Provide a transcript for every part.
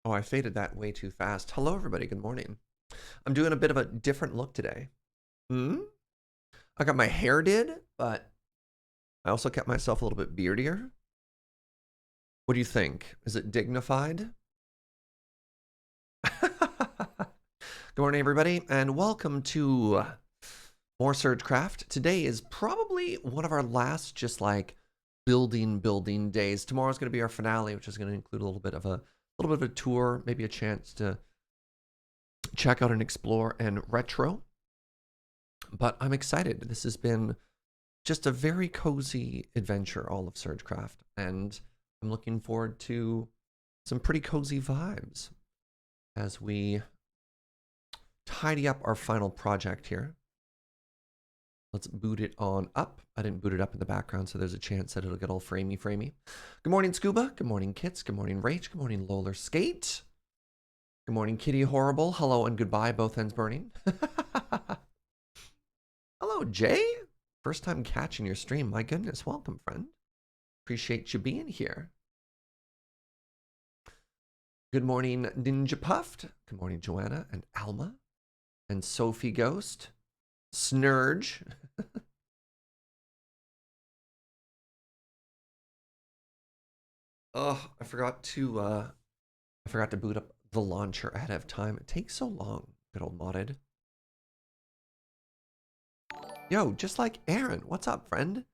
Oh, I faded that way too fast. Hello, everybody. Good morning. I'm doing a bit of a different look today. I got my hair did, but I also kept myself a little bit beardier. What do you think? Is it dignified? Good morning, everybody, and welcome to more SergeCraft. Today is probably one of our last just like building days. Tomorrow's going to be our finale, which is going to include a little bit of a tour, maybe a chance to check out and explore and retro. But I'm excited. This has been just a very cozy adventure, all of SergeCraft, and I'm looking forward to some pretty cozy vibes as we tidy up our final project here. Let's boot it on up. I didn't boot it up in the background, so there's a chance that it'll get all framey. Good morning, Scuba. Good morning, Kits. Good morning, Rach. Good morning, Loler Skate. Good morning, Kitty Horrible. Hello and goodbye, both ends burning. Hello, Jay. First time catching your stream. My goodness, welcome, friend. Appreciate you being here. Good morning, Ninja Puffed. Good morning, Joanna and Alma and Sophie Ghost. Snurge. Oh, I forgot to boot up the launcher ahead of time. It takes so long. Good old modded. Yo, just like Aaron. What's up, friend?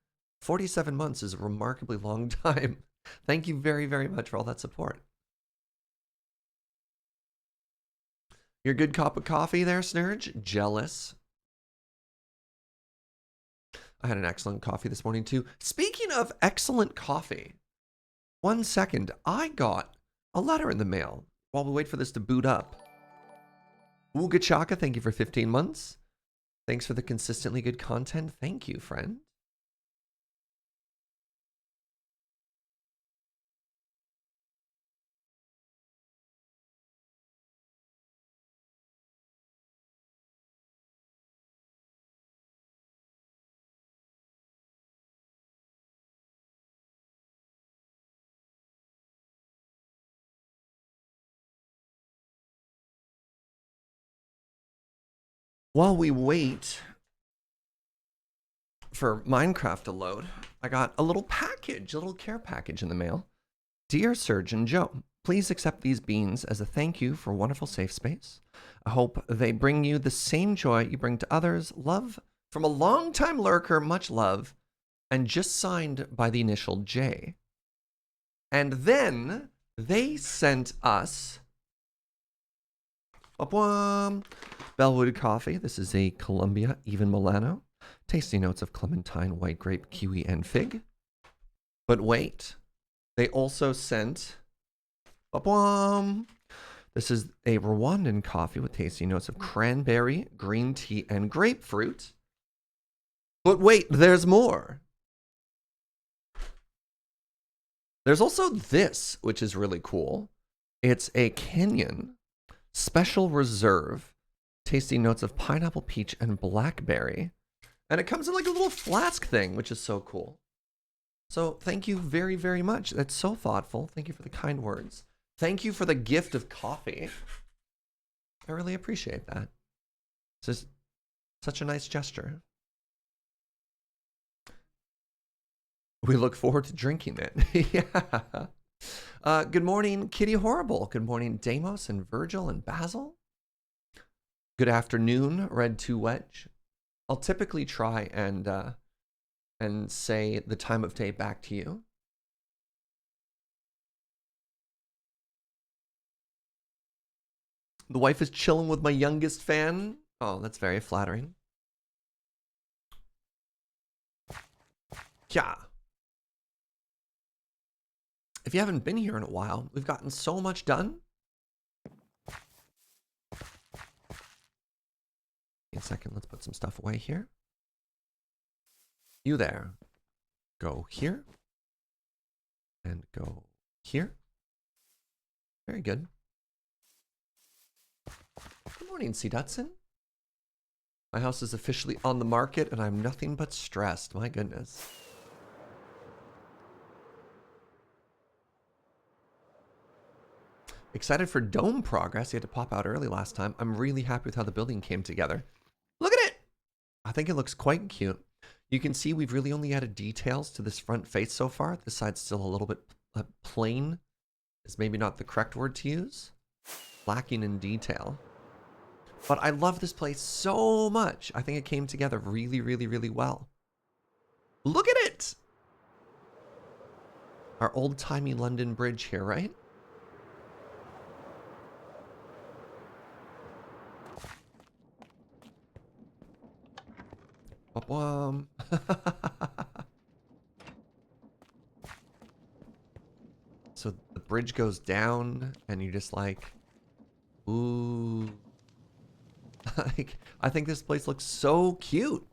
47 months is a remarkably long time. Thank you very, very much for all that support. Your good cup of coffee there, Snurge? Jealous. I had an excellent coffee this morning too. Speaking of excellent coffee, 1 second, I got a letter in the mail while we wait for this to boot up. Ooga Chaka, thank you for 15 months. Thanks for the consistently good content. Thank you, friend. While we wait for Minecraft to load, I got a little package, a little care package in the mail. Dear Serge and Joe, please accept these beans as a thank you for a wonderful safe space. I hope they bring you the same joy you bring to others. Love from a longtime lurker, much love, and just signed by the initial J. And then they sent us Bellwood coffee. This is a Columbia Even Milano. Tasty notes of clementine, white grape, kiwi, and fig. But wait, they also sent this is a Rwandan coffee with tasty notes of cranberry, green tea, and grapefruit. But wait, there's more. There's also this, which is really cool. It's a Kenyan Special Reserve, tasty notes of pineapple, peach, and blackberry. And it comes in like a little flask thing, which is so cool. So thank you very, very much. That's so thoughtful. Thank you for the kind words. Thank you for the gift of coffee. I really appreciate that. This is such a nice gesture. We look forward to drinking it. Yeah. Good morning, Kitty Horrible. Good morning, Deimos and Virgil and Basil. Good afternoon, Red 2 Wedge. I'll typically try and say the time of day back to you. The wife is chilling with my youngest fan. Oh, that's very flattering. Yeah. If you haven't been here in a while, we've gotten so much done. In a second, let's put some stuff away here. You there. Go here. And go here. Very good. Good morning, C. Dutson. My house is officially on the market and I'm nothing but stressed. My goodness. Excited for dome progress. He had to pop out early last time. I'm really happy with how the building came together. Look at it! I think it looks quite cute. You can see we've really only added details to this front face so far. This side's still a little bit plain. Is maybe not the correct word to use. Lacking in detail. But I love this place so much. I think it came together really, really, really well. Look at it! Our old-timey London Bridge here, right? So the bridge goes down, and you just like, ooh. Like, I think this place looks so cute.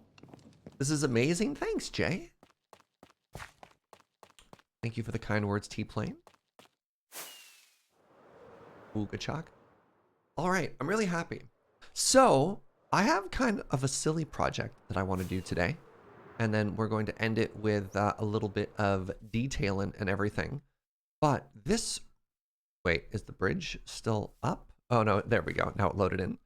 This is amazing. Thanks, Jay. Thank you for the kind words, T-Plane. Oogachak. All right, I'm really happy. So, I have kind of a silly project that I want to do today. And then we're going to end it with a little bit of detail and everything. But this... Wait, is the bridge still up? Oh, no, there we go. Now it loaded in.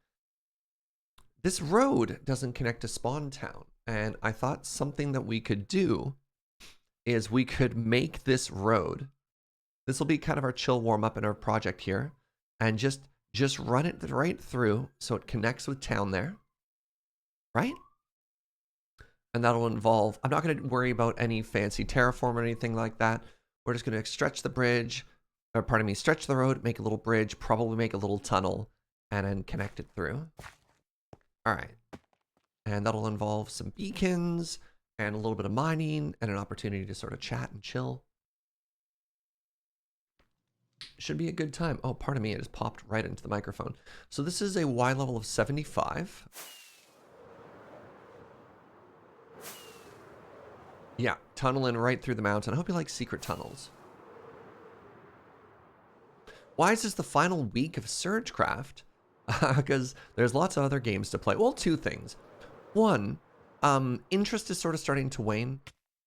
This road doesn't connect to Spawn Town. And I thought something that we could do is we could make this road. This will be kind of our chill warm-up in our project here. And just run it right through so it connects with town there. Right? And that'll involve... I'm not going to worry about any fancy terraform or anything like that. We're just going to stretch the bridge, or pardon me, stretch the road, make a little bridge, probably make a little tunnel, and then connect it through. All right. And that'll involve some beacons and a little bit of mining and an opportunity to sort of chat and chill. Should be a good time. Oh, pardon me, it just popped right into the microphone. So this is a Y level of 75. Yeah, tunneling right through the mountain. I hope you like secret tunnels. Why is this the final week of SergeCraft? Because there's lots of other games to play. Well, two things. One, interest is sort of starting to wane,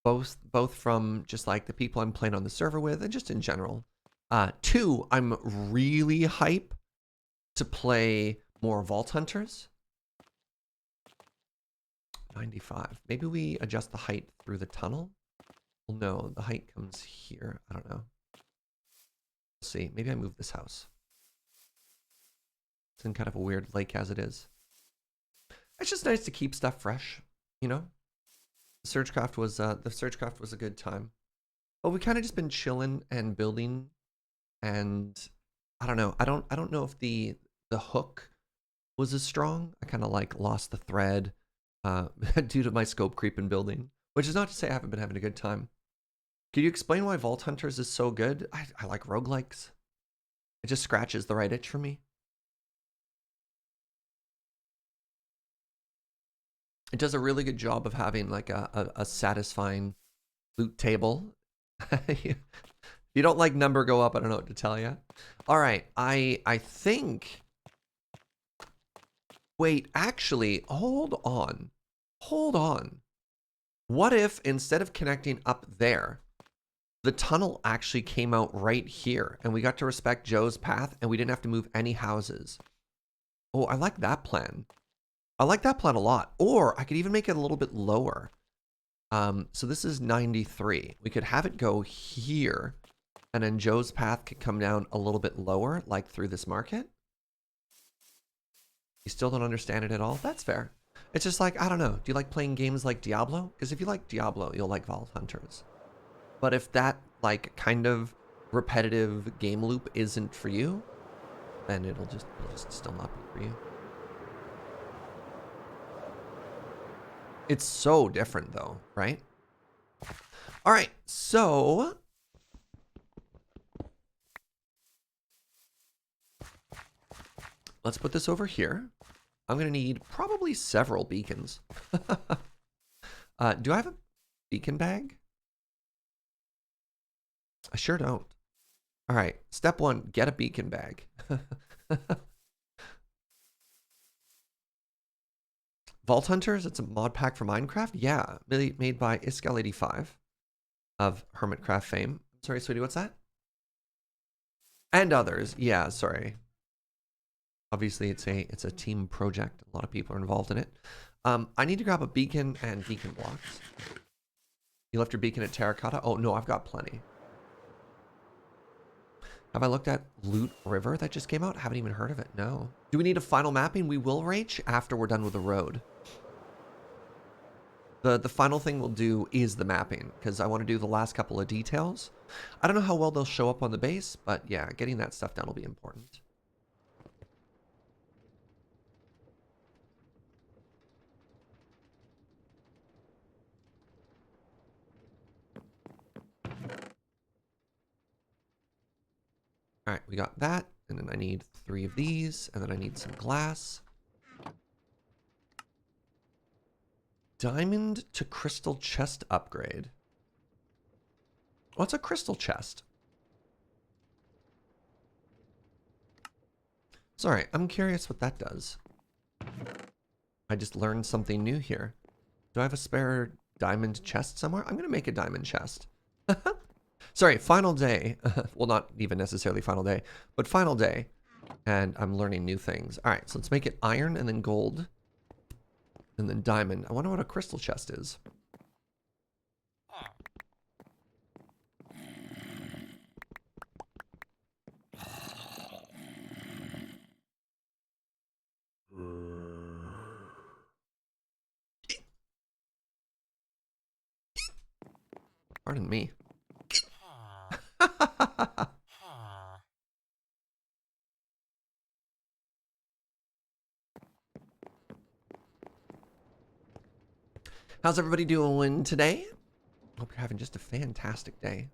both from just like the people I'm playing on the server with and just in general. Two, I'm really hype to play more Vault Hunters. 95. Maybe we adjust the height through the tunnel? Well, no, the height comes here. I don't know. Let's see. Maybe I move this house. It's in kind of a weird lake as it is. It's just nice to keep stuff fresh, you know? The SergeCraft was a good time. But we kind of just been chilling and building, and I don't know. I don't know if the hook was as strong. I kind of like lost the thread due to my scope creep in building, which is not to say I haven't been having a good time. Could you explain why Vault Hunters is so good? I like roguelikes. It just scratches the right itch for me. It does a really good job of having like a satisfying loot table. If you don't like number go up, I don't know what to tell you. All right, I think... Wait, actually, hold on. Hold on. What if instead of connecting up there, the tunnel actually came out right here and we got to respect Joe's path and we didn't have to move any houses? Oh, I like that plan. I like that plan a lot. Or I could even make it a little bit lower. So this is 93. We could have it go here and then Joe's path could come down a little bit lower, like through this market. You still don't understand it at all? That's fair. It's just like, I don't know. Do you like playing games like Diablo? Because if you like Diablo, you'll like Vault Hunters. But if that, like, kind of repetitive game loop isn't for you, then it'll just still not be for you. It's so different, though, right? All right, so... let's put this over here. I'm going to need probably several beacons. Do I have a beacon bag? I sure don't. All right, step one, get a beacon bag. Vault Hunters, it's a mod pack for Minecraft? Yeah, made by Iscal85 of Hermitcraft fame. Sorry, sweetie, what's that? And others. Yeah, sorry. Obviously, it's a team project. A lot of people are involved in it. I need to grab a beacon and beacon blocks. You left your beacon at Terracotta? Oh, no, I've got plenty. Have I looked at Loot River that just came out? I haven't even heard of it. No. Do we need a final mapping? We will, Rach, after we're done with the road. The final thing we'll do is the mapping, because I want to do the last couple of details. I don't know how well they'll show up on the base, but yeah, getting that stuff down will be important. All right, we got that, and then I need 3 of these, and then I need some glass. Diamond to crystal chest upgrade. What's a crystal chest? Sorry, I'm curious what that does. I just learned something new here. Do I have a spare diamond chest somewhere? I'm gonna make a diamond chest. Sorry, final day. Well, not even necessarily final day, but final day. And I'm learning new things. All right, so let's make it iron and then gold. And then diamond. I wonder what a crystal chest is. Pardon me. How's everybody doing today? Hope you're having just a fantastic day.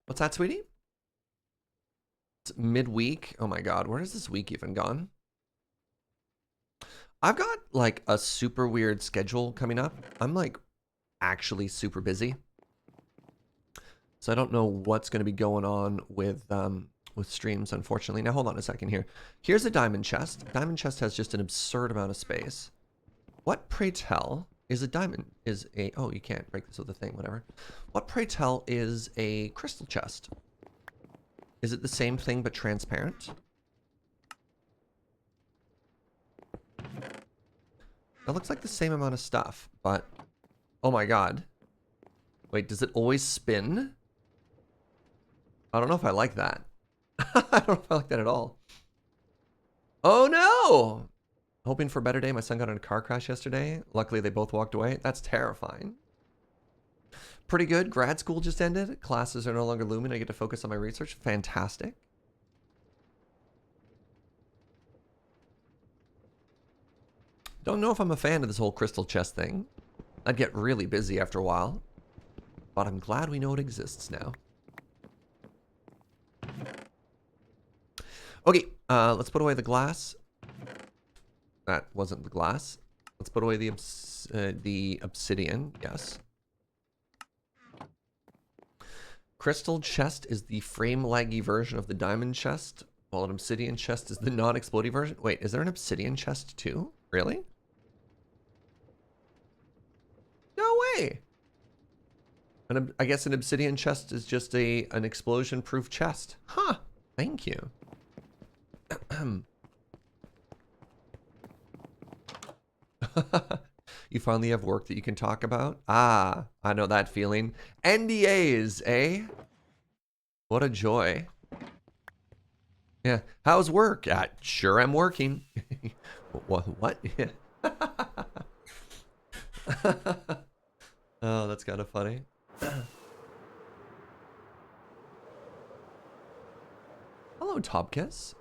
What's that, sweetie? It's midweek. Oh my god, where has this week even gone? I've got like a super weird schedule coming up. I'm like actually super busy. So I don't know what's going to be going on with streams, unfortunately. Now hold on a second here. Here's a diamond chest. Diamond chest has just an absurd amount of space. What, pray tell, is a diamond, oh, you can't break this with a thing, whatever. What, pray tell, is a crystal chest? Is it the same thing but transparent? That looks like the same amount of stuff, but, oh my god. Wait, does it always spin? I don't know if I like that. I don't know if I like that at all. Oh no! Hoping for a better day. My son got in a car crash yesterday. Luckily, they both walked away. That's terrifying. Pretty good. Grad school just ended. Classes are no longer looming. I get to focus on my research. Fantastic. Don't know if I'm a fan of this whole crystal chest thing. I'd get really busy after a while. But I'm glad we know it exists now. Okay, let's put away the glass. That wasn't the glass. Let's put away the obsidian, yes. Crystal chest is the frame laggy version of the diamond chest, while an obsidian chest is the non-exploding version. Wait, is there an obsidian chest too? Really? No way! I guess an obsidian chest is just an explosion-proof chest. Huh, thank you. You finally have work that you can talk about? Ah, I know that feeling. NDAs, eh? What a joy. Yeah, how's work? Sure I'm working. What? Oh, that's kind of funny. Hello, Topkiss.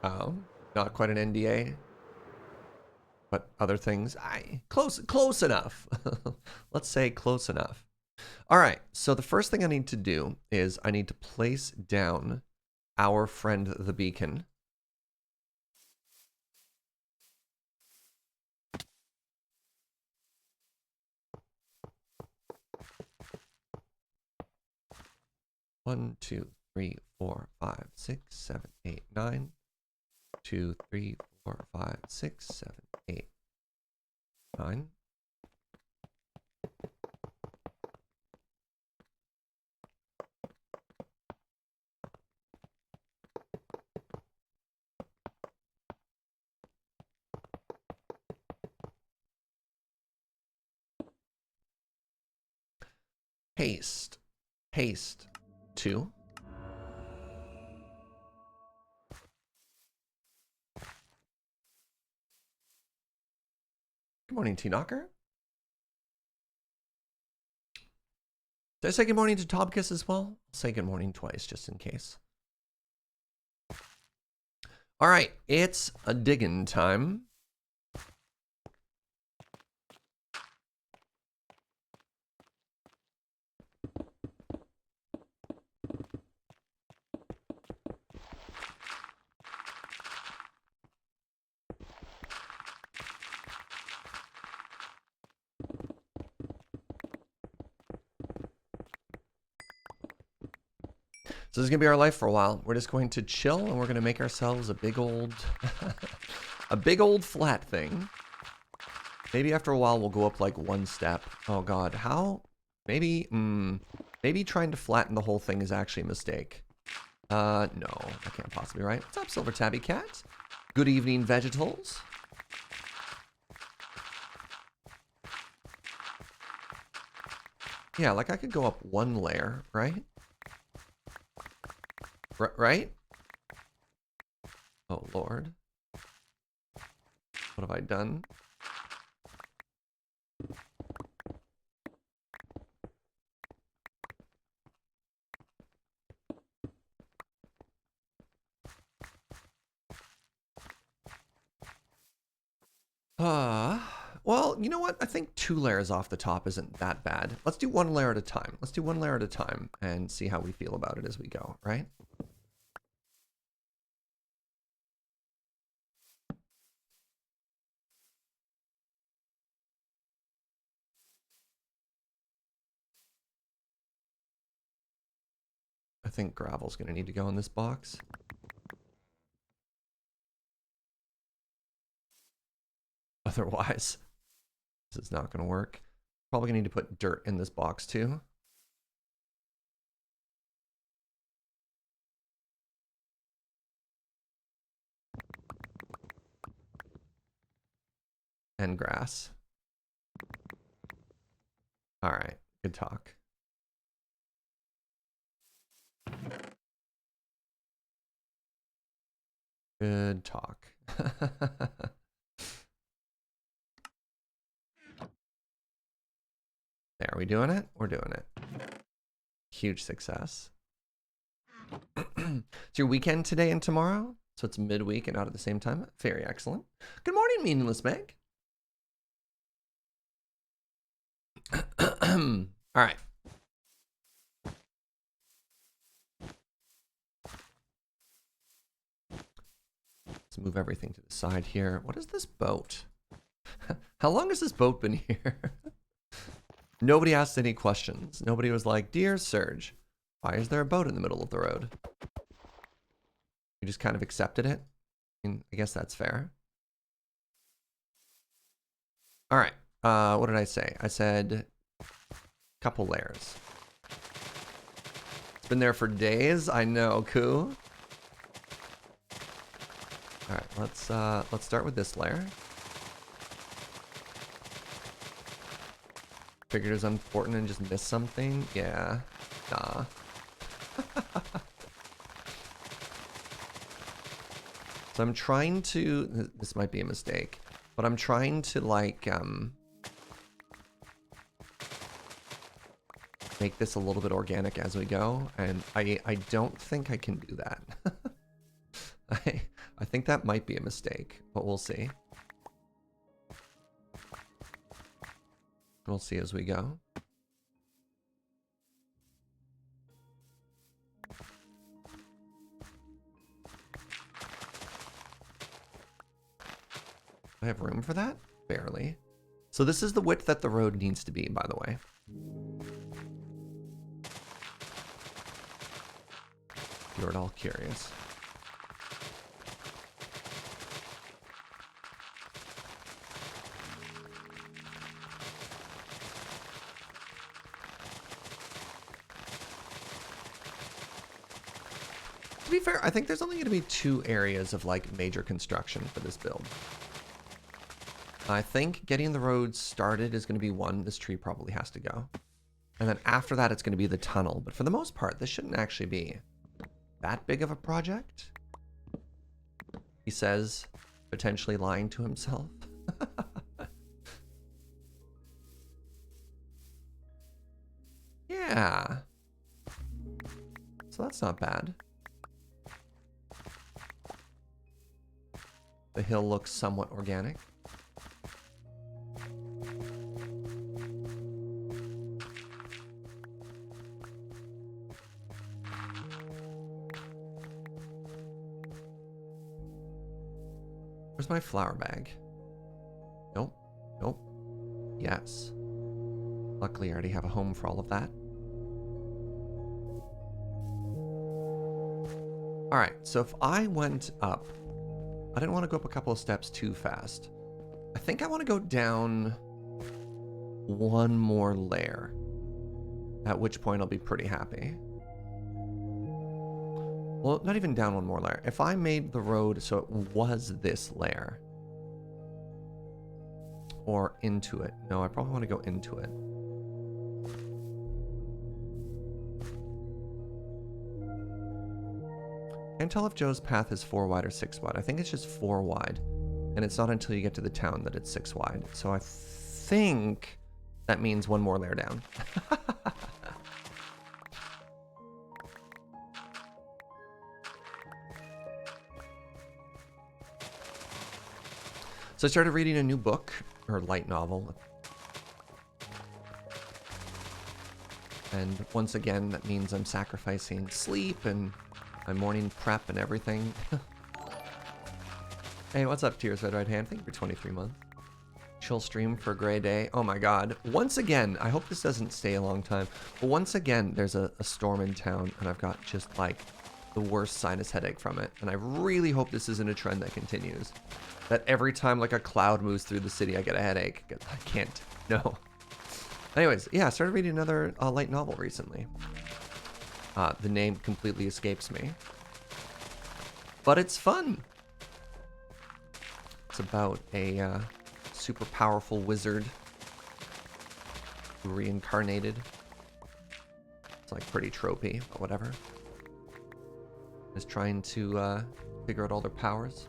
Oh, not quite an NDA, but other things. Close enough. Let's say close enough. All right, so the first thing I need to do is I need to place down our friend the beacon. One, two, three, 4, 5, 6, 7, 8, 9. 2, 3, 4, 5, 6, 7, 8. Fine. Haste. Haste. 2. Good morning, T-Knocker. Did I say good morning to Tobkiss as well? I'll say good morning twice, just in case. All right, it's a digging time. So this is gonna be our life for a while. We're just going to chill and we're gonna make ourselves a big old, a big old flat thing. Maybe after a while we'll go up like 1 step. Oh God, how? Maybe, maybe trying to flatten the whole thing is actually a mistake. No, that can't possibly be right. What's up, Silver Tabby Cat? Good evening, Vegetals. Yeah, like I could go up 1 layer, right? Right? Oh, Lord. What have I done? Well, you know what? I think 2 layers off the top isn't that bad. Let's do 1 layer at a time. Let's do 1 layer at a time and see how we feel about it as we go, right? I think gravel's gonna need to go in this box. Otherwise, this is not gonna work. Probably gonna need to put dirt in this box too. And grass. All right, good talk. Good talk. There, are we doing it? We're doing it. Huge success. It's your weekend today and tomorrow, so it's midweek and out at the same time. Very excellent. Good morning, Meaningless Meg. All right. Let's move everything to the side here. What is this boat? How long has this boat been here? Nobody asked any questions. Nobody was like, "Dear Serge, why is there a boat in the middle of the road?" You just kind of accepted it. I guess that's fair. All right. What did I say? I said couple layers. It's been there for days. I know, Koo. All right, let's start with this layer. Figured it was important and just missed something. Yeah, nah. So I'm trying to. This might be a mistake, but I'm trying to like make this a little bit organic as we go, and I don't think I can do that. I think that might be a mistake, but we'll see. We'll see as we go. I have room for that? Barely. So this is the width that the road needs to be, by the way. If you're at all curious. To be fair, I think there's only going to be 2 areas of like major construction for this build. I think getting the road started is going to be one. This tree probably has to go. And then after that, it's going to be the tunnel. But for the most part, this shouldn't actually be that big of a project. He says, potentially lying to himself. Yeah. So that's not bad. The hill looks somewhat organic. Where's my flour bag? Nope. Nope. Yes. Luckily, I already have a home for all of that. Alright, so if I went up, I didn't want to go up a couple of steps too fast. I think I want to go down one more layer, at which point I'll be pretty happy. Well, not even down one more layer. If I made the road so it was this layer, or into it. No, I probably want to go into it. Can't tell if Joe's path is 4 wide or 6 wide. I think it's just 4 wide. And it's not until you get to the town that it's 6 wide. So I think that means one more layer down. So I started reading a new book, or light novel. And once again, that means I'm sacrificing sleep and my morning prep and everything. Hey, what's up, Tears Red Right Hand? Thank you for 23 months. Chill stream for a gray day. Oh my god. Once again, I hope this doesn't stay a long time, but once again, there's a storm in town, and I've got just like the worst sinus headache from it. And I really hope this isn't a trend that continues. That every time like a cloud moves through the city, I get a headache. I can't. No. Anyways, yeah, I started reading another light novel recently. The name completely escapes me. But it's fun. It's about a super powerful wizard who reincarnated. It's like pretty tropey, but whatever. Is trying to figure out all their powers.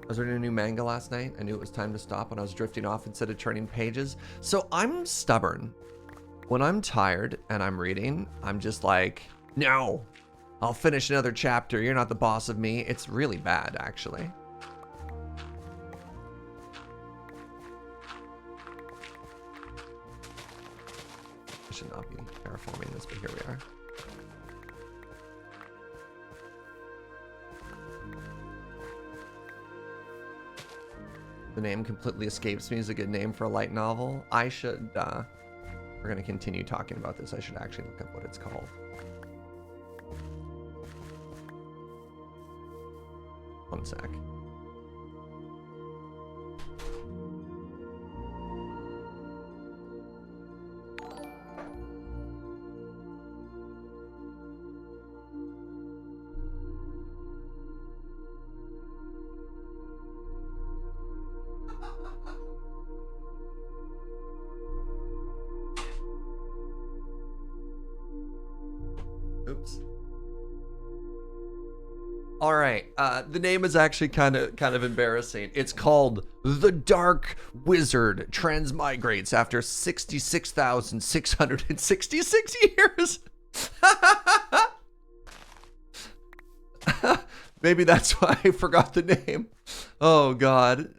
I was reading a new manga last night. I knew it was time to stop when I was drifting off instead of turning pages. So I'm stubborn. When I'm tired and I'm reading, I'm just like, no, I'll finish another chapter. You're not the boss of me. It's really bad, actually. I should not be terraforming this, but here we are. The name completely escapes me is a good name for a light novel. I should, we're going to continue talking about this. I should actually look up what it's called. One sec. Oops. All right, the name is actually kind of embarrassing. It's called The Dark Wizard Transmigrates after 66,666 years. Maybe that's why I forgot the name. Oh God.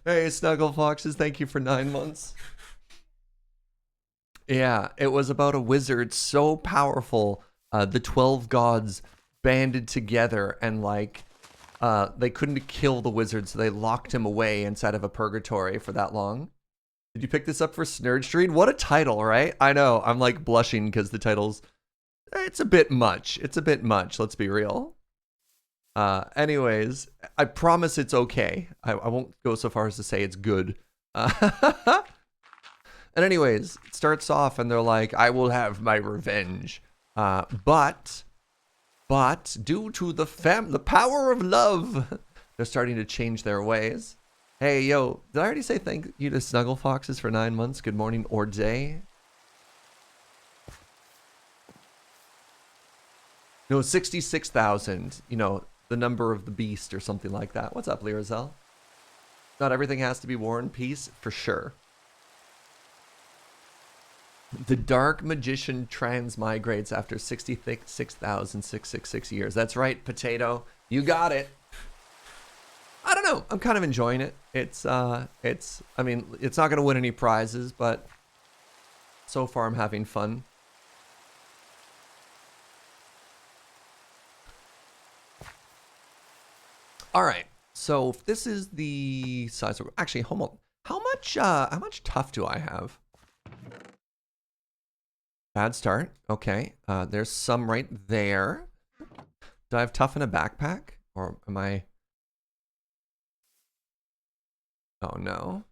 Hey, Snuggle Foxes, thank you for 9 months. Yeah, it was about a wizard so powerful, the 12 gods banded together and like they couldn't kill the wizard, so they locked him away inside of a purgatory for that long. Did you pick this up for Snurge Street? What a title, right? I know, I'm like blushing because the title's, it's a bit much. It's a bit much, let's be real. Anyways, I promise it's okay. I won't go so far as to say it's good. And anyways, it starts off and they're like, I will have my revenge But due to the power of love, they're starting to change their ways. Hey, yo, did I already say thank you to Snuggle Foxes for 9 months? Good morning or day. No, 66,000. You know, the number of the beast or something like that. What's up, Lyrazel? Not everything has to be War and Peace, for sure. The Dark Magician transmigrates after 66,666 years. That's right, Potato. You got it. I don't know. I'm kind of enjoying it. I mean, it's not going to win any prizes, but so far I'm having fun. All right. So if this is the size of, actually, hold on. How much Tuff do I have? Bad start. Okay. There's some right there. Do I have Tuff in a backpack? Or am I? Oh no.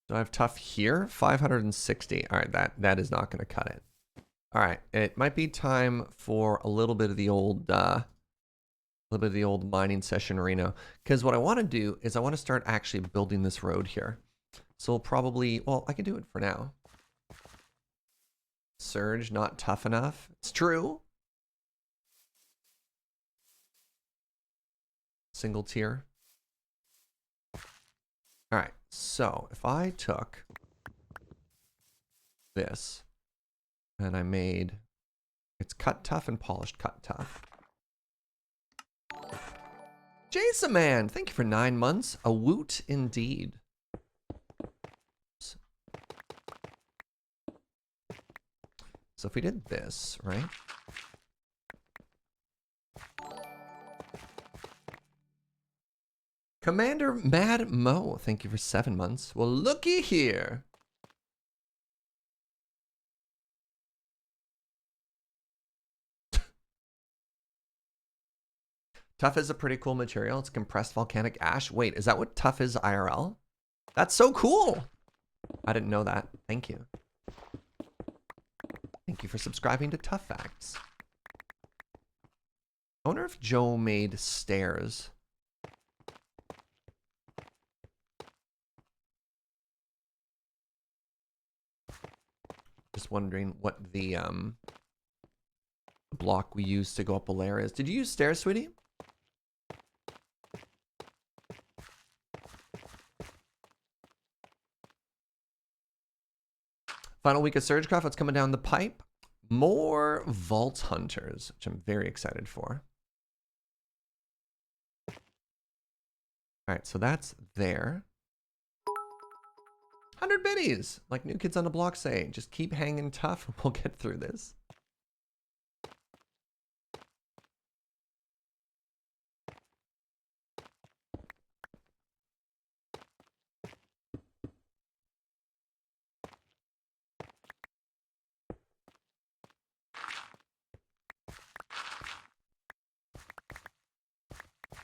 Do I have Tuff here? 560. All right, that is not going to cut it. All right, it might be time for a little bit of the old mining session, Reno. Because what I want to do is I want to start actually building this road here. So we'll probably, well, I can do it for now. Serge, not tough enough. It's true. Single tier. All right, so if I took this and I made, it's cut tough and polished cut tough. Jason man, thank you for 9 months. A woot indeed. So if we did this, right? Commander Mad Mo, thank you for 7 months. Well, looky here. Tuff is a pretty cool material. It's compressed volcanic ash. Wait, is that what Tuff is IRL? That's so cool. I didn't know that. Thank you. Thank you for subscribing to Tuff Facts. I wonder if Joe made stairs. Just wondering what the block we used to go up a layer is. Did you use stairs, sweetie? Final week of SergeCraft, what's coming down the pipe? More Vault Hunters, which I'm very excited for. All right, so that's there. 100 biddies, like New Kids on the Block say. Just keep hanging tough and we'll get through this.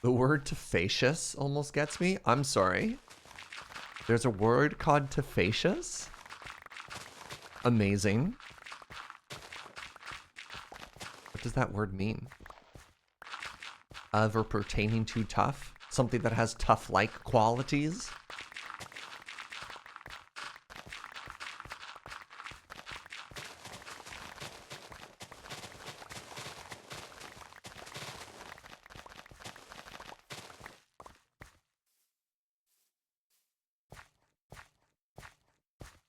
The word tefacious almost gets me. I'm sorry. There's a word called tefacious? Amazing. What does that word mean? Of or pertaining to tough? Something that has tough-like qualities?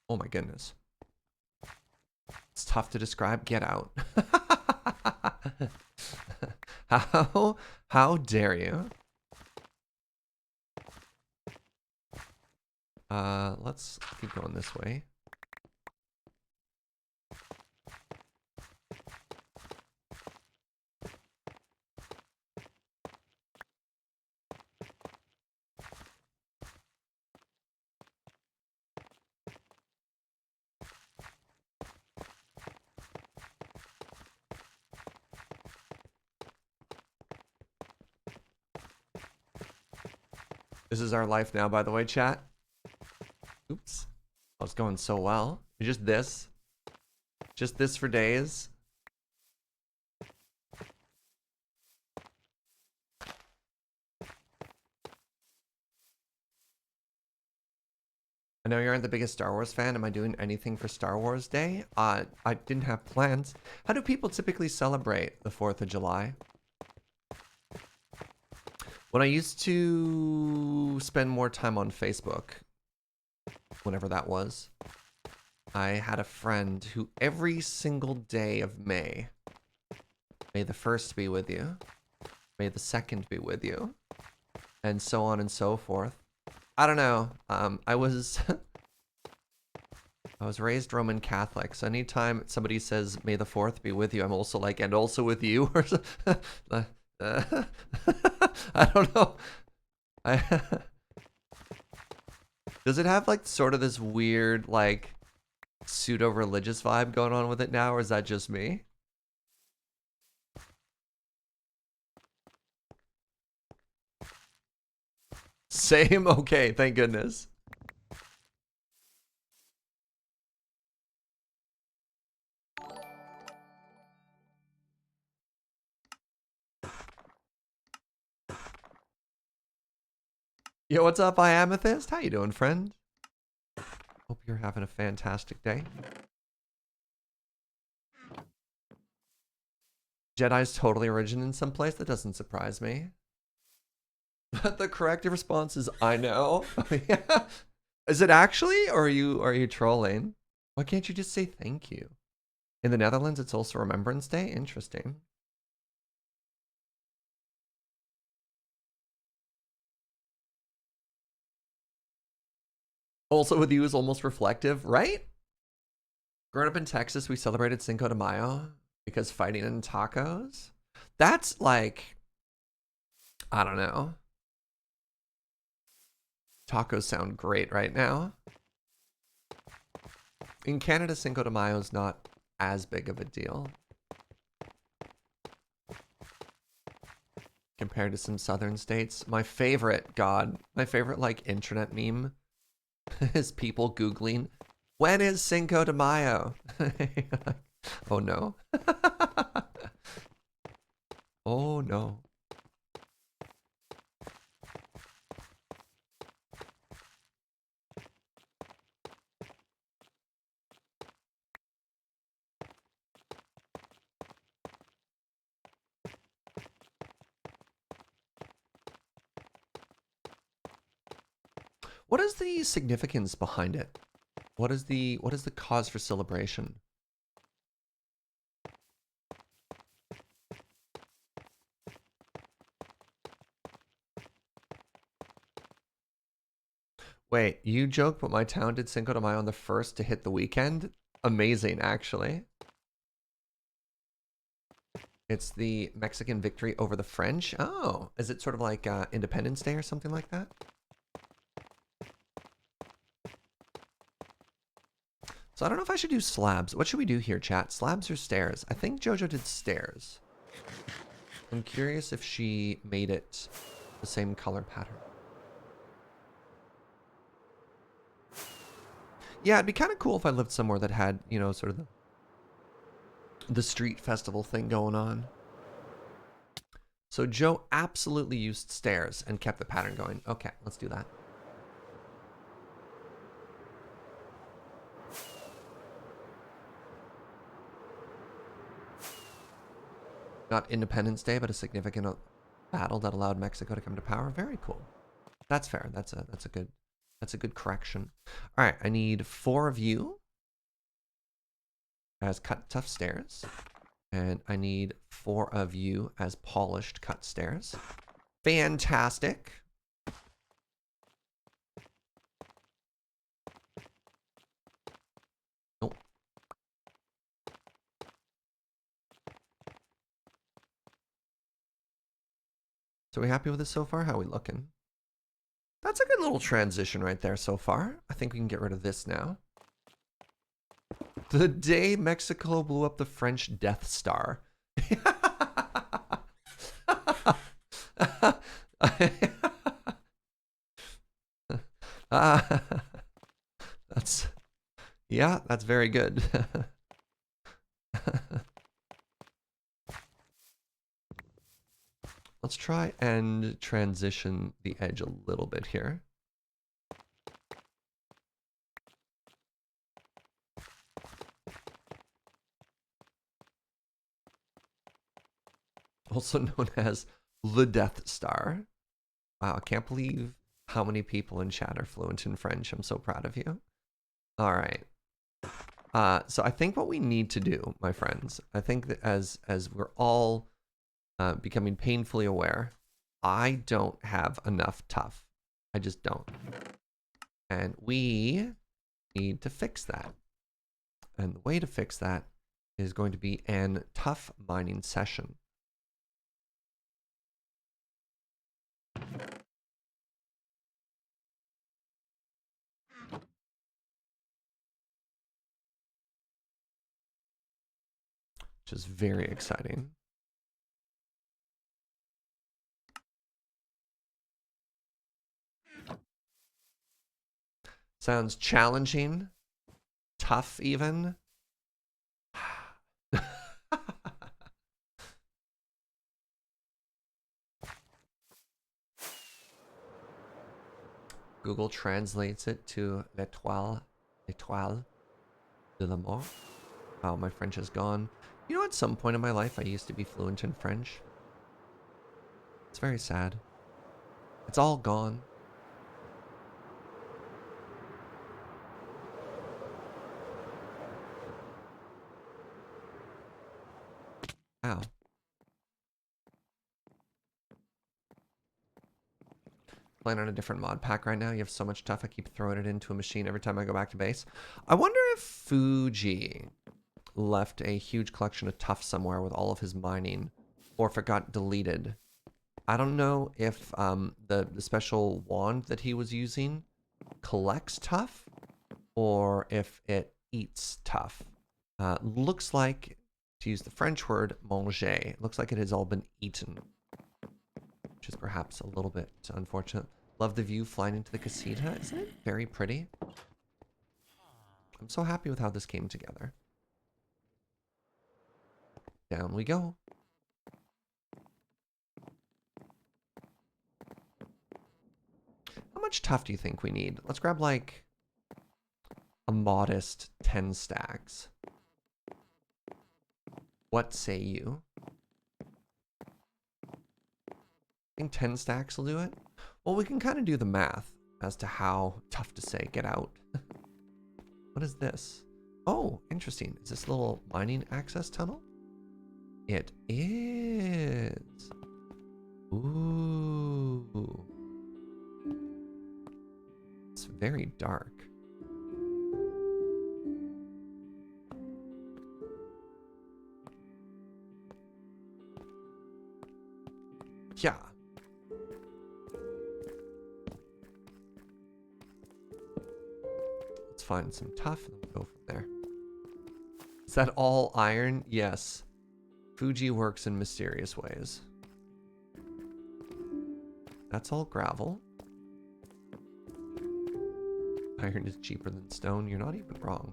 Oh my goodness. It's tough to describe. Get out. How dare you? Let's keep going this way. This is our life now, by the way, chat. Oops. Oh, it's going so well. Just Just this for days. I know you aren't the biggest Star Wars fan. Am I doing anything for Star Wars Day? I didn't have plans. How do people typically celebrate the 4th of July? When I used to spend more time on Facebook, whenever that was, I had a friend who every single day of May, May the 1st be with you, May the 2nd be with you, and so on and so forth. I don't know. I was raised Roman Catholic, so anytime somebody says "May the 4th be with you," I'm also like, "And also with you." I don't know. Does it have like sort of this weird like pseudo-religious vibe going on with it now, or is that just me? Same? Okay, thank goodness. Yo, what's up, Amethyst? How you doing, friend? Hope you're having a fantastic day. Jedi's totally origin in some place. That doesn't surprise me. But the correct response is I know. Yeah. Is it actually, or are you trolling? Why can't you just say thank you? In the Netherlands, it's also Remembrance Day. Interesting. Also with you is almost reflective, right? Growing up in Texas, we celebrated Cinco de Mayo because fighting in tacos. That's like, I don't know. Tacos sound great right now. In Canada, Cinco de Mayo is not as big of a deal compared to some southern states. My favorite like internet meme is people Googling, when is Cinco de Mayo? Oh no. Oh no. What is the significance behind it? What is the cause for celebration? Wait, you joke, but my town did Cinco de Mayo on the 1st to hit the weekend? Amazing, actually. It's the Mexican victory over the French. Oh, is it sort of like Independence Day or something like that? So I don't know if I should do slabs. What should we do here, chat? Slabs or stairs? I think JoJo did stairs. I'm curious if she made it the same color pattern. Yeah, it'd be kind of cool if I lived somewhere that had, you know, sort of the street festival thing going on. So Joe absolutely used stairs and kept the pattern going. Okay, let's do that. Not Independence Day, but a significant battle that allowed Mexico to come to power. Very cool. That's fair. That's a good correction. All right, I need 4 of you as cut tough stairs, and I need 4 of you as polished cut stairs. Fantastic. Nope. So we happy with this so far? How are we looking? That's a good little transition right there so far. I think we can get rid of this now. The day Mexico blew up the French Death Star. That's very good. try and transition the edge a little bit here. Also known as the Death Star. Wow, I can't believe how many people in chat are fluent in French. I'm so proud of you. All right. So I think what we need to do, my friends, I think that as we're all becoming painfully aware, I don't have enough tuff. I just don't. And we need to fix that. And the way to fix that is going to be an tuff mining session. Which is very exciting. Sounds challenging, tough even. Google translates it to l'étoile de la mort. Wow, my French is gone. You know, at some point in my life, I used to be fluent in French. It's very sad. It's all gone. Wow. Playing on a different mod pack right now. You have so much stuff. I keep throwing it into a machine every time I go back to base. I wonder if Fuji left a huge collection of tuff somewhere with all of his mining, or if it got deleted. I don't know if the special wand that he was using collects tuff, or if it eats tuff. Looks like, to use the French word, manger, looks like it has all been eaten, which is perhaps a little bit unfortunate. Love the view flying into the Casita. Isn't it very pretty? I'm so happy with how this came together. Down we go. How much tuff do you think we need? Let's grab like a modest 10 stacks. What say you? I think 10 stacks will do it. Well, we can kind of do the math as to how tough to say get out. What is this? Oh, interesting. Is this a little mining access tunnel? It is. Ooh. It's very dark. Yeah. Let's find some tuff and we'll go from there. Is that all iron? Yes. Fuji works in mysterious ways. That's all gravel. Iron is cheaper than stone. You're not even wrong.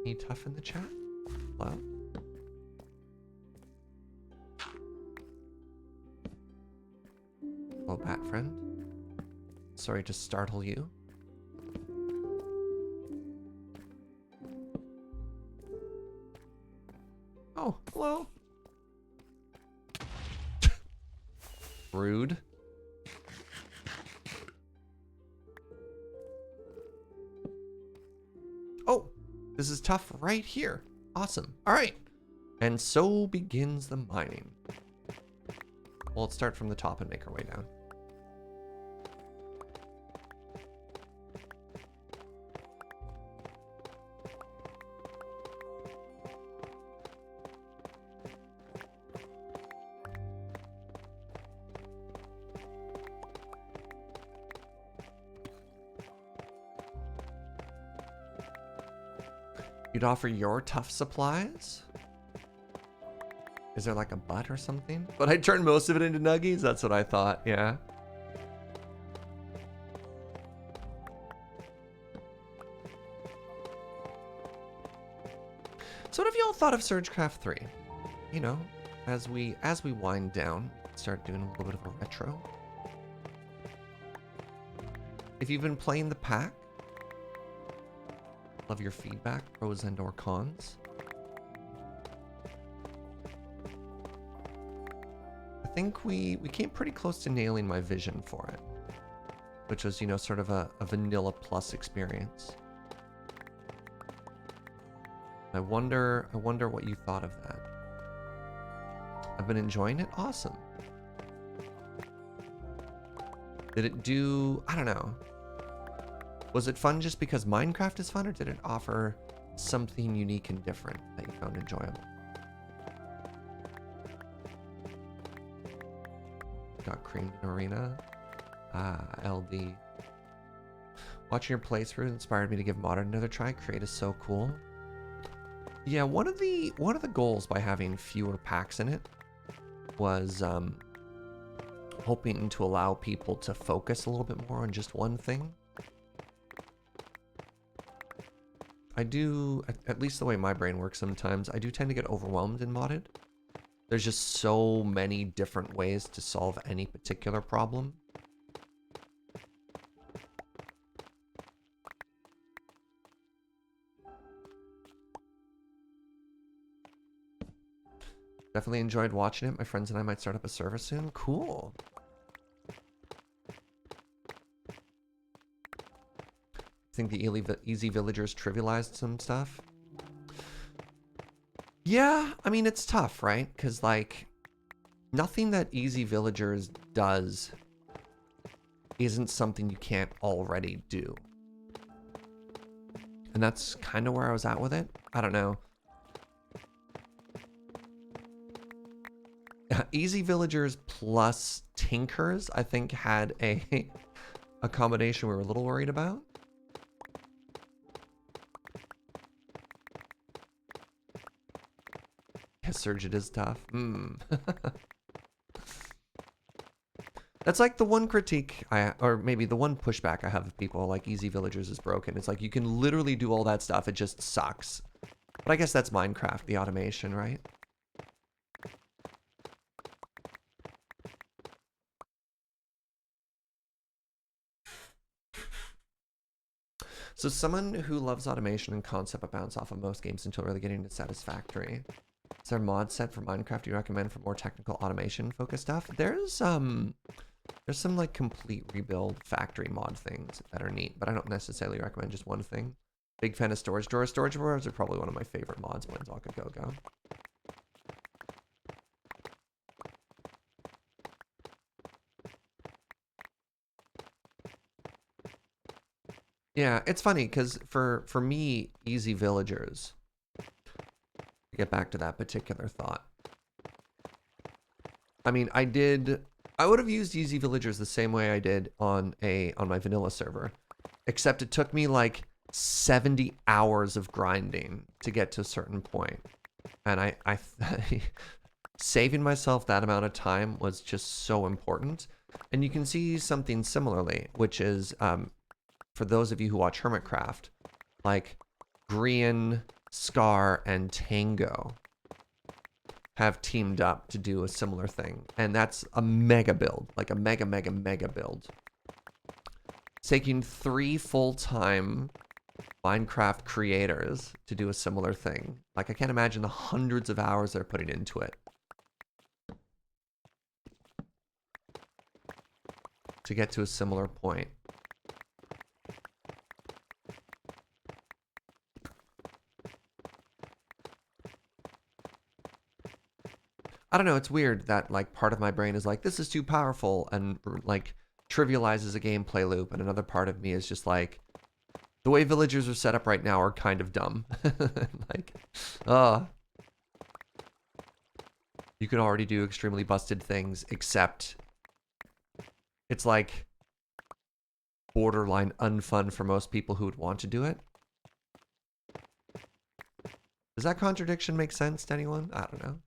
Any tuff in the chat? Hello? Hello, bat friend. Sorry to startle you. Oh, hello. Rude. Oh, this is tough right here. Awesome. All right. And so begins the mining. Well, let's start from the top and make our way down. You'd offer your tough supplies? Is there like a butt or something? But I turned most of it into nuggies? That's what I thought, yeah. So what have y'all thought of SergeCraft 3? You know, as we wind down, start doing a little bit of a retro. If you've been playing the pack, love your feedback, pros and or cons. I think we came pretty close to nailing my vision for it, which was, you know, sort of a vanilla plus experience. I wonder what you thought of that. I've been enjoying it. Awesome. Did it do, I don't know. Was it fun just because Minecraft is fun, or did it offer something unique and different that you found enjoyable? Got creamed in arena. Ah, LD. Watching your playthrough inspired me to give Modern another try. Create is so cool. Yeah, one of the goals by having fewer packs in it was hoping to allow people to focus a little bit more on just one thing. I do, at least the way my brain works sometimes, I do tend to get overwhelmed in modded. There's just so many different ways to solve any particular problem. Definitely enjoyed watching it. My friends and I might start up a server soon. Cool. Think the easy villagers trivialized some stuff? Yeah, I mean, it's tough, right? Because, like, nothing that easy villagers does isn't something you can't already do. And that's kind of where I was at with it. I don't know. Easy villagers plus tinkers, I think, had a combination we were a little worried about. Yeah, Serge, it is tough. That's like the one critique or maybe the one pushback I have of people like easy villagers is broken. It's like you can literally do all that stuff. It just sucks. But I guess that's Minecraft, the automation, right? So someone who loves automation and concept but bounce off of most games until really getting to satisfactory. Is there a mod set for Minecraft you recommend for more technical automation focused stuff? There's some like complete rebuild factory mod things that are neat, but I don't necessarily recommend just one thing. Big fan of storage drawers. Storage drawers are probably one of my favorite mods when Zonka Go. Yeah, it's funny because for me, easy villagers, to get back to that particular thought. I mean, I would have used easy villagers the same way I did on my vanilla server, except it took me like 70 hours of grinding to get to a certain point. And I saving myself that amount of time was just so important. And you can see something similarly, which is for those of you who watch Hermitcraft, like Grian, Scar, and Tango have teamed up to do a similar thing. And that's a mega build, like a mega build. It's taking 3 full-time Minecraft creators to do a similar thing. Like, I can't imagine the hundreds of hours they're putting into it to get to a similar point. I don't know, it's weird that like part of my brain is like, this is too powerful and like trivializes a gameplay loop, and another part of me is just like, the way villagers are set up right now are kind of dumb. Like, you can already do extremely busted things, except it's like borderline unfun for most people who would want to do it. Does that contradiction make sense to anyone? I don't know.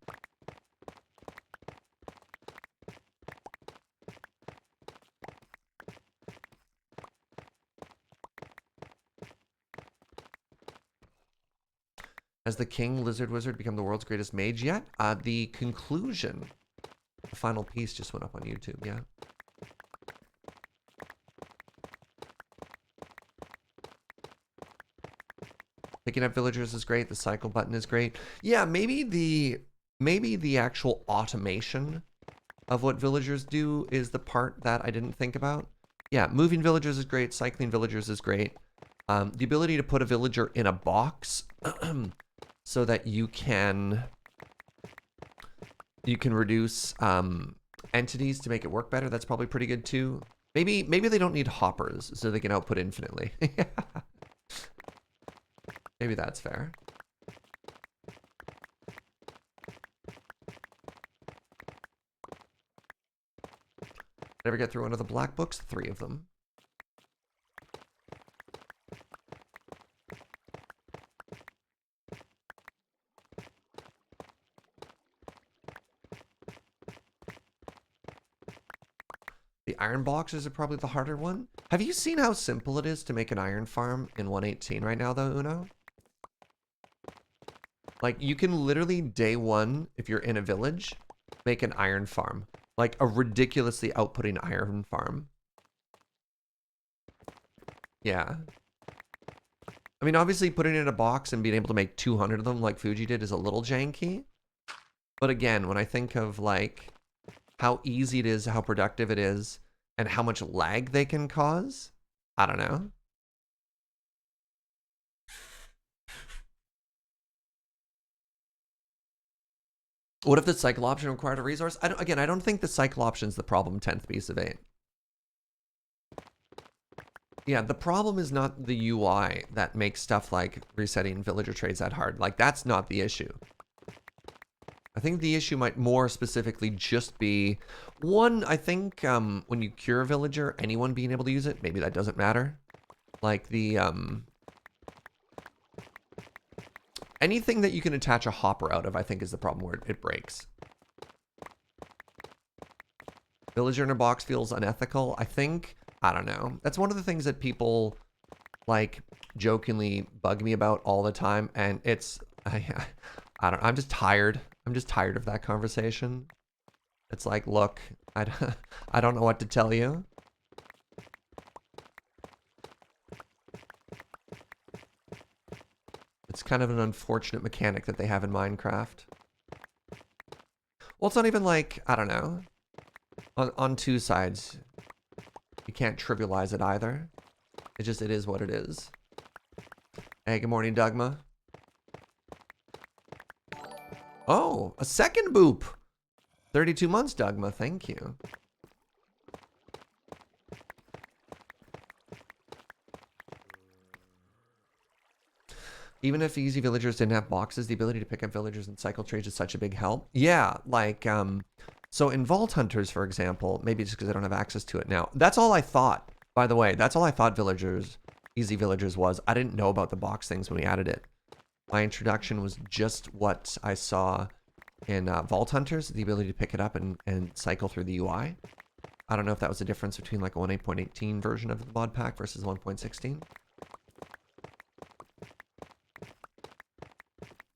Has the king lizard wizard become the world's greatest mage yet? The conclusion, the final piece just went up on YouTube, yeah. Picking up villagers is great. The cycle button is great. Yeah, maybe the actual automation of what villagers do is the part that I didn't think about. Yeah, moving villagers is great. Cycling villagers is great. The ability to put a villager in a box so that you can reduce entities to make it work better. That's probably pretty good too. Maybe they don't need hoppers so they can output infinitely. Maybe that's fair. Ever get through one of the black books? 3 of them. The iron boxes are probably the harder one. Have you seen how simple it is to make an iron farm in 1.18 right now though, Uno? Like, you can literally, day 1, if you're in a village, make an iron farm. Like, a ridiculously outputting iron farm. Yeah. I mean, obviously, putting it in a box and being able to make 200 of them like Fuji did is a little janky. But again, when I think of, like, how easy it is, how productive it is, and how much lag they can cause, I don't know. What if the cycle option required a resource? I don't think the cycle option's the problem, 10th piece of 8. Yeah, the problem is not the UI that makes stuff like resetting villager trades that hard. Like, that's not the issue. I think the issue might more specifically just be, one, I think when you cure a villager, anyone being able to use it, maybe that doesn't matter. Like the, anything that you can attach a hopper out of, I think is the problem where it breaks. Villager in a box feels unethical. I think, I don't know. That's one of the things that people, like, jokingly bug me about all the time. And it's, I'm just tired. I'm just tired of that conversation. It's like, look, I don't know what to tell you. It's kind of an unfortunate mechanic that they have in Minecraft. Well, it's not even like, I don't know. On 2 sides, you can't trivialize it either. It is what it is. Hey, good morning, Dugma. Oh, a second boop. 32 months, Dugma. Thank you. Even if easy villagers didn't have boxes, the ability to pick up villagers and cycle trades is such a big help. Yeah, like, so in Vault Hunters, for example, maybe just because I don't have access to it now. That's all I thought, by the way. That's all I thought easy villagers was. I didn't know about the box things when we added it. My introduction was just what I saw in Vault Hunters, the ability to pick it up and cycle through the UI. I don't know if that was a difference between like a 1.8.18 version of the mod pack versus 1.16.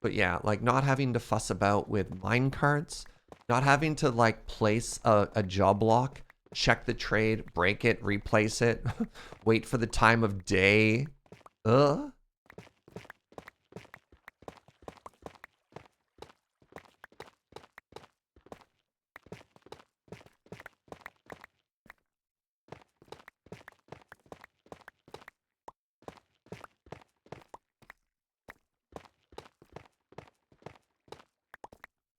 But yeah, like not having to fuss about with mine carts, not having to like place a job block, check the trade, break it, replace it, wait for the time of day.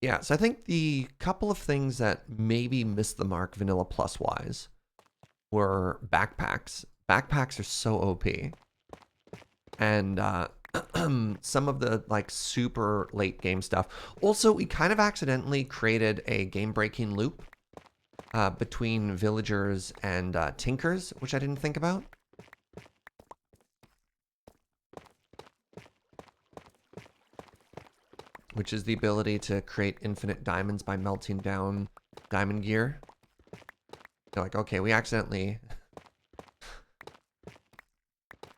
Yeah, so I think the couple of things that maybe missed the mark Vanilla Plus wise were backpacks. Backpacks are so OP. And some of the like super late game stuff. Also, we kind of accidentally created a game breaking loop between villagers and tinkers, which I didn't think about. Which is the ability to create infinite diamonds by melting down diamond gear. They're like, okay, we accidentally...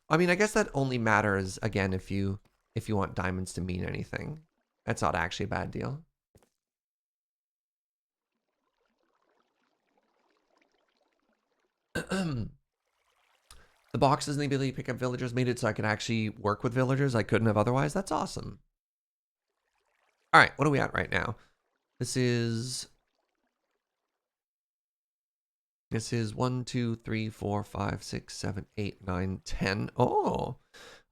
I mean, I guess that only matters, again, if you if you want diamonds to mean anything. That's not actually a bad deal. The boxes and the ability to pick up villagers made it so I could actually work with villagers I couldn't have otherwise. That's awesome. All right, what are we at right now? This is 1, 2, 3, 4, 5, 6, 7, 8, 9, 10. Oh,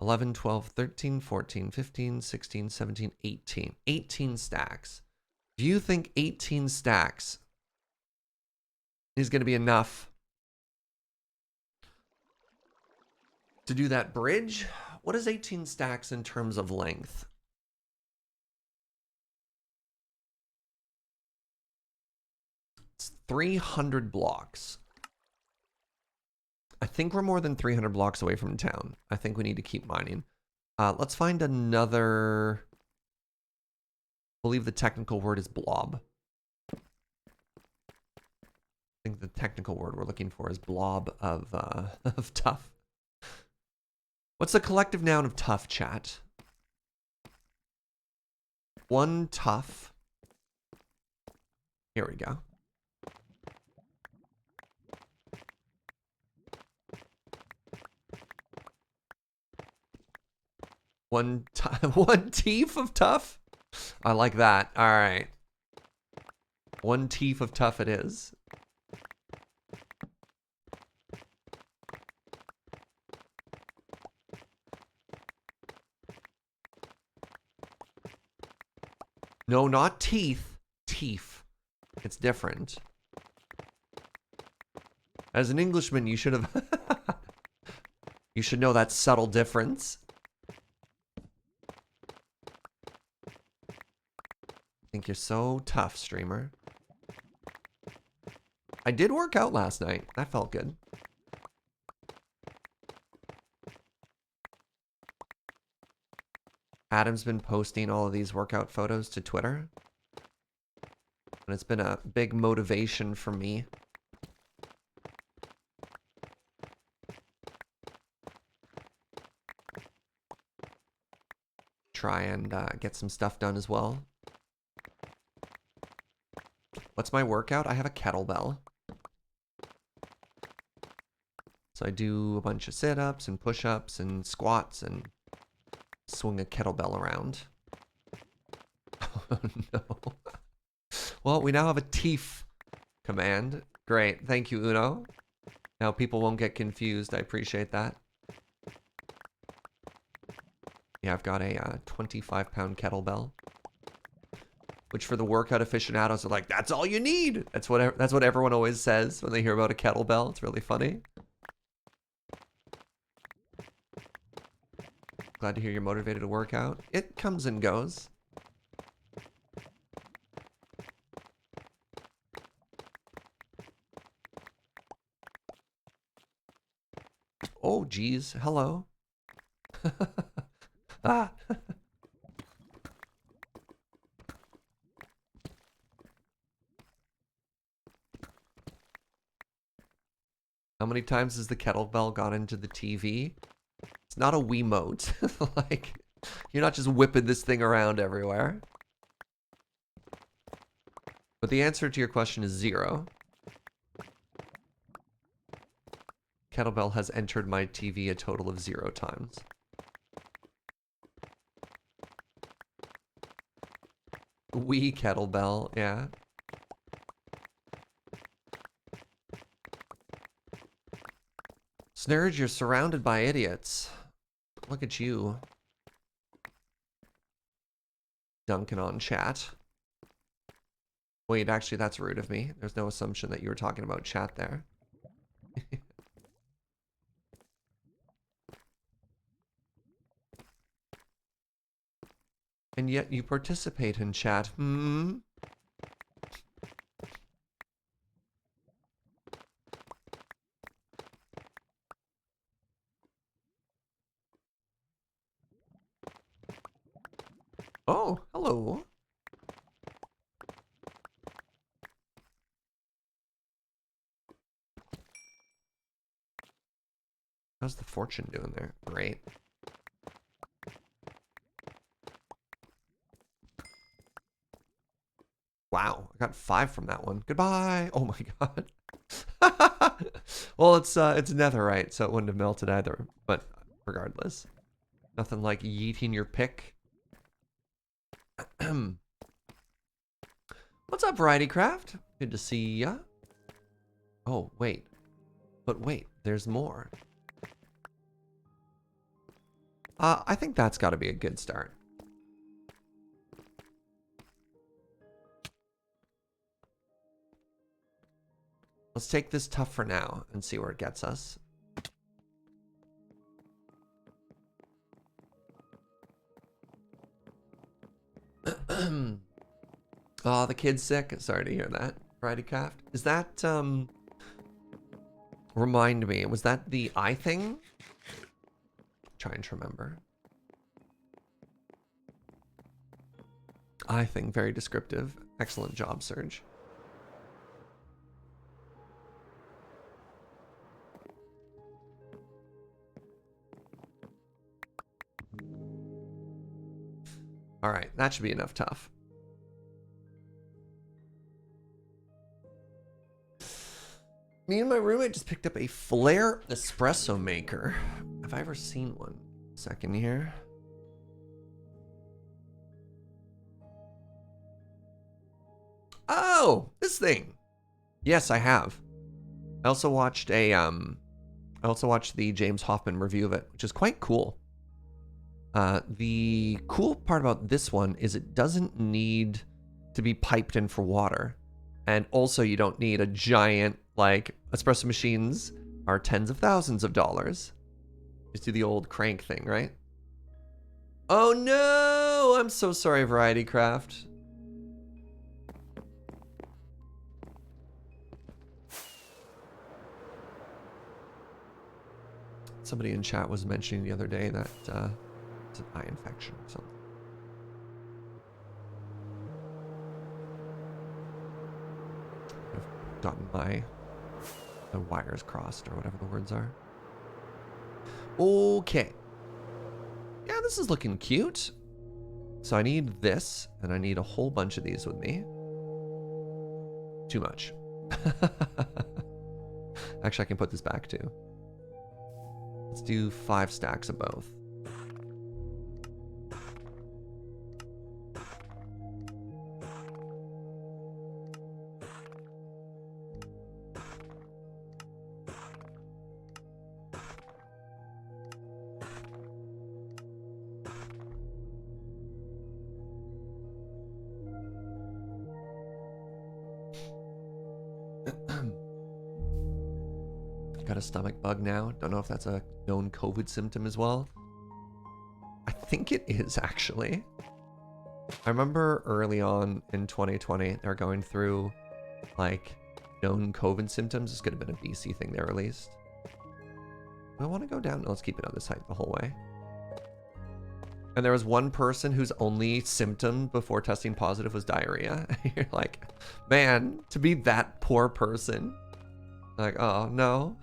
11, 12, 13, 14, 15, 16, 17, 18. 18 stacks. Do you think 18 stacks is going to be enough to do that bridge? What is 18 stacks in terms of length? It's 300 blocks. I think we're more than 300 blocks away from town. I think we need to keep mining. Let's find another... I believe the technical word is blob. I think the technical word we're looking for is blob of of tuff. What's the collective noun of tuff, chat? One tuff. Here we go. One teeth of tuff? I like that. All right. One teeth of tuff it is. No, not teeth. Teeth. It's different. As an Englishman, you should have... you should know that subtle difference. I think you're so tough, streamer. I did work out last night. That felt good. Adam's been posting all of these workout photos to Twitter. And it's been a big motivation for me. Try and get some stuff done as well. What's my workout? I have a kettlebell. So I do a bunch of sit-ups and push-ups and squats and swing a kettlebell around. Oh no. Well, we now have a teeth command. Great. Thank you, Uno. Now people won't get confused. I appreciate that. Yeah, I've got a 25-pound kettlebell. Which for the workout aficionados are like, that's all you need. That's what everyone always says when they hear about a kettlebell. It's really funny. Glad to hear you're motivated to work out. It comes and goes. Oh, geez. Hello. Ah. How many times has the kettlebell gone into the TV? It's not a Wiimote. Like, you're not just whipping this thing around everywhere. But the answer to your question is 0. Kettlebell has entered my TV a total of 0 times. Wii kettlebell, yeah. Serge, you're surrounded by idiots. Look at you. Dunking on chat. Wait, actually, that's rude of me. There's no assumption that you were talking about chat there. And yet you participate in chat. Hmm? Oh, hello. How's the fortune doing there? Great. Wow, I got 5 from that one. Goodbye. Oh my god. Well, it's netherite, so it wouldn't have melted either. But regardless, nothing like yeeting your pick. What's up, SergeCraft? Good to see ya. Oh, wait. But wait, there's more. I think that's got to be a good start. Let's take this tough for now and see where it gets us. Oh, the kid's sick. Sorry to hear that. SergeCraft. Is that, remind me, was that the eye thing? Trying to remember. Eye thing, very descriptive. Excellent job, Serge. All right, that should be enough tough. Me and my roommate just picked up a Flare espresso maker. Have I ever seen one? Second here. Oh, this thing. Yes, I have. I also watched a the James Hoffman review of it, which is quite cool. The cool part about this one is it doesn't need to be piped in for water. And also you don't need a giant, like, espresso machines are tens of thousands of dollars. Just do the old crank thing, right? Oh no! I'm so sorry, SergeCraft. Somebody in chat was mentioning the other day that it's an eye infection or something. I've gotten my wires crossed or whatever the words are. Okay. Yeah, this is looking cute. So I need this, and I need a whole bunch of these with me. Too much. Actually, I can put this back too. Let's do 5 stacks of both. Got a stomach bug now. Don't know if that's a known COVID symptom as well. I think it is, actually. I remember early on in 2020, they're going through, like, known COVID symptoms. This could have been a BC thing they released. Do I want to go down? No, let's keep it on this height the whole way. And there was one person whose only symptom before testing positive was diarrhea. You're like, man, to be that poor person. Like, oh, no.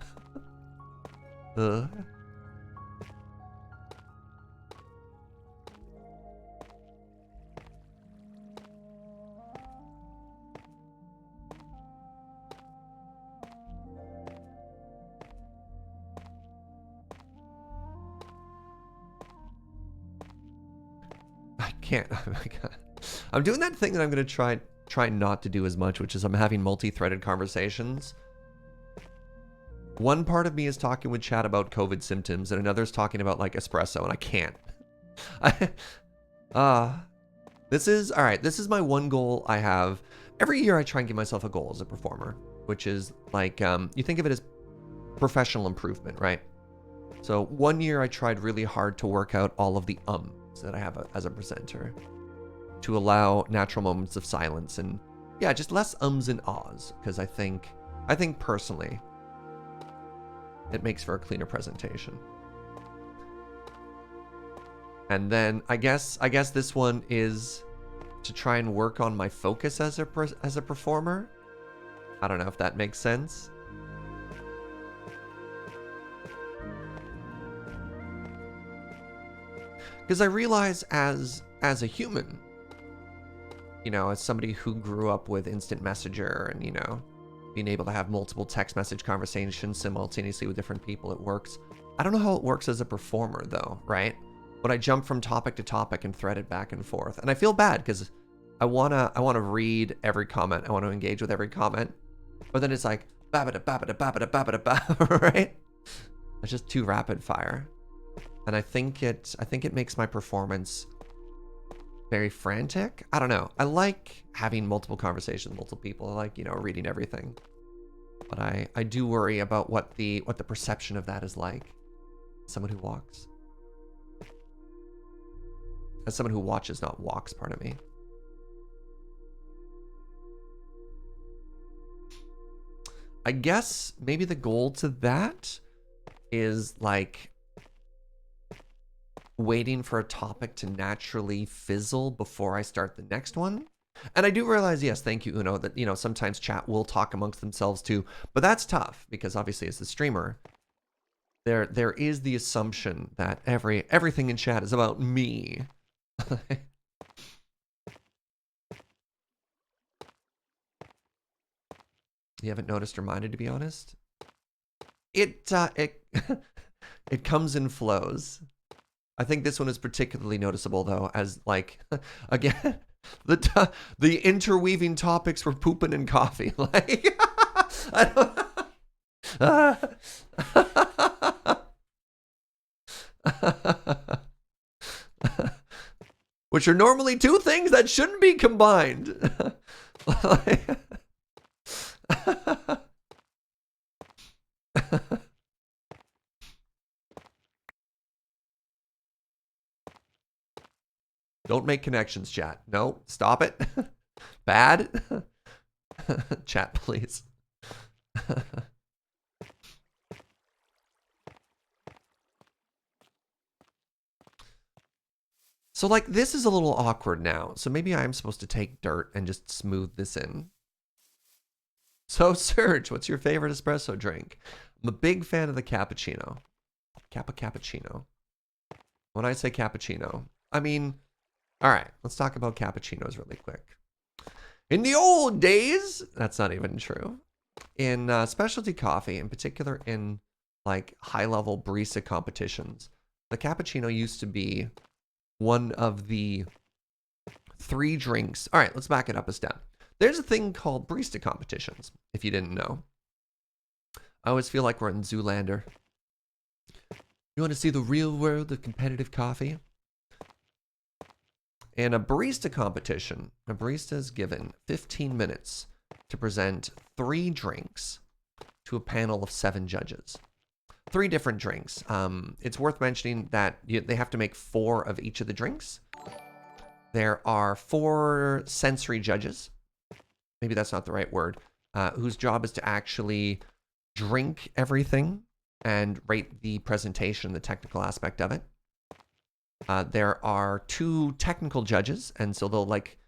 Ugh. I can't. Oh my God. I'm doing that thing that I'm going to try not to do as much, which is I'm having multi-threaded conversations. One part of me is talking with chat about COVID symptoms, and another is talking about, like, espresso, and I can't. This is my one goal I have. Every year I try and give myself a goal as a performer, which is, like, you think of it as professional improvement, right? So one year I tried really hard to work out all of the ums that I have as a presenter, to allow natural moments of silence and, yeah, just less ums and ahs, because I think personally, it makes for a cleaner presentation. And then I guess this one is to try and work on my focus as a performer. I don't know if that makes sense. Because I realize as a human, you know, as somebody who grew up with instant messenger and, you know, being able to have multiple text message conversations simultaneously with different people, it works. I don't know how it works as a performer though, right? But I jump from topic to topic and thread it back and forth. And I feel bad because I wanna read every comment. I want to engage with every comment. But then it's like babada babada babada babada babada, right? It's just too rapid fire. And I think it makes my performance very frantic. I don't know. I like having multiple conversations with multiple people. I like, you know, reading everything. But I do worry about what the perception of that is like. Someone who walks. As someone who watches, not walks, pardon me. I guess maybe the goal to that is like waiting for a topic to naturally fizzle before I start the next one. And I do realize, yes, thank you, Uno, that, you know, sometimes chat will talk amongst themselves too, but that's tough because obviously as the streamer, there is the assumption that everything in chat is about me. You haven't noticed or minded, to be honest? It it comes in flows. I think this one is particularly noticeable though, as like, again, the interweaving topics were pooping and coffee. Like, I don't. Which are normally two things that shouldn't be combined. Don't make connections, chat. No, stop it. Bad. Chat, please. So like this is a little awkward now. So maybe I'm supposed to take dirt and just smooth this in. So Serge, what's your favorite espresso drink? I'm a big fan of the cappuccino. Cappuccino. When I say cappuccino, I mean, all right, let's talk about cappuccinos really quick. In the old days, that's not even true. In specialty coffee, in particular in like high-level barista competitions, the cappuccino used to be one of the 3 drinks. All right, let's back it up a step. There's a thing called barista competitions, if you didn't know. I always feel like we're in Zoolander. You want to see the real world of competitive coffee? In a barista competition, a barista is given 15 minutes to present 3 drinks to a panel of 7 judges. 3 different drinks. It's worth mentioning that they have to make 4 of each of the drinks. There are 4 sensory judges. Maybe that's not the right word. Whose job is to actually drink everything and rate the presentation, the technical aspect of it. There are 2 technical judges, and so they'll like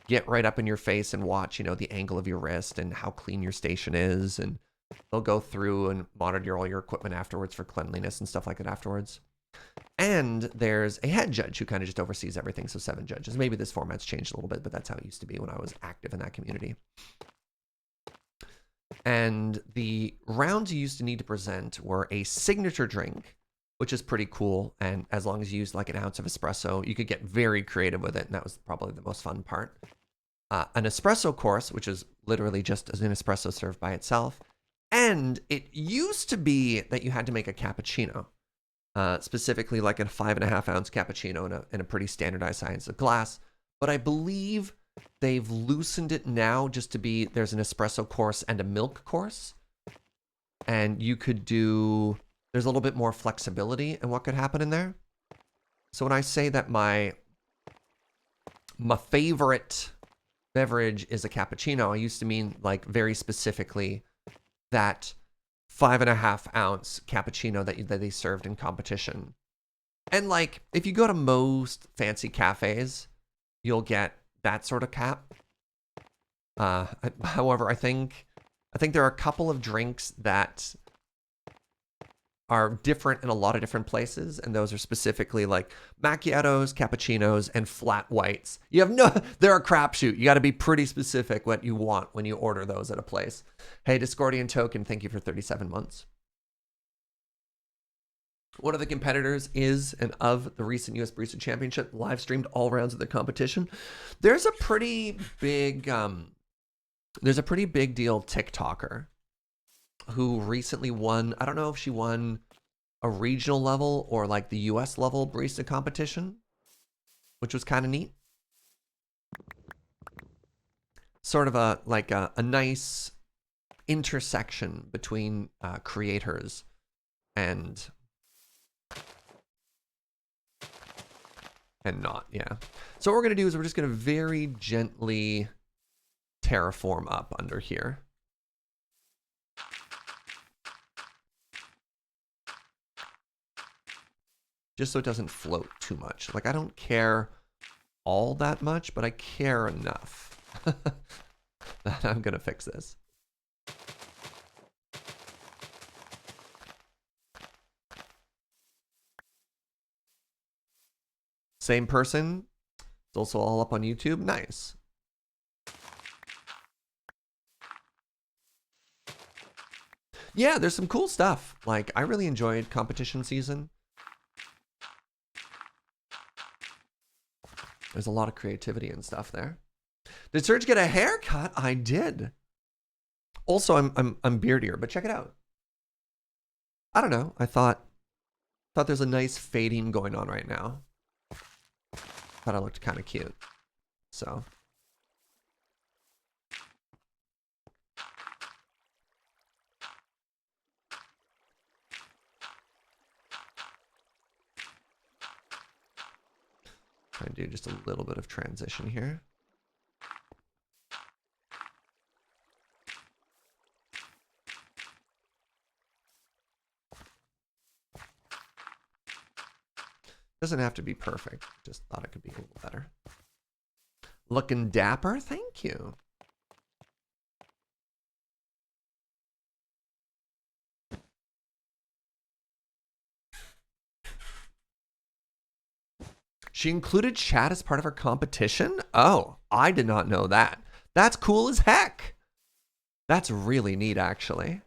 get right up in your face and watch, you know, the angle of your wrist and how clean your station is, and they'll go through and monitor all your equipment afterwards for cleanliness and stuff like that afterwards. And there's a head judge who kind of just oversees everything, so 7 judges. Maybe this format's changed a little bit, but that's how it used to be when I was active in that community. And the rounds you used to need to present were a signature drink, which is pretty cool, and as long as you used like an ounce of espresso, you could get very creative with it, and that was probably the most fun part. An espresso course, which is literally just an espresso served by itself, and it used to be that you had to make a cappuccino, specifically like a 5.5 ounce cappuccino in a pretty standardized size of glass, but I believe they've loosened it now just to be, there's an espresso course and a milk course, and you could do... There's a little bit more flexibility in what could happen in there. So when I say that my favorite beverage is a cappuccino, I used to mean like very specifically that 5.5 ounce cappuccino that they served in competition. And like, if you go to most fancy cafes, you'll get that sort of cap. However, I think there are a couple of drinks that are different in a lot of different places, and those are specifically like macchiatos, cappuccinos, and flat whites. You have no, they're a crapshoot. You got to be pretty specific what you want when you order those at a place. Hey, Discordian Token, thank you for 37 months. One of the competitors is and of the recent US Barista Championship live streamed all rounds of the competition. There's a pretty big deal TikToker who recently won. I don't know if she won a regional level or like the US level barista competition, which was kind of neat. Sort of a nice intersection between creators and not, yeah. So what we're gonna do is we're just gonna very gently terraform up under here. Just so it doesn't float too much. Like, I don't care all that much, but I care enough that I'm gonna fix this. Same person. It's also all up on YouTube. Nice. Yeah, there's some cool stuff. Like, I really enjoyed competition season. There's a lot of creativity and stuff there. Did Serge get a haircut? I did. Also, I'm beardier, but check it out. I don't know. I thought there's a nice fading going on right now. Thought I looked kind of cute. So. Try and do just a little bit of transition here. Doesn't have to be perfect. Just thought it could be a little better. Looking dapper, thank you. She included chat as part of her competition? Oh, I did not know that. That's cool as heck. That's really neat, actually.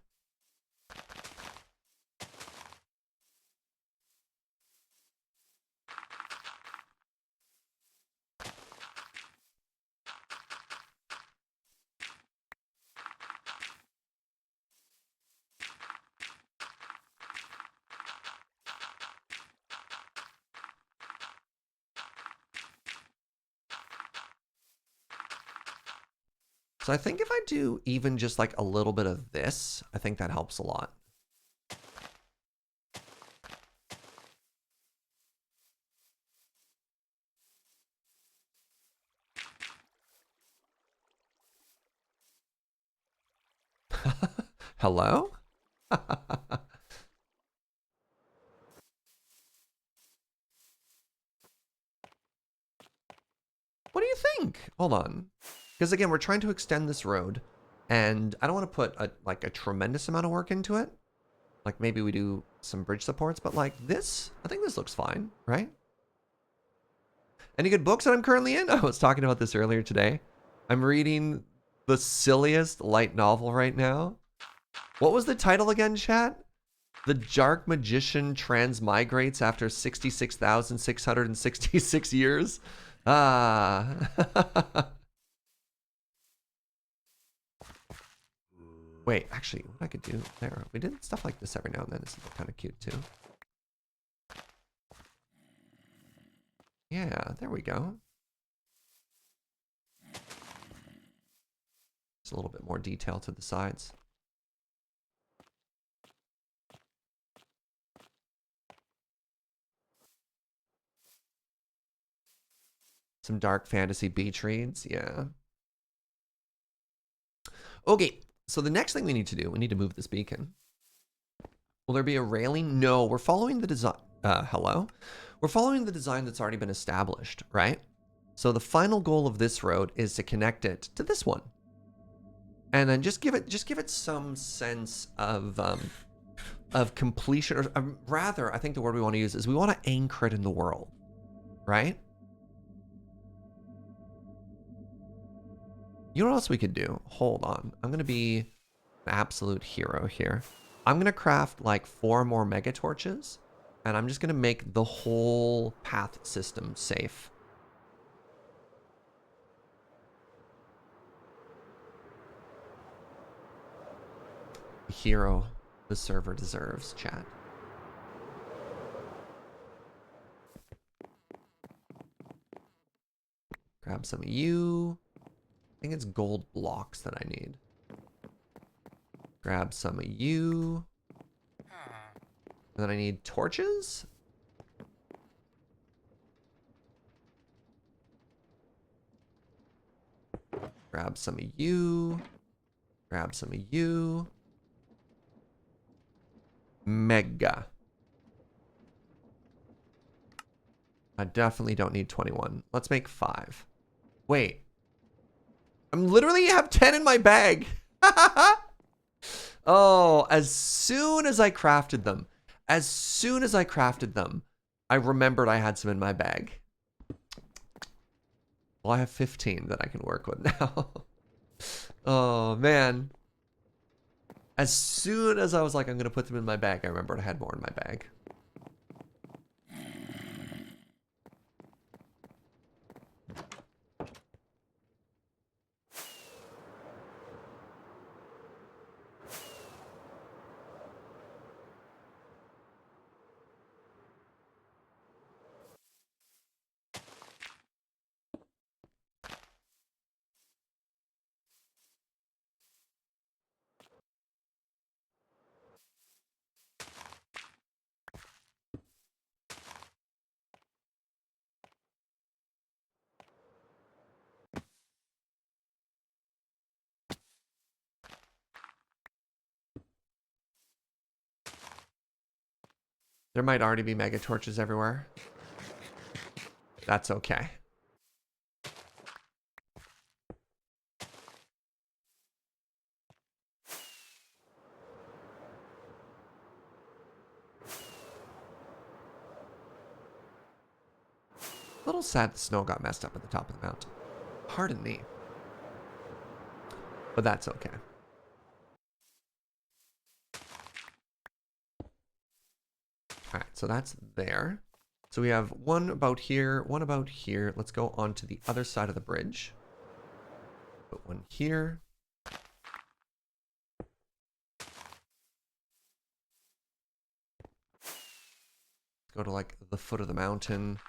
So I think if I do even just like a little bit of this, I think that helps a lot. Hello? What do you think? Hold on. Because again, we're trying to extend this road, and I don't want to put a tremendous amount of work into it. Like maybe we do some bridge supports, but like this, I think this looks fine, right? Any good books that I'm currently in? I was talking about this earlier today. I'm reading the silliest light novel right now. What was the title again, chat? The Jark Magician Transmigrates After 66,666 years. Ah. Wait, actually, what I could do there, we did stuff like this every now and then. This is kind of cute too. Yeah, there we go. Just a little bit more detail to the sides. Some dark fantasy beach reads, yeah. Okay, so the next thing we need to do, we need to move this beacon. Will there be a railing? No, we're following the design. Hello? We're following the design that's already been established, right? So the final goal of this road is to connect it to this one. And then just give it some sense of of completion, or rather, I think the word we want to use is we want to anchor it in the world, right? You know what else we could do? Hold on. I'm going to be an absolute hero here. I'm going to craft like 4 more mega torches, and I'm just going to make the whole path system safe. The hero the server deserves, chat. Grab some of you. I think it's gold blocks that I need. Grab some of you. And then I need torches? Grab some of you. Grab some of you. Mega. I definitely don't need 21. Let's make 5. Wait. I'm literally have 10 in my bag. Oh, as soon as I crafted them, I remembered I had some in my bag. Well, I have 15 that I can work with now. Oh, man. As soon as I was like, I'm going to put them in my bag, I remembered I had more in my bag. There might already be mega torches everywhere. That's okay. A little sad the snow got messed up at the top of the mountain. Pardon me. But that's okay. All right, so that's there. So we have one about here, one about here. Let's go on to the other side of the bridge. Put one here. Let's go to like the foot of the mountain.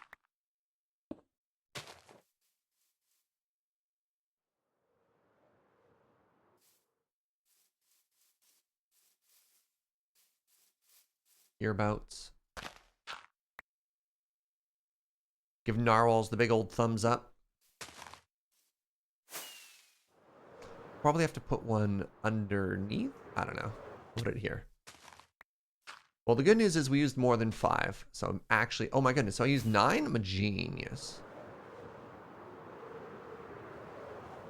Hereabouts. Give narwhals the big old thumbs up. Probably have to put one underneath. I don't know. Put it here. Well, the good news is we used more than 5. So I'm actually, oh my goodness. So I used 9? I'm a genius.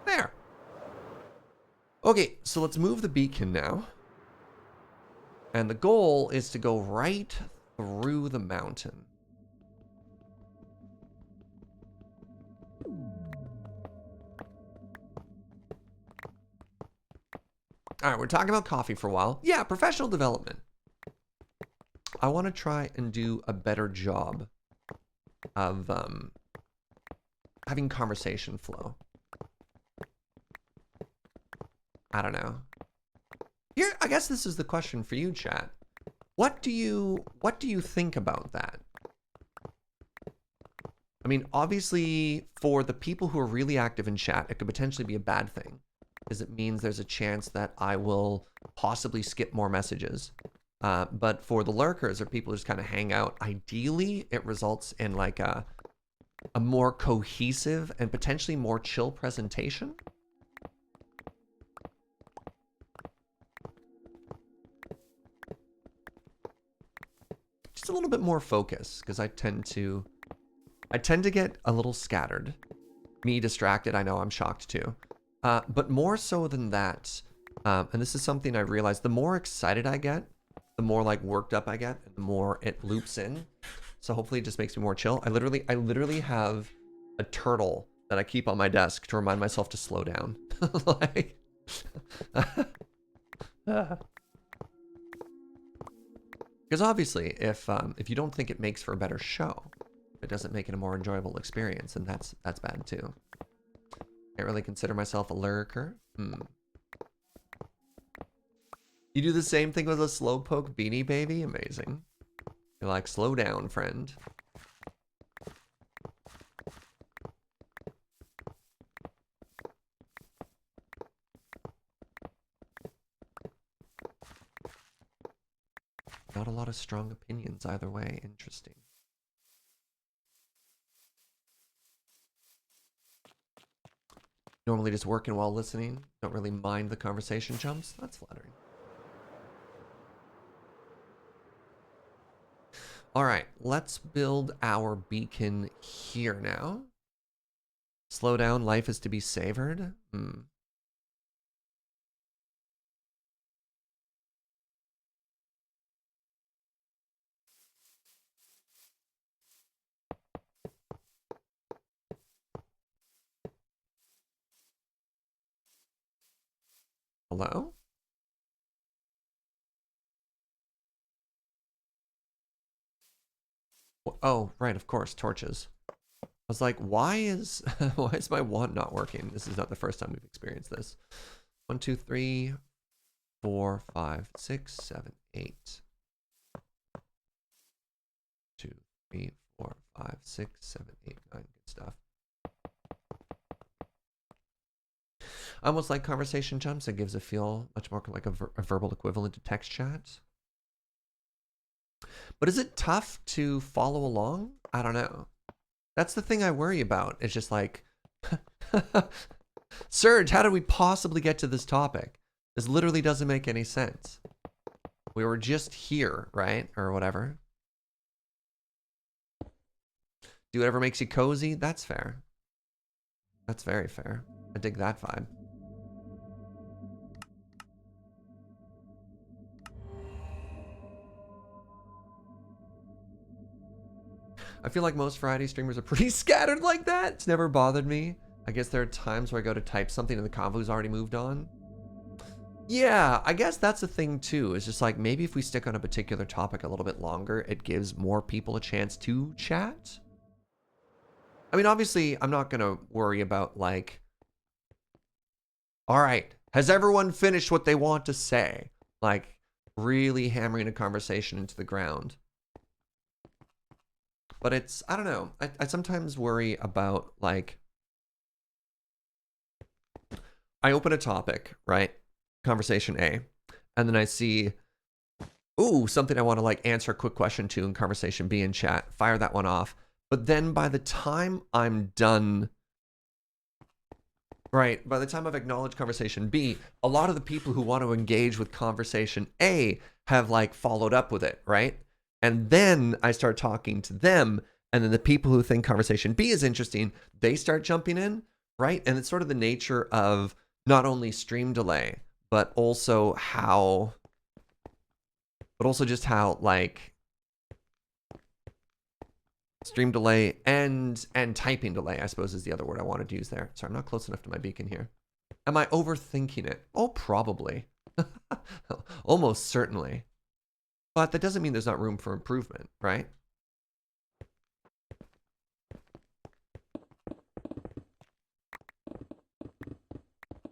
There. Okay, so let's move the beacon now. And the goal is to go right through the mountain. All right, we're talking about coffee for a while. Yeah, professional development. I want to try and do a better job of having conversation flow. I don't know. Here, I guess this is the question for you, chat. What do you think about that? I mean, obviously, for the people who are really active in chat, it could potentially be a bad thing, because it means there's a chance that I will possibly skip more messages. But for the lurkers or people who just kind of hang out, ideally, it results in like a more cohesive and potentially more chill presentation. Just a little bit more focus, because I tend to get a little scattered. Me distracted, I know, I'm shocked too. But more so than that, and this is something I realized, the more excited I get, the more like worked up I get, and the more it loops in. So hopefully it just makes me more chill. I literally have a turtle that I keep on my desk to remind myself to slow down. Like, because obviously, if you don't think it makes for a better show, it doesn't make it a more enjoyable experience, and that's bad too. Can't really consider myself a lurker. You do the same thing with a slowpoke beanie baby? Amazing. You're like, slow down, friend. Not a lot of strong opinions either way. Interesting. Normally just working while listening. Don't really mind the conversation jumps. That's flattering. All right, let's build our beacon here now. Slow down, life is to be savored. Hello? Oh, right, of course, torches. I was like, why is why is my wand not working? This is not the first time we've experienced this. 1, 2, 3, 4, 5, 6, 7, 8. 2, 3, 4, 5, 6, 7, 8, 9. Good stuff. I almost like conversation jumps. It gives a feel much more like a verbal equivalent to text chat. But is it tough to follow along? I don't know. That's the thing I worry about. It's just like, Serge, how did we possibly get to this topic? This literally doesn't make any sense. We were just here, right? Or whatever. Do whatever makes you cozy. That's fair. That's very fair. I dig that vibe. I feel like most variety streamers are pretty scattered like that. It's never bothered me. I guess there are times where I go to type something and the convo's already moved on. Yeah, I guess that's the thing too. It's just like maybe if we stick on a particular topic a little bit longer, it gives more people a chance to chat. I mean, obviously, I'm not going to worry about like, all right, has everyone finished what they want to say? Like really hammering a conversation into the ground. But it's, I don't know. I sometimes worry about like, I open a topic, right? Conversation A. And then I see, ooh, something I want to like answer a quick question to in conversation B in chat. Fire that one off. But then by the time I'm done, right, by the time I've acknowledged conversation B, a lot of the people who want to engage with conversation A have like followed up with it, right? And then I start talking to them, and then the people who think conversation B is interesting, they start jumping in, right? And it's sort of the nature of not only stream delay, but also just how like stream delay and typing delay, I suppose, is the other word I wanted to use there. Sorry, I'm not close enough to my beacon here. Am I overthinking it? Oh, probably. Almost certainly. But that doesn't mean there's not room for improvement, right?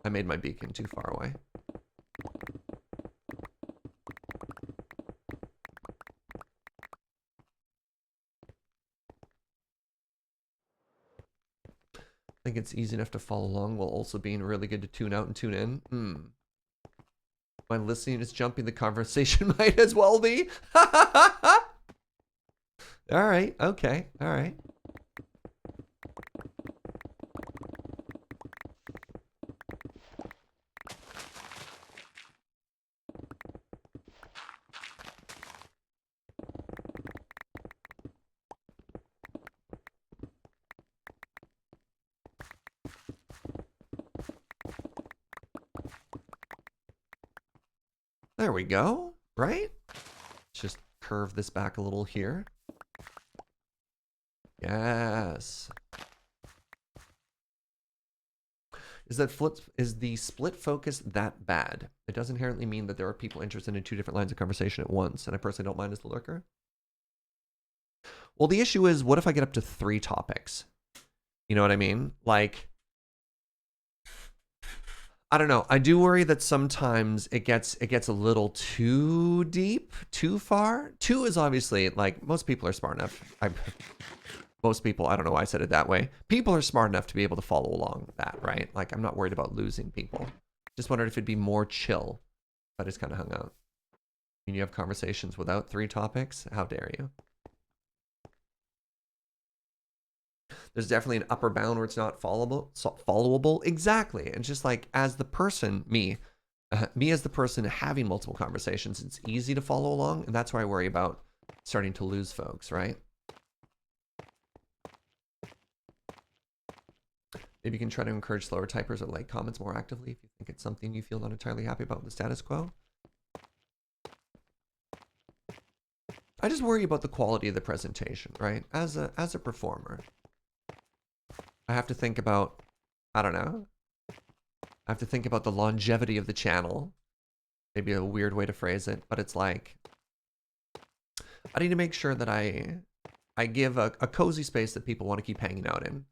I made my beacon too far away. I think it's easy enough to follow along while also being really good to tune out and tune in. My listening is jumping. The conversation might as well be. All right. Okay. All right. There we go. Right? curve this back a little here. Yes. Is the split focus that bad? It does inherently mean that there are people interested in two different lines of conversation at once, and I personally don't mind as the lurker. Well, the issue is, what if I get up to 3 topics? You know what I mean? Like, I don't know. I do worry that sometimes it gets a little too deep, too far. 2 is obviously, like, most people are smart enough. Most people, I don't know why I said it that way. People are smart enough to be able to follow along that, right? Like, I'm not worried about losing people. Just wondered if it'd be more chill if I just kind of hung out. When you have conversations without 3 topics, how dare you? There's definitely an upper bound where it's not followable. Exactly. And just like, as the person, me as the person having multiple conversations, it's easy to follow along. And that's why I worry about starting to lose folks, right? Maybe you can try to encourage slower typers or like comments more actively if you think it's something you feel not entirely happy about the status quo. I just worry about the quality of the presentation, right? As a performer, I have to think about, I don't know. I have to think about the longevity of the channel. Maybe a weird way to phrase it, but it's like, I need to make sure that I give a cozy space that people want to keep hanging out in.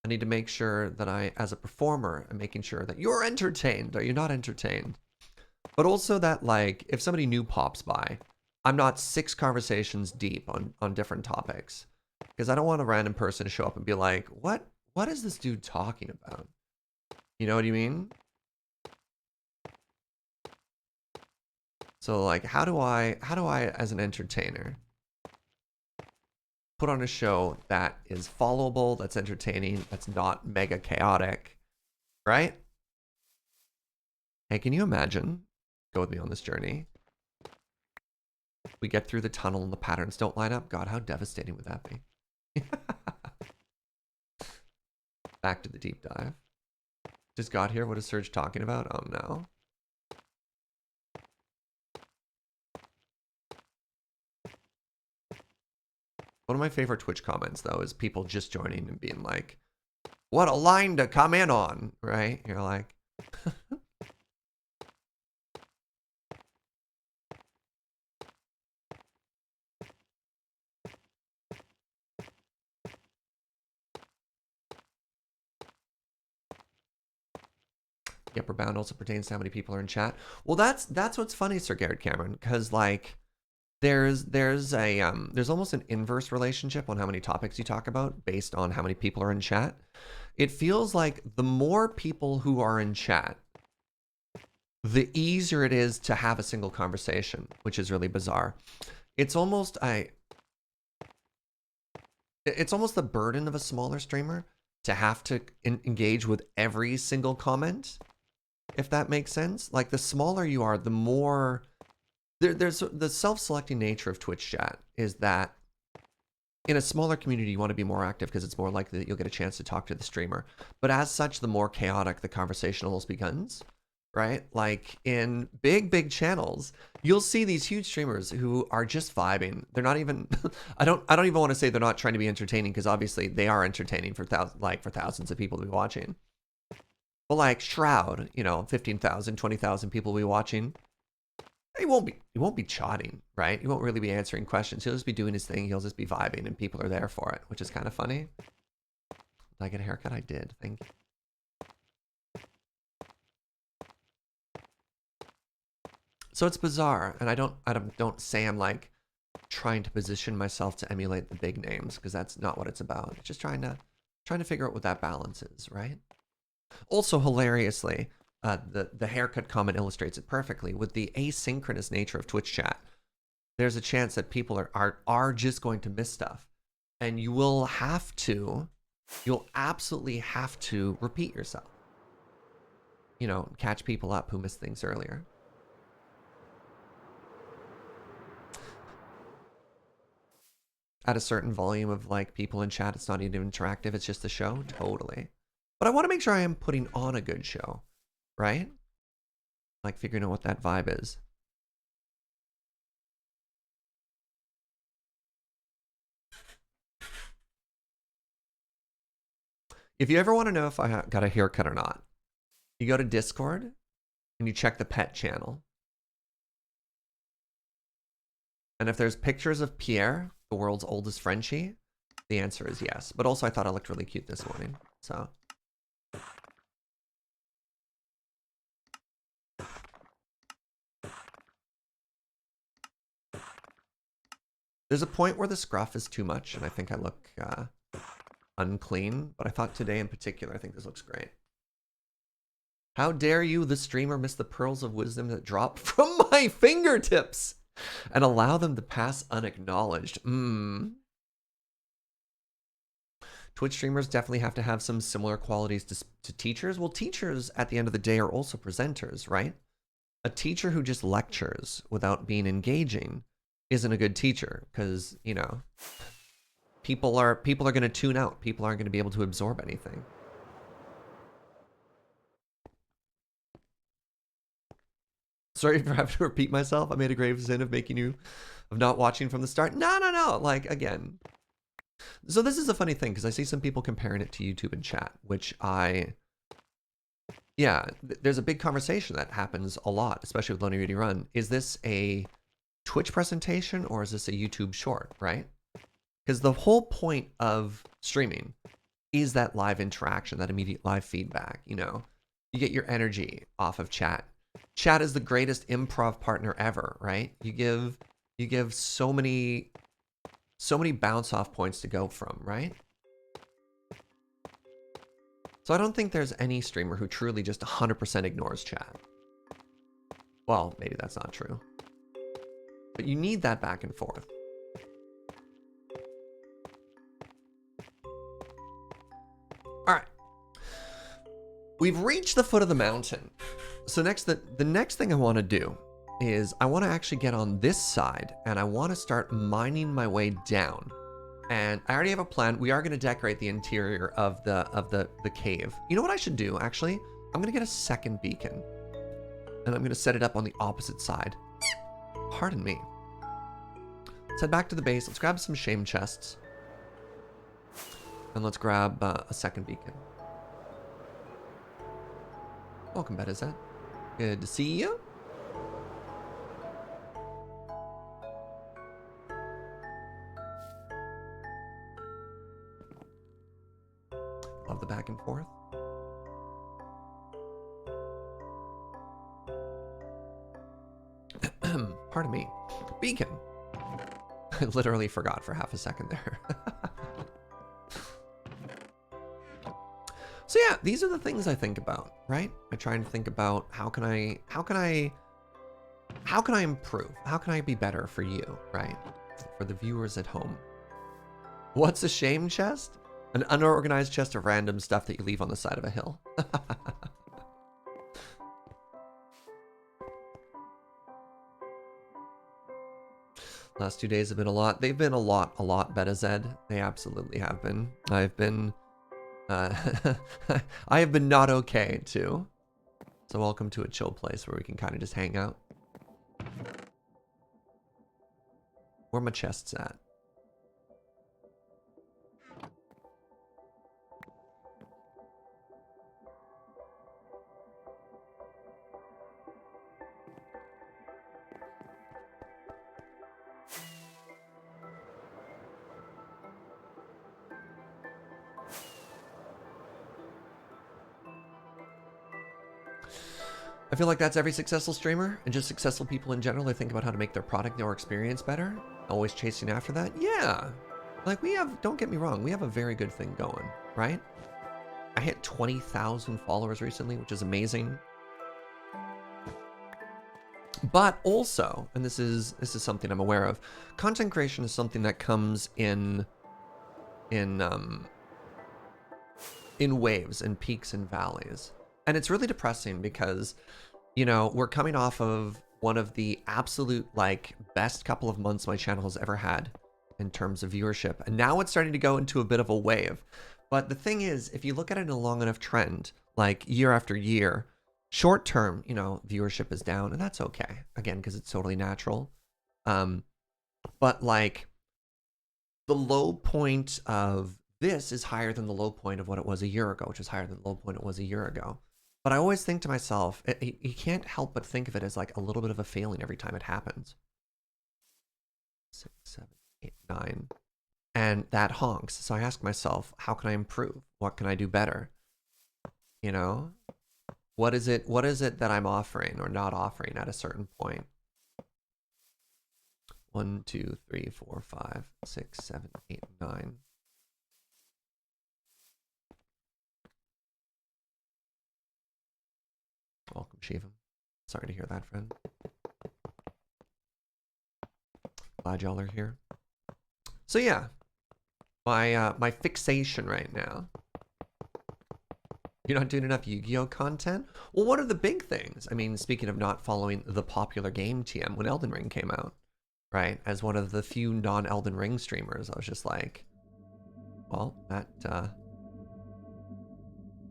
I need to make sure that I, as a performer, am making sure that you're entertained. Are you not entertained? But also that, like, if somebody new pops by, I'm not 6 conversations deep on different topics. Because I don't want a random person to show up and be like, what is this dude talking about? You know what I mean? So, like, how do I, as an entertainer, put on a show that is followable, that's entertaining, that's not mega chaotic, right? Hey, can you imagine? Go with me on this journey. We get through the tunnel and the patterns don't line up. God, how devastating would that be? Back to the deep dive. Just got here. What is Serge talking about? Oh no. One of my favorite Twitch comments, though, is people just joining and being like, what a line to come in on, right? You're like... The upper bound also pertains to how many people are in chat. Well, that's what's funny, Sir Garrett Cameron, because, like, there's almost an inverse relationship on how many topics you talk about based on how many people are in chat. It feels like the more people who are in chat, the easier it is to have a single conversation, which is really bizarre. It's almost it's almost the burden of a smaller streamer to have to engage with every single comment, if that makes sense. Like, the smaller you are, the more there's the self-selecting nature of Twitch chat is that in a smaller community, you want to be more active because it's more likely that you'll get a chance to talk to the streamer. But as such, the more chaotic the conversation almost becomes, right? Like, in big channels, you'll see these huge streamers who are just vibing. They're not even, I don't even want to say they're not trying to be entertaining, because obviously they are entertaining for thousands of people to be watching. But like Shroud, you know, 15,000, 20,000 people will be watching. He won't be chatting, right? He won't really be answering questions. He'll just be doing his thing. He'll just be vibing, and people are there for it, which is kind of funny. Did I get a haircut? I did. Thank you. So it's bizarre, and I don't say I'm like trying to position myself to emulate the big names, because that's not what it's about. It's just trying to figure out what that balance is, right? Also, hilariously, the haircut comment illustrates it perfectly. With the asynchronous nature of Twitch chat, there's a chance that people are just going to miss stuff, and you'll absolutely have to repeat yourself. You know, catch people up who missed things earlier. At a certain volume of like people in chat, it's not even interactive. It's just a show. Totally. But I want to make sure I am putting on a good show, right? Like, figuring out what that vibe is. If you ever want to know if I got a haircut or not, you go to Discord and you check the pet channel. And if there's pictures of Pierre, the world's oldest Frenchie, the answer is yes. But also I thought I looked really cute this morning, so. There's a point where the scruff is too much and I think I look unclean, but I thought today in particular, I think this looks great. How dare you, the streamer, miss the pearls of wisdom that drop from my fingertips and allow them to pass unacknowledged. Twitch streamers definitely have to have some similar qualities to teachers. Well, teachers at the end of the day are also presenters, right? A teacher who just lectures without being engaging isn't a good teacher because, you know, people are going to tune out. People aren't going to be able to absorb anything. Sorry for having to repeat myself. I made a grave sin of not watching from the start. No. Like, again. So this is a funny thing because I see some people comparing it to YouTube and chat, which there's a big conversation that happens a lot, especially with Lonely Really Run. Is this a Twitch presentation or is this a YouTube short, right? Because the whole point of streaming is that live interaction, that immediate live feedback, you know? You get your energy off of chat. Chat is the greatest improv partner ever, right? You give so many bounce off points to go from, right? So I don't think there's any streamer who truly just 100% ignores chat. Well, maybe that's not true. But you need that back and forth. All right. We've reached the foot of the mountain. So the next thing I want to do is I want to actually get on this side and I want to start mining my way down. And I already have a plan. We are going to decorate the interior of the cave. You know what I should do, actually? I'm going to get a second beacon. And I'm going to set it up on the opposite side. Pardon me. Let's head back to the base. Let's grab some shame chests. And let's grab a second beacon. Welcome, Betazet. Good to see you. Love the back and forth. Pardon me. Beacon. I literally forgot for half a second there. So yeah, these are the things I think about, right? I try and think about how can I improve? How can I be better for you, right? For the viewers at home. What's a shame chest? An unorganized chest of random stuff that you leave on the side of a hill. Last 2 days have been a lot. They've been a lot, Betazed. They absolutely have been. I've been... I have been not okay, too. So welcome to a chill place where we can kind of just hang out. Where my chests at? I feel like that's every successful streamer and just successful people in general. They think about how to make their product or experience better. Always chasing after that. Yeah. Like we have, don't get me wrong, we have a very good thing going, right? I hit 20,000 followers recently, which is amazing. But also, and this is something I'm aware of, content creation is something that comes in waves and peaks and valleys. And it's really depressing because, you know, we're coming off of one of the absolute, like, best couple of months my channel has ever had in terms of viewership. And now it's starting to go into a bit of a wave. But the thing is, if you look at it in a long enough trend, like year after year, short term, you know, viewership is down, and that's okay. Again, because it's totally natural. But like the low point of this is higher than the low point of what it was a year ago, which is higher than the low point it was a year ago. But I always think to myself, you can't help but think of it as like a little bit of a failing every time it happens. 6, 7, 8, 9. And that honks. So I ask myself, how can I improve? What can I do better? You know? What is it that I'm offering or not offering at a certain point? 1, 2, 3, 4, 5, 6, 7, 8, 9. Welcome, Shiva. Sorry to hear that, friend. Glad y'all are here. So yeah, my fixation right now. You're not doing enough Yu-Gi-Oh content? Well, what are the big things? I mean, speaking of not following the popular game TM, when Elden Ring came out, right? As one of the few non-Elden Ring streamers, I was just like, well, that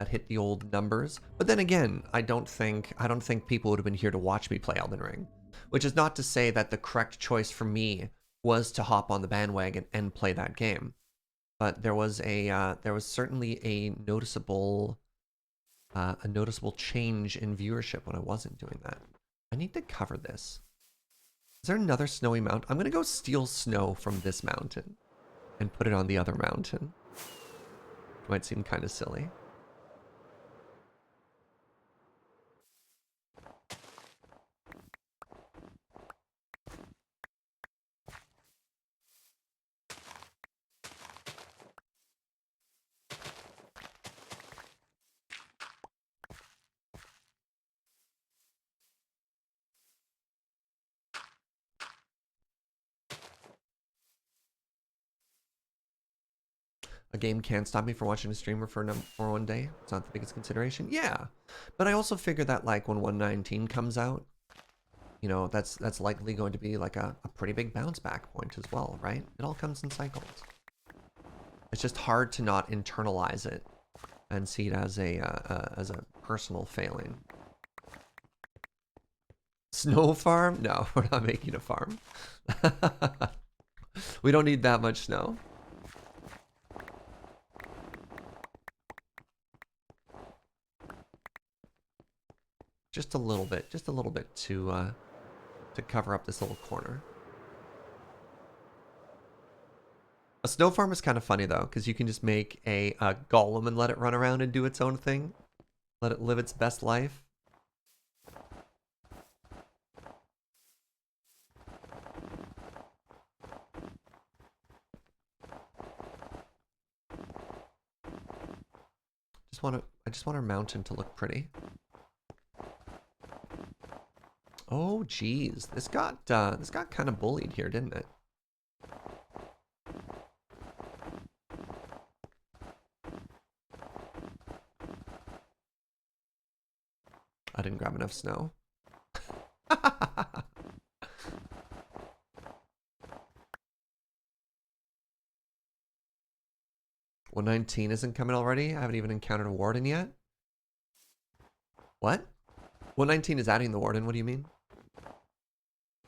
hit the old numbers. But then again, I don't think people would have been here to watch me play Elden Ring. Which is not to say that the correct choice for me was to hop on the bandwagon and play that game. But there was certainly a noticeable change in viewership when I wasn't doing that. I need to cover this. Is there another snowy mountain? I'm gonna go steal snow from this mountain and put it on the other mountain. Might seem kind of silly. A game can't stop me from watching a streamer for one day. It's not the biggest consideration. Yeah, but I also figure that like when 119 comes out, you know, that's likely going to be like a pretty big bounce back point as well, right? It all comes in cycles. It's just hard to not internalize it and see it as a personal failing. Snow farm? No, we're not making a farm. We don't need that much snow. Just a little bit to cover up this little corner. A snow farm is kind of funny though, because you can just make a golem and let it run around and do its own thing. Let it live its best life. I just want our mountain to look pretty. Oh geez, this got kind of bullied here, didn't it? I didn't grab enough snow. 119 isn't coming already? I haven't even encountered a warden yet. What? 119 is adding the warden, what do you mean?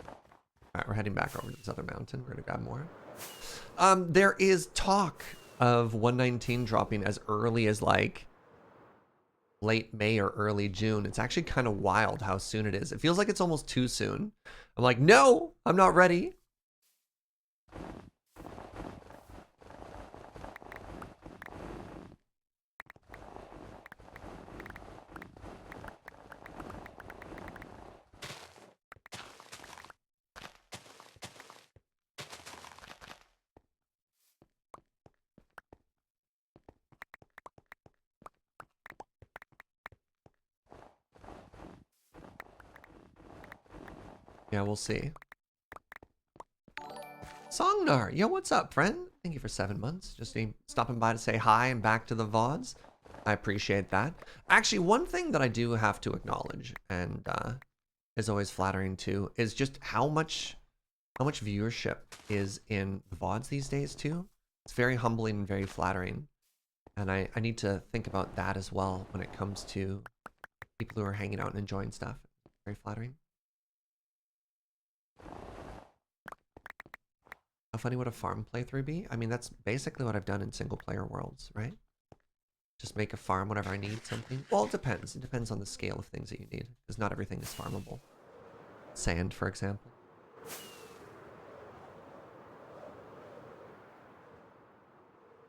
Alright, we're heading back over to this other mountain. We're gonna grab more. There is talk of 119 dropping as early as like late May or early June. It's actually kind of wild how soon it is. It feels like it's almost too soon. I'm like, no, I'm not ready. Yeah, we'll see. Songnar, yo, what's up, friend? Thank you for 7 months. Just stopping by to say hi and back to the VODs. I appreciate that. Actually, one thing that I do have to acknowledge, and is always flattering too, is just how much viewership is in the VODs these days too. It's very humbling and very flattering. And I need to think about that as well when it comes to people who are hanging out and enjoying stuff. Very flattering. How funny would a farm playthrough be? I mean, that's basically what I've done in single player worlds, right? Just make a farm whenever I need something. Well, it depends. It depends on the scale of things that you need, because not everything is farmable. Sand, for example.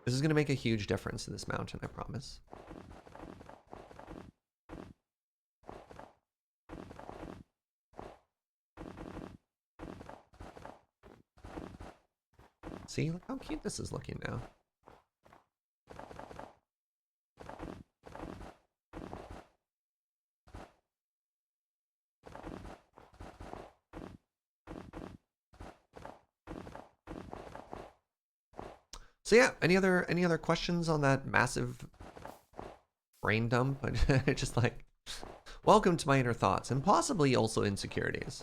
This is going to make a huge difference in this mountain, I promise. See, look how cute this is looking now. So yeah, any other questions on that massive brain dump? Just like, welcome to my inner thoughts, and possibly also insecurities.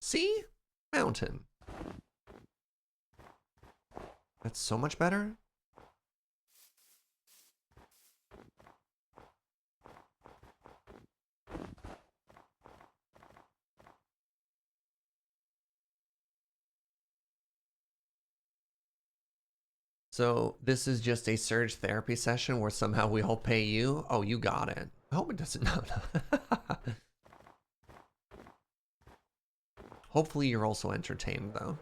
See? Mountain. That's so much better. So this is just a Serge therapy session where somehow we all pay you? Oh, you got it. I hope it doesn't. No. Hopefully you're also entertained, though.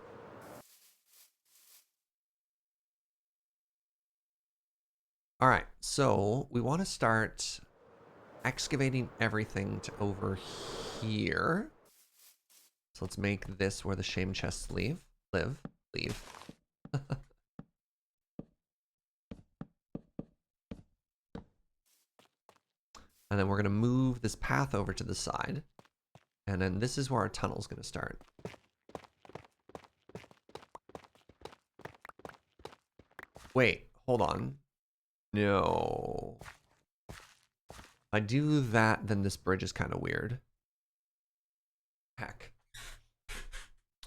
All right, so we want to start excavating everything to over here. So let's make this where the shame chests leave. And then we're going to move this path over to the side. And then this is where our tunnel's going to start. Wait, hold on. No. If I do that, then this bridge is kind of weird. Heck.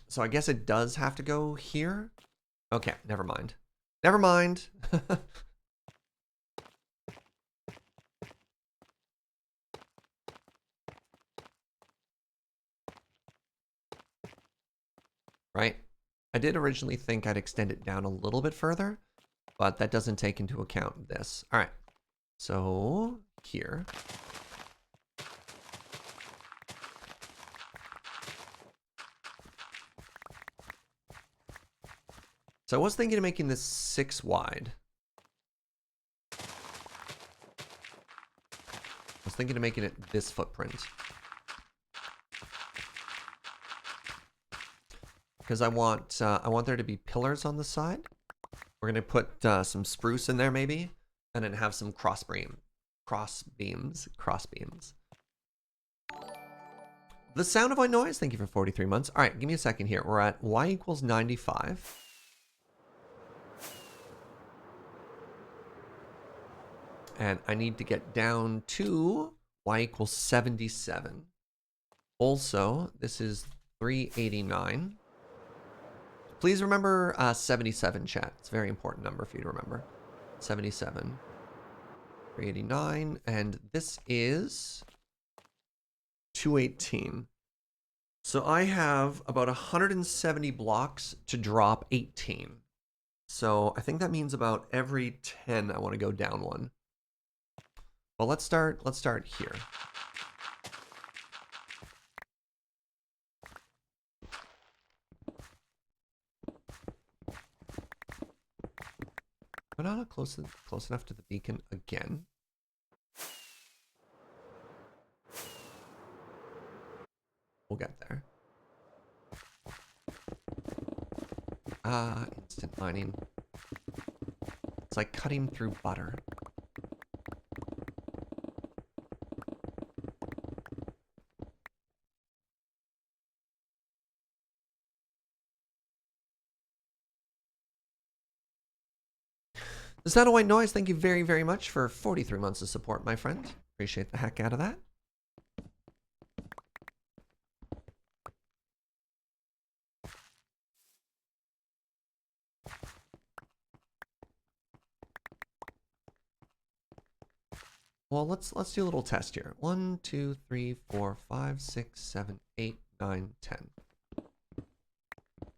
So I guess it does have to go here? Okay, never mind. Never mind. Right? I did originally think I'd extend it down a little bit further, but that doesn't take into account this. All right, so here. So I was thinking of making this 6 wide. I was thinking of making it this footprint. Because I want there to be pillars on the side. We're gonna put some spruce in there maybe, and then have some cross beams. The sound of my noise. Thank you for 43 months. All right, give me a second here. We're at y equals 95. And I need to get down to y equals 77. Also, this is 389. Please remember 77, chat. It's a very important number for you to remember. 77. 389. And this is 218. So I have about 170 blocks to drop 18. So I think that means about every 10 I want to go down one. Well, let's start here. But not close enough to the beacon again. We'll get there. Instant mining. It's like cutting through butter. The Sound of White Noise, thank you very, very much for 43 months of support, my friend. Appreciate the heck out of that. Well, let's do a little test here. 1, 2, 3, 4, 5, 6, 7, 8, 9, 10.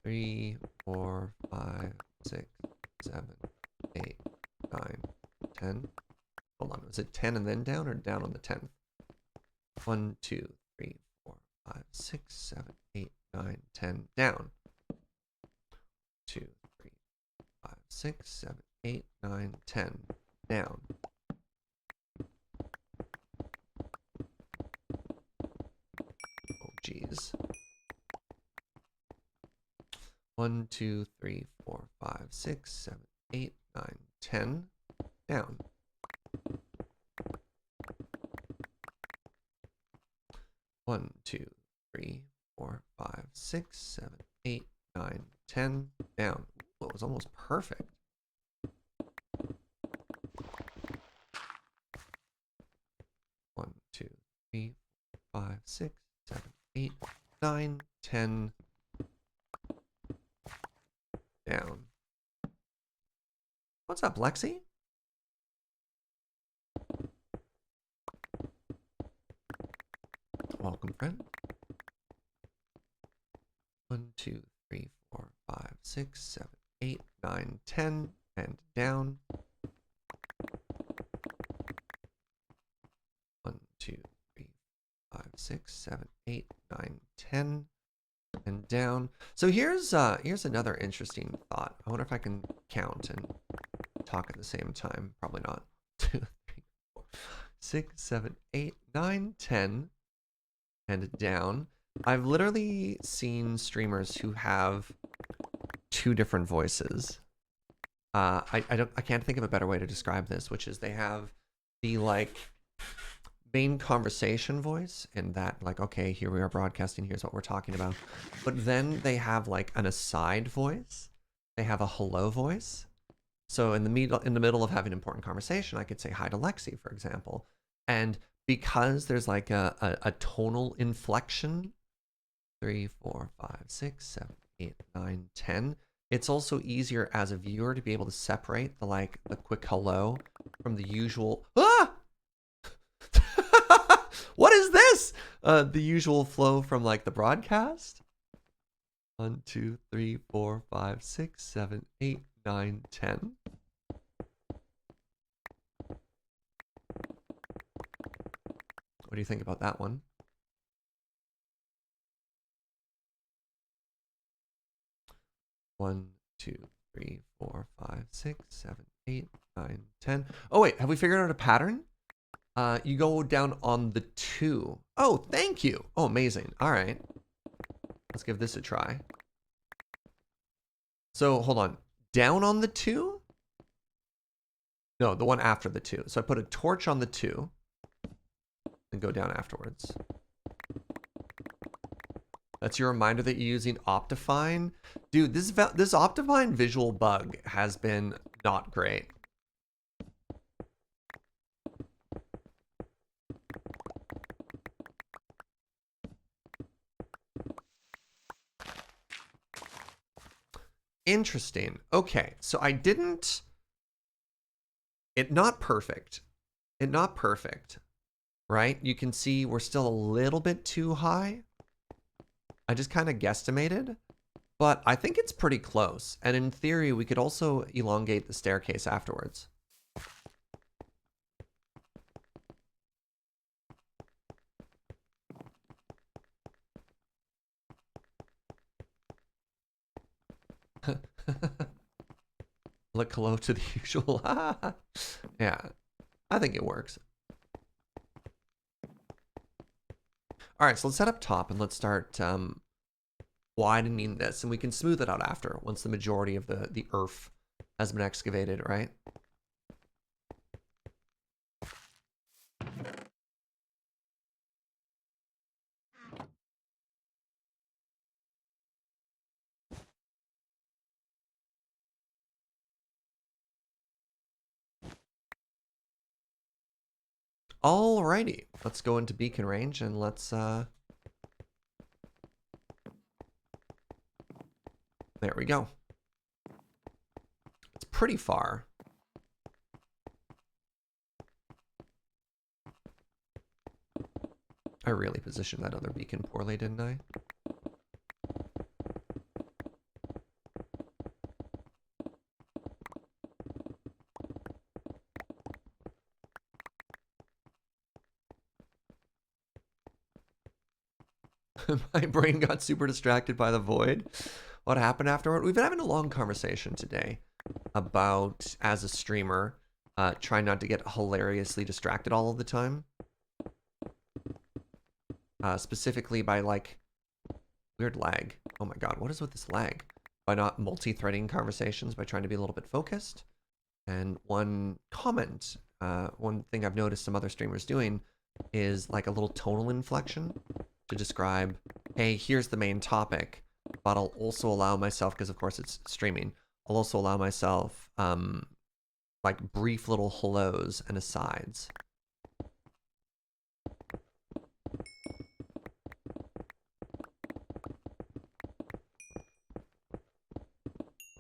3, 4, 5, 6, 7, 8, 9, 10. Hold on, was it 10 and then down or down on the 10th? 1, 2, 3, 4, 5, 6, 7, 8, 9, 10. Down. 2, 3, 5, 6, 7, 8, 9, 10. Down. Oh, geez. 1, 2, 3, 4, 5, 6, 7, 8, 9, 10. Down. 1, 2, 3, 4, 5, 6, 7, 8, 9, 10. Down. Well, it was almost perfect. 1, 2, 3, 4, 5, 6, 7, 8, 9, 10. Down. What's up, Lexi? Welcome, friend. 1, 2, 3, 4, 5, 6, 7, 8, 9, 10, and down. 1, 2, 3, 5, 6, 7, 8, 9, 10, and down. So here's another interesting thought. I wonder if I can count and talk at the same time. Probably not. 2, 3, 4, 6, 7, 8, 9, 10, and down. I've literally seen streamers who have 2 different voices. I can't think of a better way to describe this, which is they have the like main conversation voice, and that like, okay, here we are broadcasting, here's what we're talking about. But then they have like an aside voice. They have a hello voice. So in the middle of having an important conversation, I could say hi to Lexi, for example. And because there's like a tonal inflection, 3, 4, 5, 6, 7, 8, 9, 10. It's also easier as a viewer to be able to separate the quick hello from the usual what is this? The usual flow from like the broadcast. 1, 2, 3, 4, 5, 6, 7, 8, 9, 10. What do you think about that one? One, 2, 3, 4, 5, 6, 7, 8, 9, 10. Oh wait, have we figured out a pattern? You go down on the 2. Oh, thank you. Oh, amazing. All right. Let's give this a try. So hold on. Down on the 2? No, the one after the 2. So I put a torch on the 2 and go down afterwards. That's your reminder that you're using Optifine. Dude, this Optifine visual bug has been not great. Interesting. Okay, so I didn't... Not perfect, right? You can see we're still a little bit too high. I just kind of guesstimated, but I think it's pretty close. And in theory, we could also elongate the staircase afterwards. Look hello to the usual. Yeah, I think it works. All right, so let's set up top and let's start widening this, and we can smooth it out after once the majority of the earth has been excavated, right? Alrighty, let's go into beacon range and let's there we go. It's pretty far. I really positioned that other beacon poorly, didn't I? My brain got super distracted by the void. What happened afterward? We've been having a long conversation today about, as a streamer, trying not to get hilariously distracted all of the time. Specifically by, like, weird lag. Oh my god, what is with this lag? By not multi-threading conversations, by trying to be a little bit focused. And one comment, one thing I've noticed some other streamers doing is like a little tonal inflection to describe, hey, here's the main topic, but I'll also allow myself, because of course it's streaming, I'll also allow myself like brief little hellos and asides.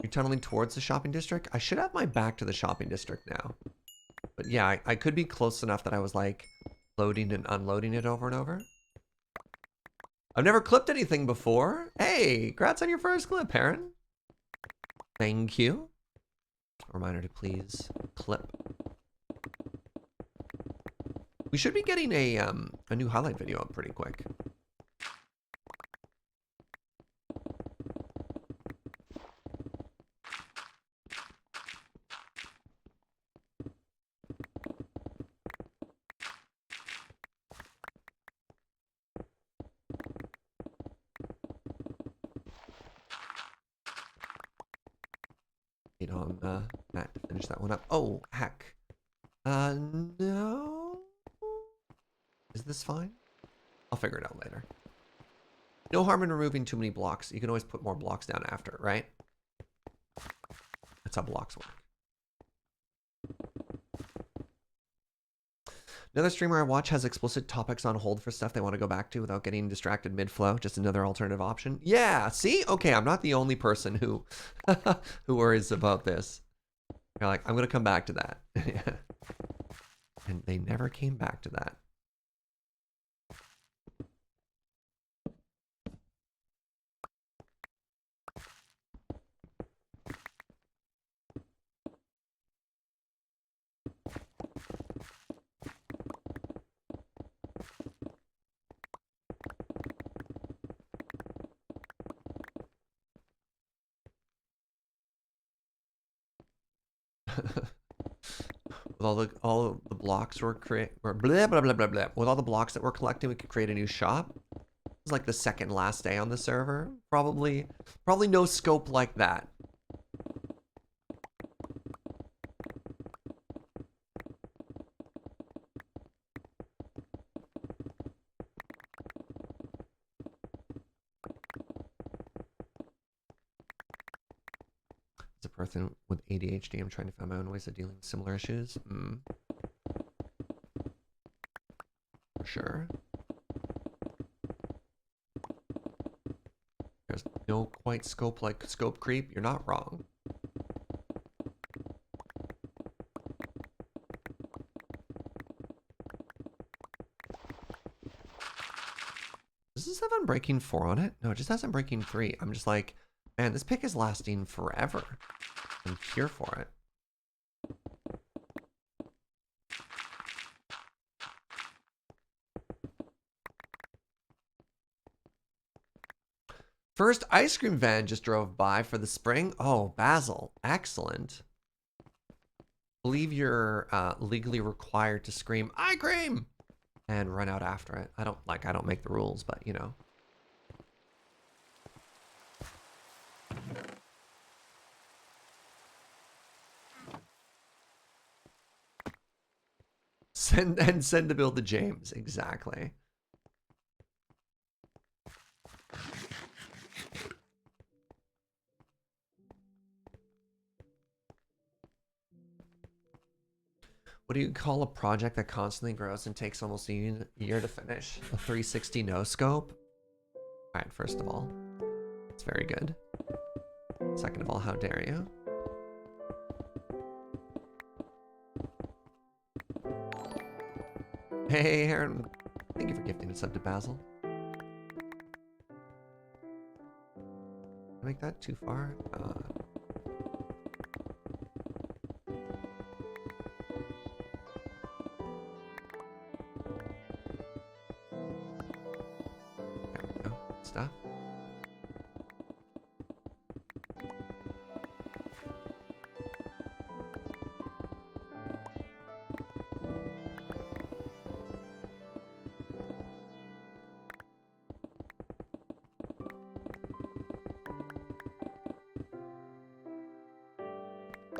You're tunneling towards the shopping district? I should have my back to the shopping district now. But yeah, I could be close enough that I was like loading and unloading it over and over. I've never clipped anything before. Hey, congrats on your first clip, Aaron. Thank you. Reminder to please clip. We should be getting a new highlight video up pretty quick. On Matt to finish that one up. Oh, heck. No. Is this fine? I'll figure it out later. No harm in removing too many blocks. You can always put more blocks down after, right? That's how blocks work. Another streamer I watch has explicit topics on hold for stuff they want to go back to without getting distracted mid-flow. Just another alternative option. Yeah, see? Okay, I'm not the only person who who worries about this. You're like, I'm going to come back to that. And they never came back to that. With all the blocks we're blah blah blah blah blah. With all the blocks that we're collecting, we could create a new shop. It's like the second last day on the server. Probably no scope like that. As a person with ADHD, I'm trying to find my own ways of dealing with similar issues. For sure. There's no quite scope like scope creep. You're not wrong. Does this have Unbreaking 4 on it? No, it just has Unbreaking 3. I'm just like, man, this pick is lasting forever. I'm here for it. First ice cream van just drove by for the spring. Oh, Basil. Excellent. Believe you're legally required to scream, "I cream!" and run out after it. I don't make the rules, but you know. Send the bill to James. Exactly. What do you call a project that constantly grows and takes almost a year to finish? A 360 no scope? Alright, first of all, it's very good. Second of all, how dare you? Hey, Aaron. Thank you for gifting a sub to Basil. Make that too far? There we go. Stuff.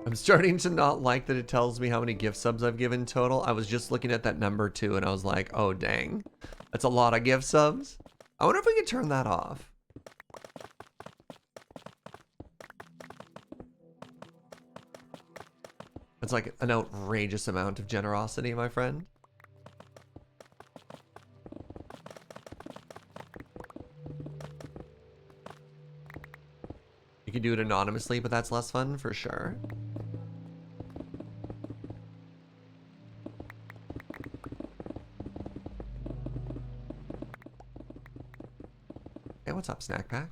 I'm starting to not like that it tells me how many gift subs I've given total. I was just looking at that number too and I was like, oh dang. That's a lot of gift subs. I wonder if we could turn that off. It's like an outrageous amount of generosity, my friend. You can do it anonymously, but that's less fun for sure. Hey, what's up, Snack Pack?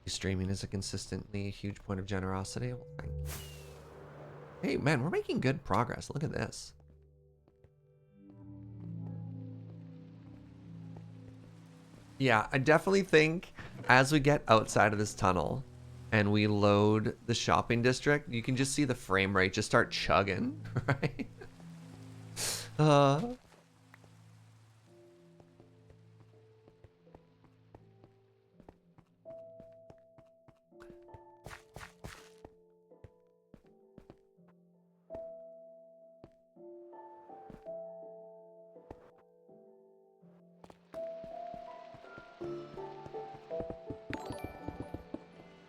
Streaming is a consistently huge point of generosity. Well, thank you. Hey, man, we're making good progress. Look at this. Yeah, I definitely think as we get outside of this tunnel and we load the shopping district, you can just see the frame rate just start chugging, right?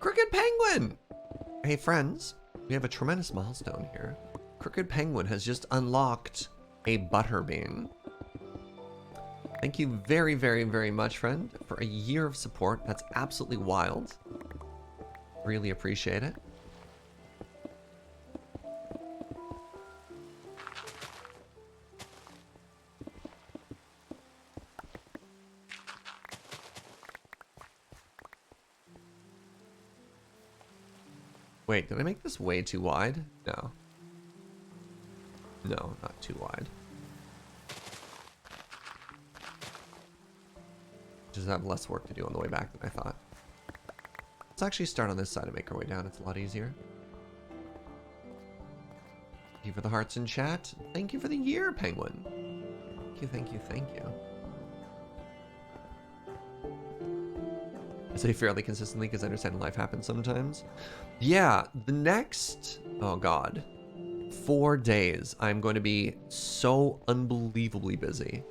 Crooked Penguin! Hey friends, we have a tremendous milestone here. Crooked Penguin has just unlocked a butterbean. Thank you very, very, very much, friend, for a year of support. That's absolutely wild. Really appreciate it. Wait, did I make this way too wide? No. No, not too wide. Just have less work to do on the way back than I thought. Let's actually start on this side and make our way down. It's a lot easier. Thank you for the hearts in chat. Thank you for the year, Penguin. Thank you, thank you, thank you. I say fairly consistently because I understand life happens sometimes. Yeah, the next, oh God, 4 days, I'm going to be so unbelievably busy.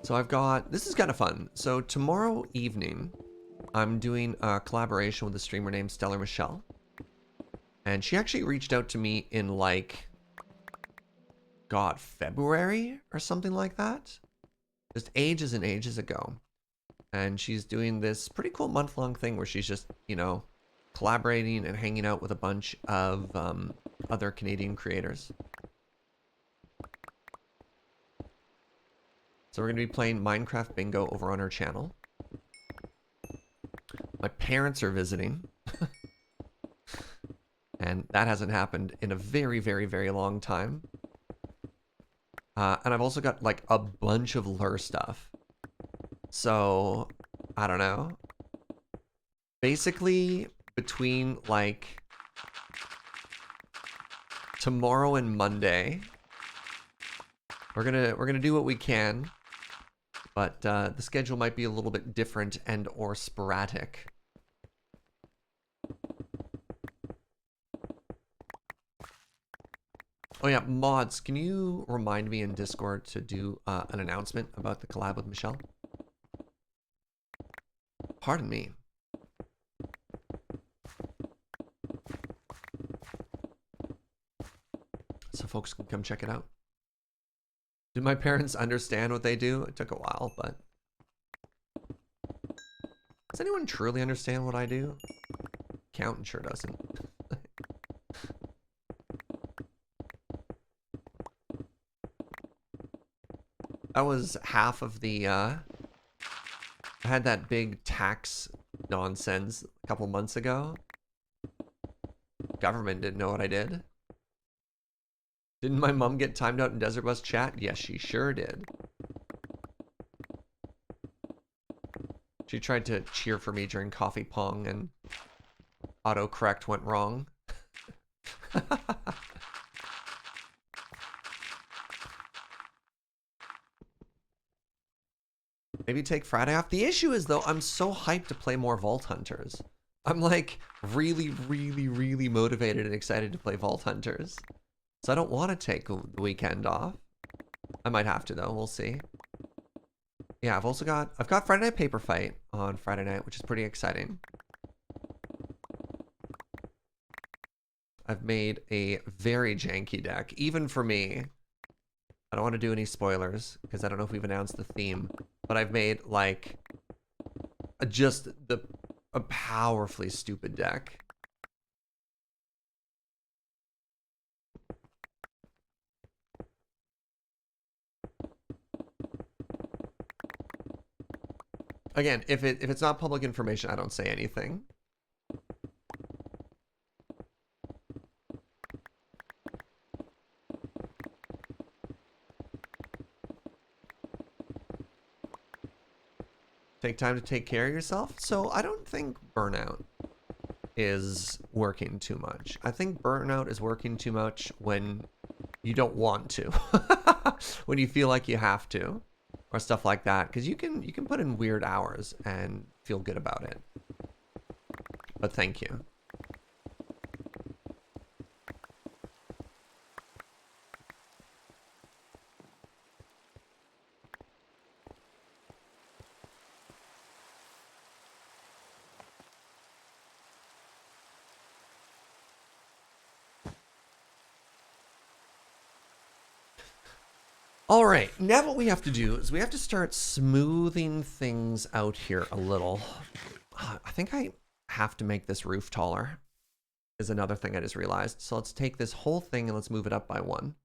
So I've got, this is kind of fun. So tomorrow evening, I'm doing a collaboration with a streamer named Stellar Michelle. And she actually reached out to me in like, God, February or something like that. Just ages and ages ago. And she's doing this pretty cool month-long thing where she's just, you know, collaborating and hanging out with a bunch of other Canadian creators. So we're going to be playing Minecraft Bingo over on her channel. My parents are visiting. And that hasn't happened in a very, very, very long time. And I've also got like a bunch of lure stuff. So, I don't know. Basically, between like tomorrow and Monday, we're gonna do what we can, but the schedule might be a little bit different and or sporadic. Oh yeah, mods, can you remind me in Discord to do an announcement about the collab with Michelle? Pardon me. So folks can come check it out. Did my parents understand what they do? It took a while, but... Does anyone truly understand what I do? Accountant sure doesn't. That was half of the, I had that big tax nonsense a couple months ago. Government didn't know what I did. Didn't my mom get timed out in Desert Bus chat? Yes, she sure did. She tried to cheer for me during Coffee Pong and autocorrect went wrong. Maybe take Friday off. The issue is, though, I'm so hyped to play more Vault Hunters. I'm like really, really, really motivated and excited to play Vault Hunters. So I don't want to take the weekend off. I might have to, though. We'll see. Yeah, I've got Friday Night Paper Fight on Friday night, which is pretty exciting. I've made a very janky deck, even for me. I don't want to do any spoilers because I don't know if we've announced the theme, but I've made like a powerfully stupid deck. Again, if it's not public information, I don't say anything. Take time to take care of yourself. So I don't think burnout is working too much. I think burnout is working too much when you don't want to, when you feel like you have to, or stuff like that. Because you can put in weird hours and feel good about it. But thank you. All right, now what we have to do is we have to start smoothing things out here a little. I think I have to make this roof taller, is another thing I just realized. So let's take this whole thing and let's move it up by 1.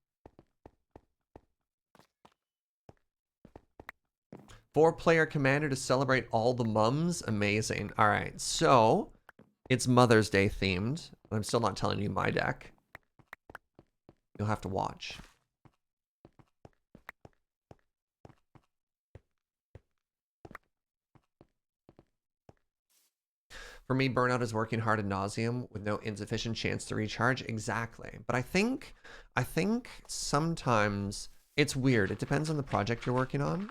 4-player commander to celebrate all the mums. Amazing. All right, so it's Mother's Day themed. I'm still not telling you my deck. You'll have to watch. For me, burnout is working hard ad nauseum with no insufficient chance to recharge. Exactly. But I think sometimes it's weird. It depends on the project you're working on.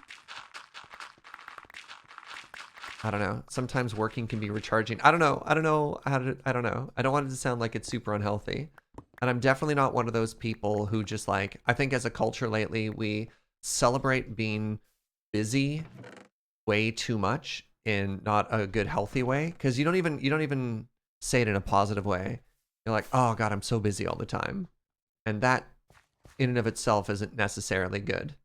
I don't know. Sometimes working can be recharging. I don't know. I don't know. I don't know. I don't want it to sound like it's super unhealthy. And I'm definitely not one of those people who just like, I think as a culture lately, we celebrate being busy way too much in not a good healthy way, because you don't even say it in a positive way. You're like, oh god, I'm so busy all the time, and that in and of itself isn't necessarily good.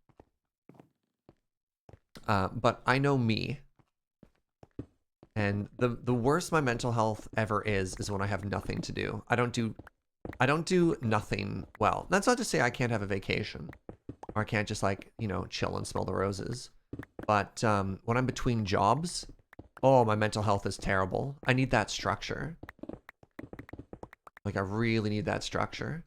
But I know me, and the worst my mental health ever is when I have nothing to do. I don't do nothing well. That's not to say I can't have a vacation, or I can't just like, you know, chill and smell the roses. But when I'm between jobs, oh, my mental health is terrible. I need that structure. Like, I really need that structure.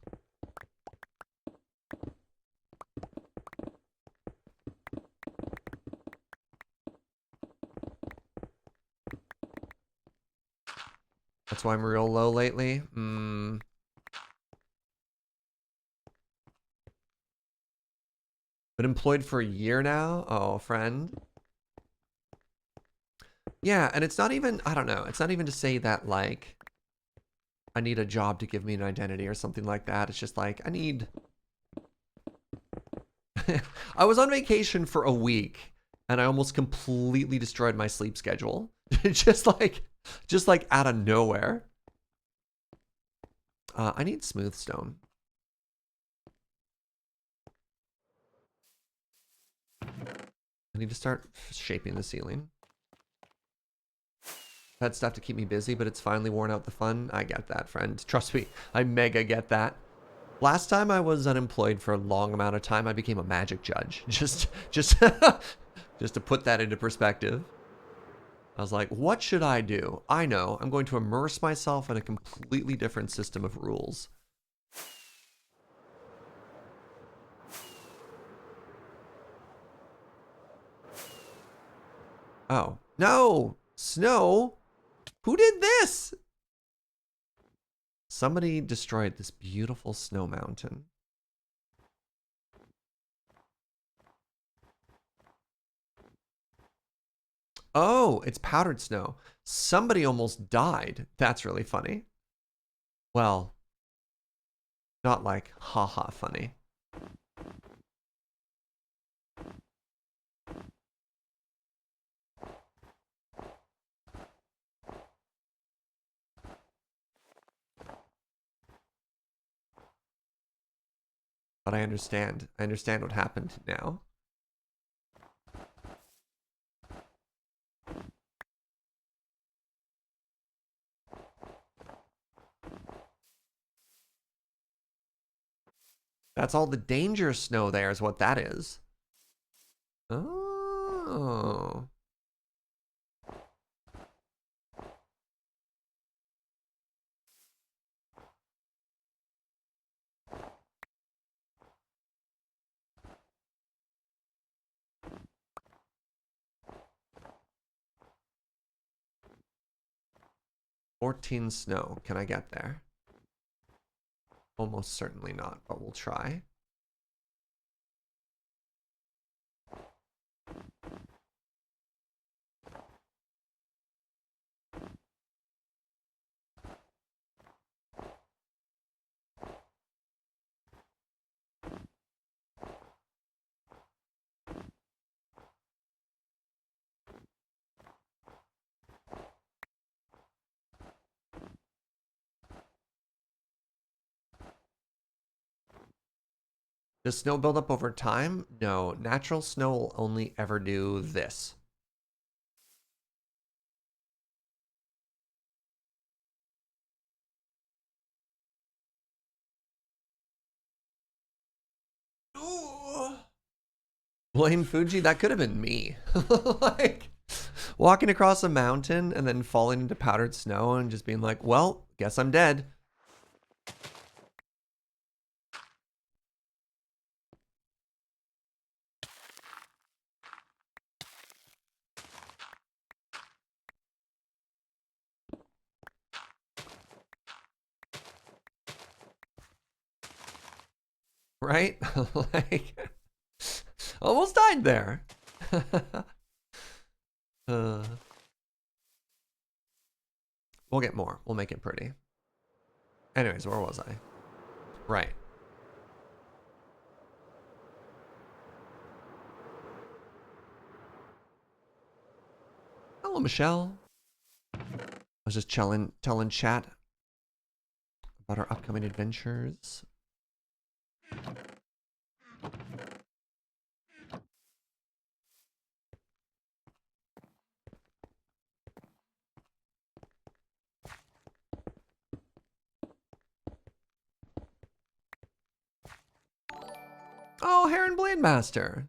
That's why I'm real low lately. Been employed for a year now? Oh, friend. Yeah, and it's not even, I don't know, it's not even to say that, like, I need a job to give me an identity or something like that. It's just like, I need I was on vacation for a week and I almost completely destroyed my sleep schedule. just like out of nowhere. I need smooth stone. I need to start shaping the ceiling. Had stuff to keep me busy, but it's finally worn out the fun. I get that, friend. Trust me, I mega get that. Last time I was unemployed for a long amount of time, I became a magic judge. Just to put that into perspective. I was like, what should I do? I know, I'm going to immerse myself in a completely different system of rules. Oh, no! Snow? Who did this? Somebody destroyed this beautiful snow mountain. Oh, it's powdered snow. Somebody almost died. That's really funny. Well, not like haha funny. But I understand. I understand what happened now. That's all the danger snow there is what that is. Oh. $14 snow. Can I get there? Almost certainly not, but we'll try. Does snow build up over time? No, natural snow will only ever do this. Ooh. Blame Fuji? That could have been me. Like, walking across a mountain and then falling into powdered snow and just being like, well, guess I'm dead. Right? Like, almost died there. We'll get more. We'll make it pretty. Anyways, where was I? Right. Hello, Michelle. I was just telling chat about our upcoming adventures. Oh, Heron Blade Master.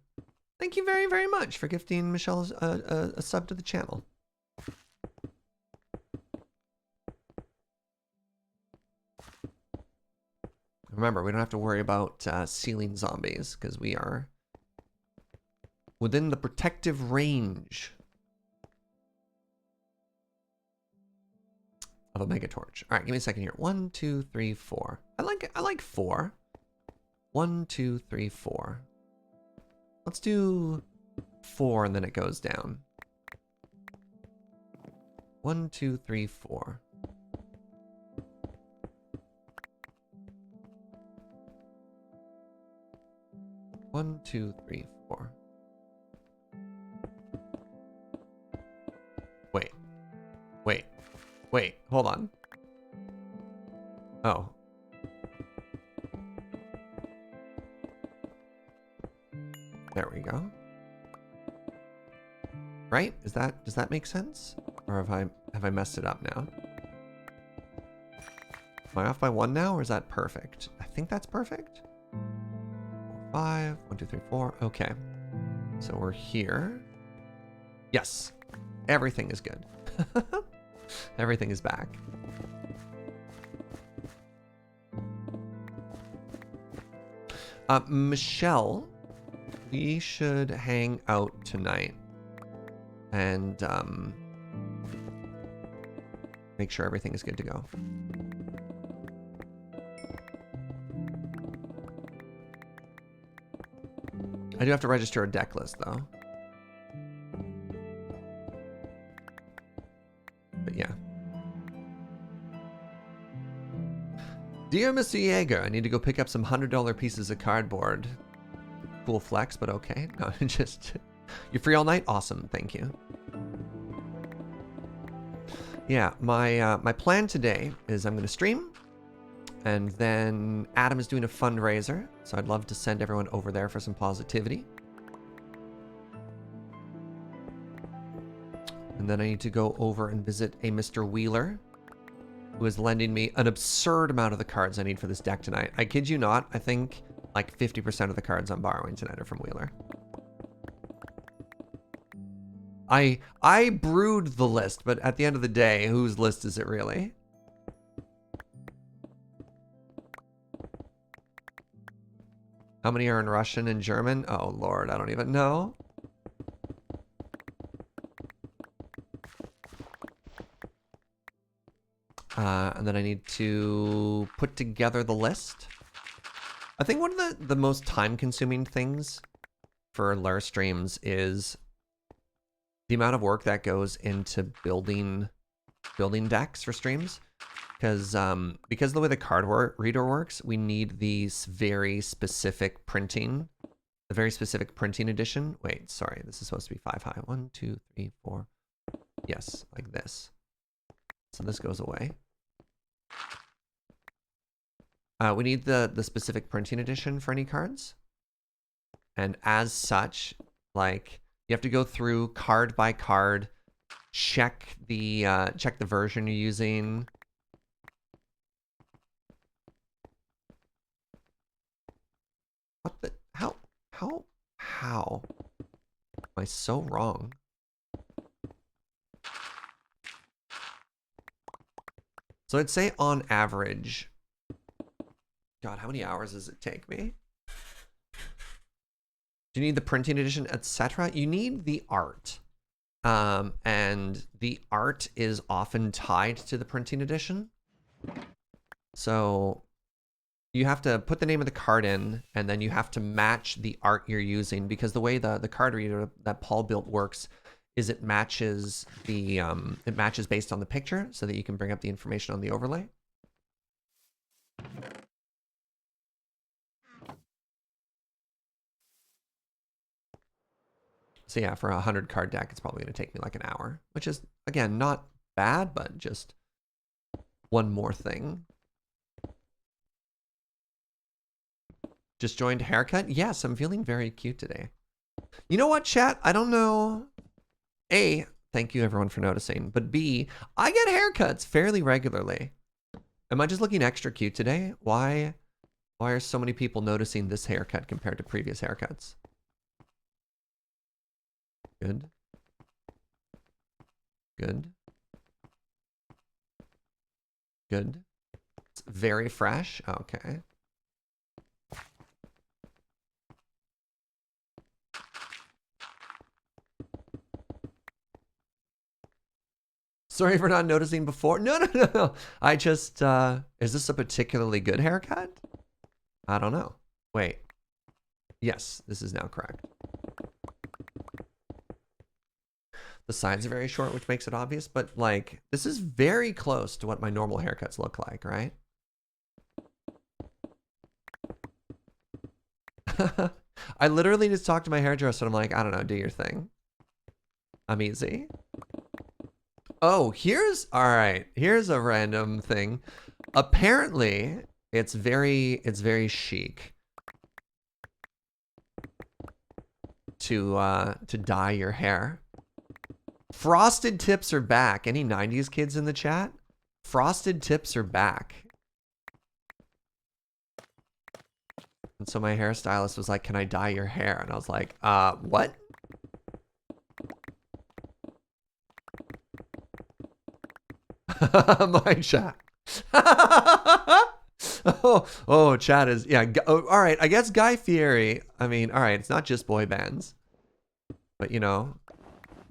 Thank you very, very much for gifting Michelle a sub to the channel. Remember, we don't have to worry about ceiling zombies because we are within the protective range of a mega torch. All right, give me a second here. 1, 2, 3, 4. I like 4. 1, 2, 3, 4. Let's do 4 and then it goes down. 1, 2, 3, 4. 1, 2, 3, 4. Wait. Wait. Wait. Hold on. Oh. There we go. Right? Does that make sense? Or have I messed it up now? Am I off by 1 now, or is that perfect? I think that's perfect. 4, 5. 1, 2, 3, 4. Okay. So we're here. Yes. Everything is good. Everything is back. Michelle, we should hang out tonight and make sure everything is good to go. I do have to register a deck list though. But yeah. Dear Mr. Yeager, I need to go pick up some $100 pieces of cardboard. Cool flex, but okay. No, just... You're free all night? Awesome, thank you. Yeah, my plan today is I'm going to stream, and then Adam is doing a fundraiser, so I'd love to send everyone over there for some positivity. And then I need to go over and visit a Mr. Wheeler, who is lending me an absurd amount of the cards I need for this deck tonight. I kid you not, I think like 50% of the cards I'm borrowing tonight are from Wheeler. I brewed the list, but at the end of the day, whose list is it really? How many are in Russian and German? Oh Lord, I don't even know. And then I need to put together the list. I think one of the most time-consuming things for Lure streams is the amount of work that goes into building decks for streams. Because of the way the card reader works, we need these very specific printing, the very specific printing edition. Wait, sorry, this is supposed to be 5 high. 1, 2, 3, 4. Yes, like this. So this goes away. We need the specific printing edition for any cards. And as such, like, you have to go through card by card, check the version you're using. What the, how am I so wrong? So I'd say on average, God, how many hours does it take me? Do you need the printing edition, etc.? You need the art. And the art is often tied to the printing edition. So you have to put the name of the card in, and then you have to match the art you're using, because the way the card reader that Paul built works is it matches based on the picture, so that you can bring up the information on the overlay. So yeah, for a 100 card deck, it's probably going to take me like an hour, which is, again, not bad, but just one more thing. Just joined haircut? Yes, I'm feeling very cute today. You know what, chat? I don't know. A, thank you everyone for noticing. But B, I get haircuts fairly regularly. Am I just looking extra cute today? Why are so many people noticing this haircut compared to previous haircuts? Good. Good. Good. It's very fresh. Okay. Sorry for not noticing before. No. I just, is this a particularly good haircut? I don't know. Wait. Yes, this is now correct. The sides are very short, which makes it obvious, but like, this is very close to what my normal haircuts look like, right? I literally just talked to my hairdresser and I'm like, I don't know, do your thing. I'm easy. Oh, all right, here's a random thing. Apparently, it's very chic to dye your hair. Frosted tips are back. Any 90s kids in the chat? Frosted tips are back. And so my hairstylist was like, can I dye your hair? And I was like, what? My chat. oh, chat is, yeah. All right, I guess Guy Fieri. I mean, all right, it's not just boy bands. But, you know,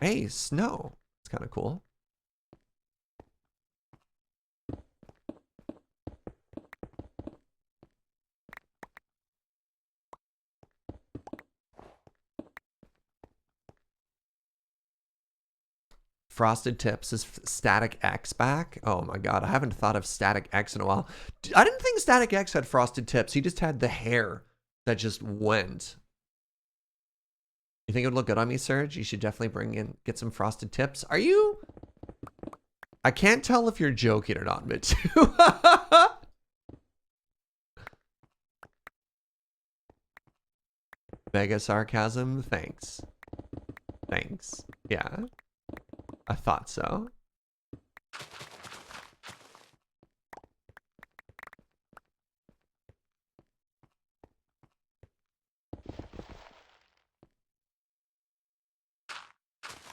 hey, snow. It's kind of cool. Frosted Tips is Static X back? Oh my god, I haven't thought of Static X in a while. I didn't think Static X had frosted tips. He just had the hair that just went. You think it would look good on me, Serge? You should definitely get some frosted tips. Are you? I can't tell if you're joking or not, Mitsu. Mega sarcasm, thanks. Thanks. Yeah. I thought so.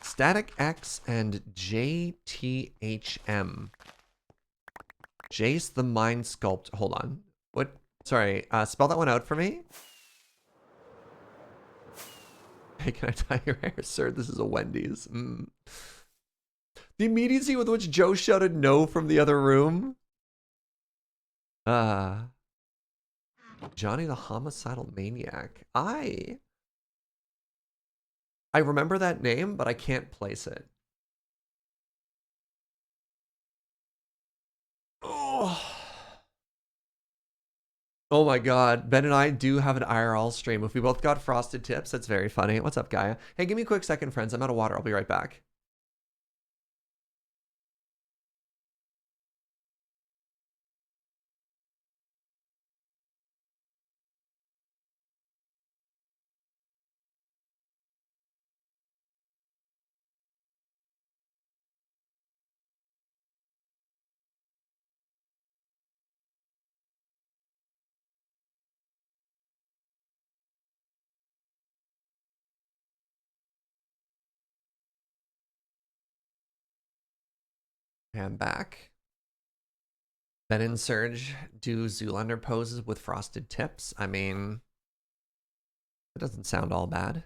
Static X and JTHM. Jace the Mind Sculpt. Hold on. What? Sorry. Spell that one out for me. Hey, can I tie your hair, sir? This is a Wendy's. Mm. The immediacy with which Joe shouted no from the other room. Johnny the Homicidal Maniac. I remember that name, but I can't place it. Oh. Oh my god, Ben and I do have an IRL stream. If we both got frosted tips, that's very funny. What's up, Gaia? Hey, give me a quick second, friends. I'm out of water. I'll be right back. I'm back. Ben and Serge do Zoolander poses with frosted tips. I mean, it doesn't sound all bad.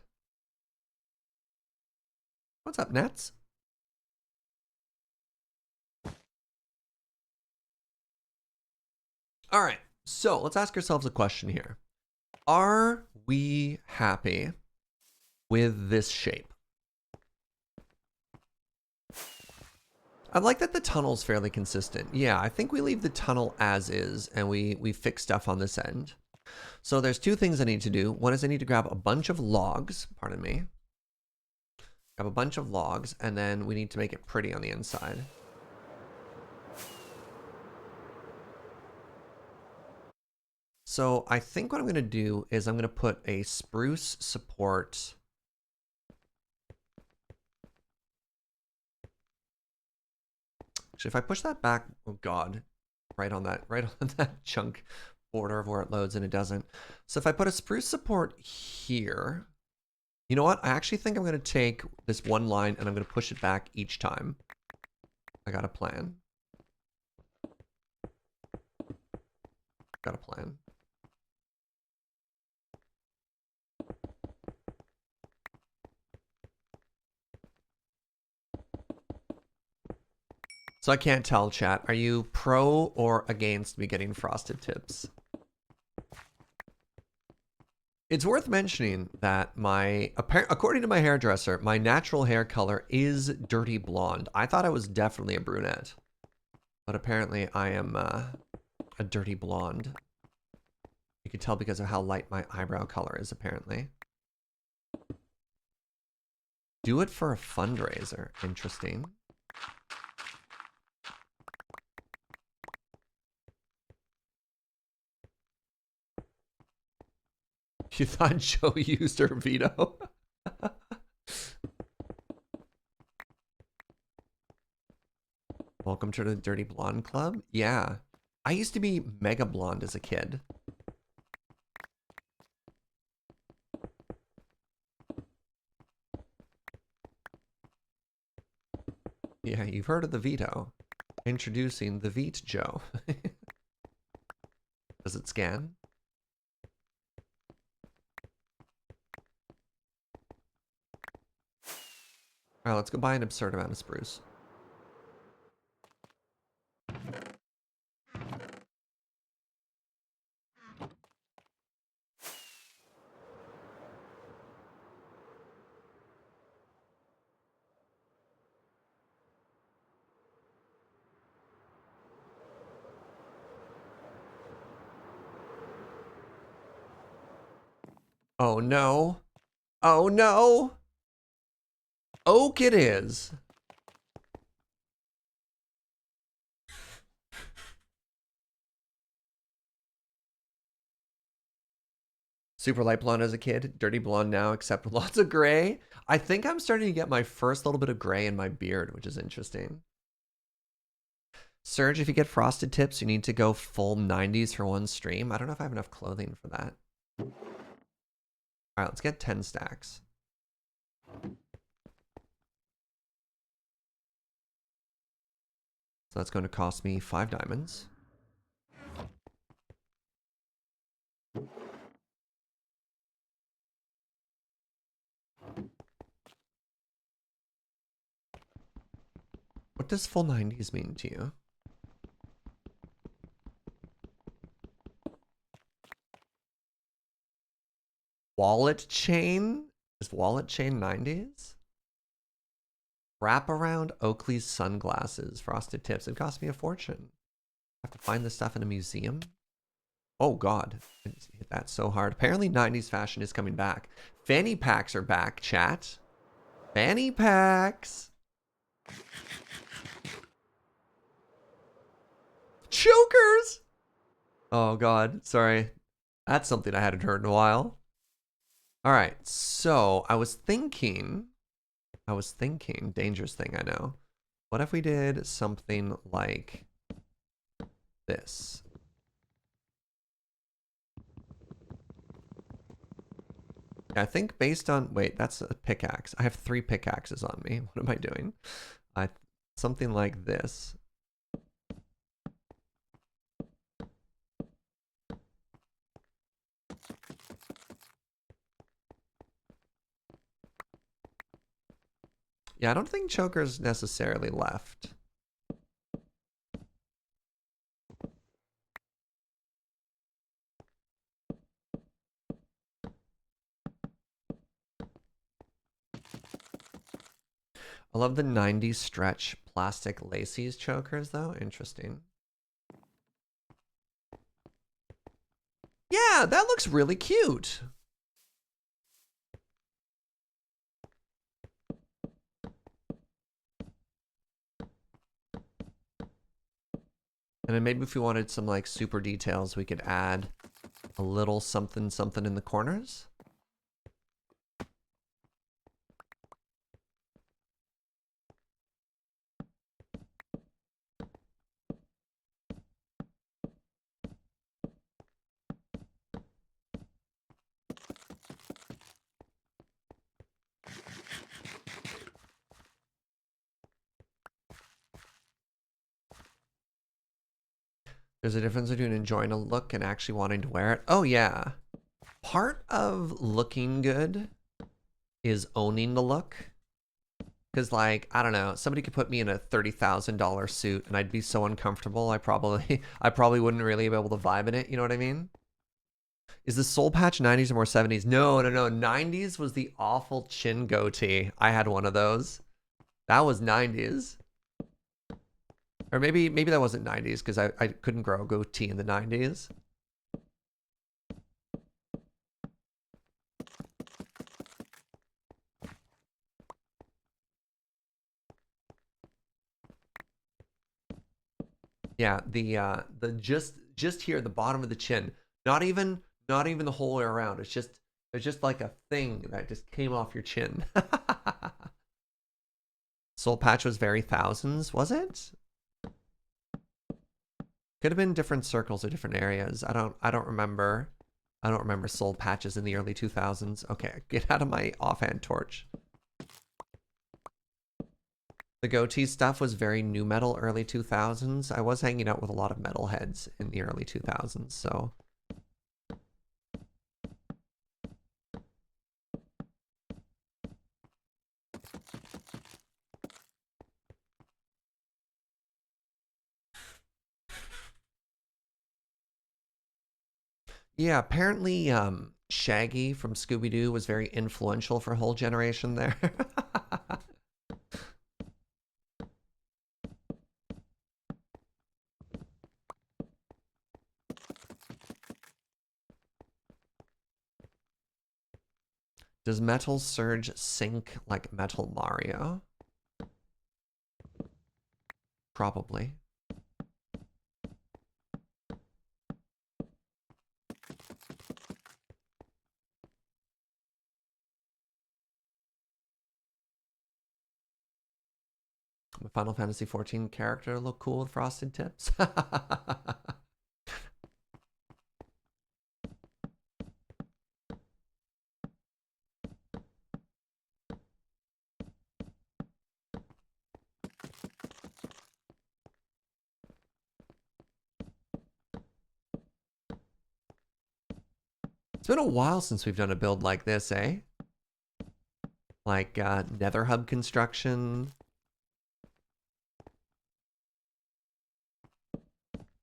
What's up, Nets? All right, so let's ask ourselves a question here. Are we happy with this shape? I like that the tunnel's fairly consistent. Yeah, I think we leave the tunnel as is and we fix stuff on this end. So there's two things I need to do. One is I need to grab a bunch of logs, pardon me. Grab a bunch of logs and then we need to make it pretty on the inside. So I think what I'm gonna do is I'm gonna put a spruce support. Actually, if I push that back, oh god, right on that chunk border of where it loads and it doesn't. So if I put a spruce support here, you know what? I actually think I'm gonna take this one line and I'm gonna push it back each time. I got a plan. Got a plan. So I can't tell, chat. Are you pro or against me getting frosted tips? It's worth mentioning that according to my hairdresser, my natural hair color is dirty blonde. I thought I was definitely a brunette, but apparently I am a dirty blonde You can tell because of how light my eyebrow color is, apparently. Do it for a fundraiser. Interesting. You thought Joe used her veto? Welcome to the Dirty Blonde Club? Yeah. I used to be mega blonde as a kid. Yeah, you've heard of the veto. Introducing the Veet Joe. Does it scan? Alright, let's go buy an absurd amount of spruce. Oh no. Oh no. Oak it is. Super light blonde as a kid, dirty blonde now, except lots of gray. I think I'm starting to get my first little bit of gray in my beard, which is interesting. Serge, if you get frosted tips, you need to go full 90s for one stream. I don't know if I have enough clothing for that. All right, let's get 10 stacks. So that's going to cost me 5 diamonds. What does full 90s mean to you? Wallet chain? Is wallet chain 90s? Wraparound Oakley's sunglasses, frosted tips. It cost me a fortune. I have to find this stuff in a museum. Oh god, I hit that so hard. Apparently 90s fashion is coming back. Fanny packs are back, chat. Fanny packs. Chokers! Oh god, sorry. That's something I hadn't heard in a while. All right, so I was thinking, dangerous thing, I know. What if we did something like this? I think based on, wait, that's a pickaxe. I have 3 pickaxes on me. What am I doing? Something like this. Yeah, I don't think Choker's necessarily left. I love the 90s stretch plastic laces chokers though. Interesting. Yeah, that looks really cute. And then maybe if we wanted some like super details, we could add a little something something in the corners. There's a difference between enjoying a look and actually wanting to wear it. Oh yeah. Part of looking good is owning the look. Because like, I don't know, somebody could put me in a $30,000 suit and I'd be so uncomfortable. I probably wouldn't really be able to vibe in it. You know what I mean? Is the soul patch 90s or more 70s? No. 90s was the awful chin goatee. I had one of those. That was 90s. Or maybe that wasn't 90s because I couldn't grow a goatee in the 90s. Yeah, the just here, the bottom of the chin. Not even the whole way around. It's just like a thing that just came off your chin. Soul Patch was very thousands, was it? Could have been different circles or different areas. I don't remember. I don't remember soul patches in the early 2000s. Okay, get out of my offhand torch. The goatee stuff was very new metal early 2000s. I was hanging out with a lot of metalheads in the early 2000s, so yeah, apparently Shaggy from Scooby-Doo was very influential for a whole generation there. Does Metal Surge sync like Metal Mario? Probably. The Final Fantasy XIV character look cool with frosted tips. It's been a while since we've done a build like this, eh? Like Nether Hub construction.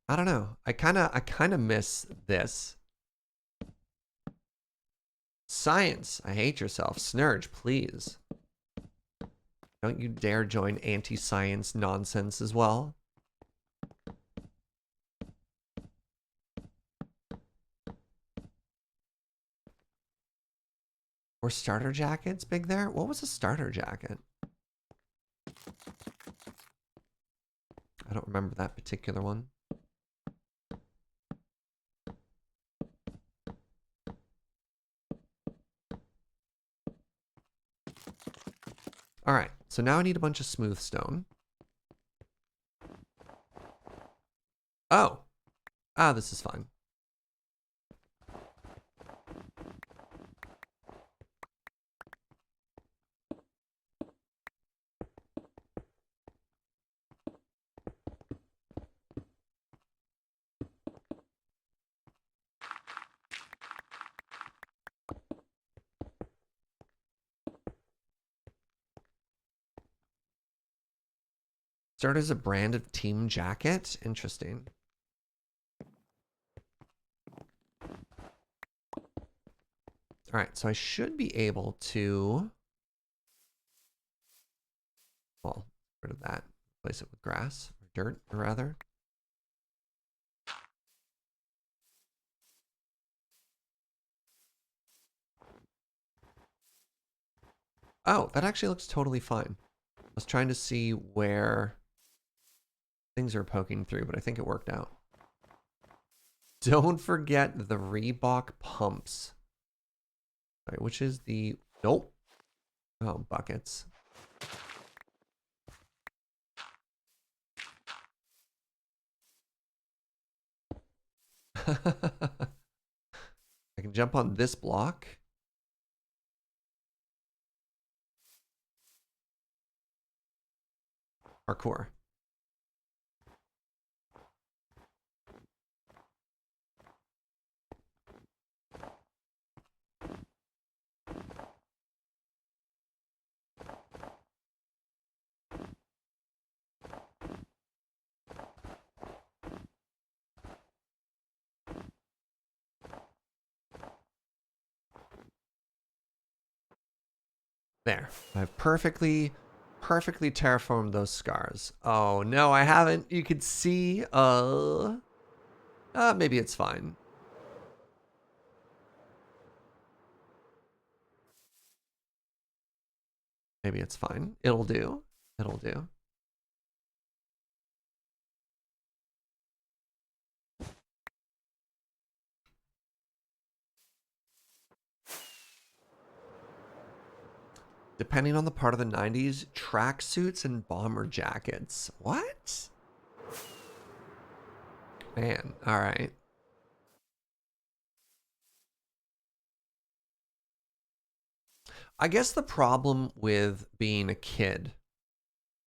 I don't know. I kinda miss this. Science. I hate yourself. Snurge, please. Don't you dare join anti-science nonsense as well. Were starter jackets big there? What was a starter jacket? I don't remember that particular one. All right, so now I need a bunch of smooth stone. Oh. Ah, this is fine. Started as a brand of team jacket? Interesting. All right, so I should be able to, well, get rid of that. Replace it with grass, or dirt, or rather. Oh, that actually looks totally fine. I was trying to see where things are poking through, but I think it worked out. Don't forget the Reebok pumps. All right, which is the, nope. Oh, buckets. I can jump on this block. Parkour. There. I've perfectly terraformed those scars. Oh, no, I haven't. You could see, maybe it's fine. Maybe it's fine. It'll do. It'll do. Depending on the part of the 90s, tracksuits and bomber jackets. What? Man, all right. I guess the problem with being a kid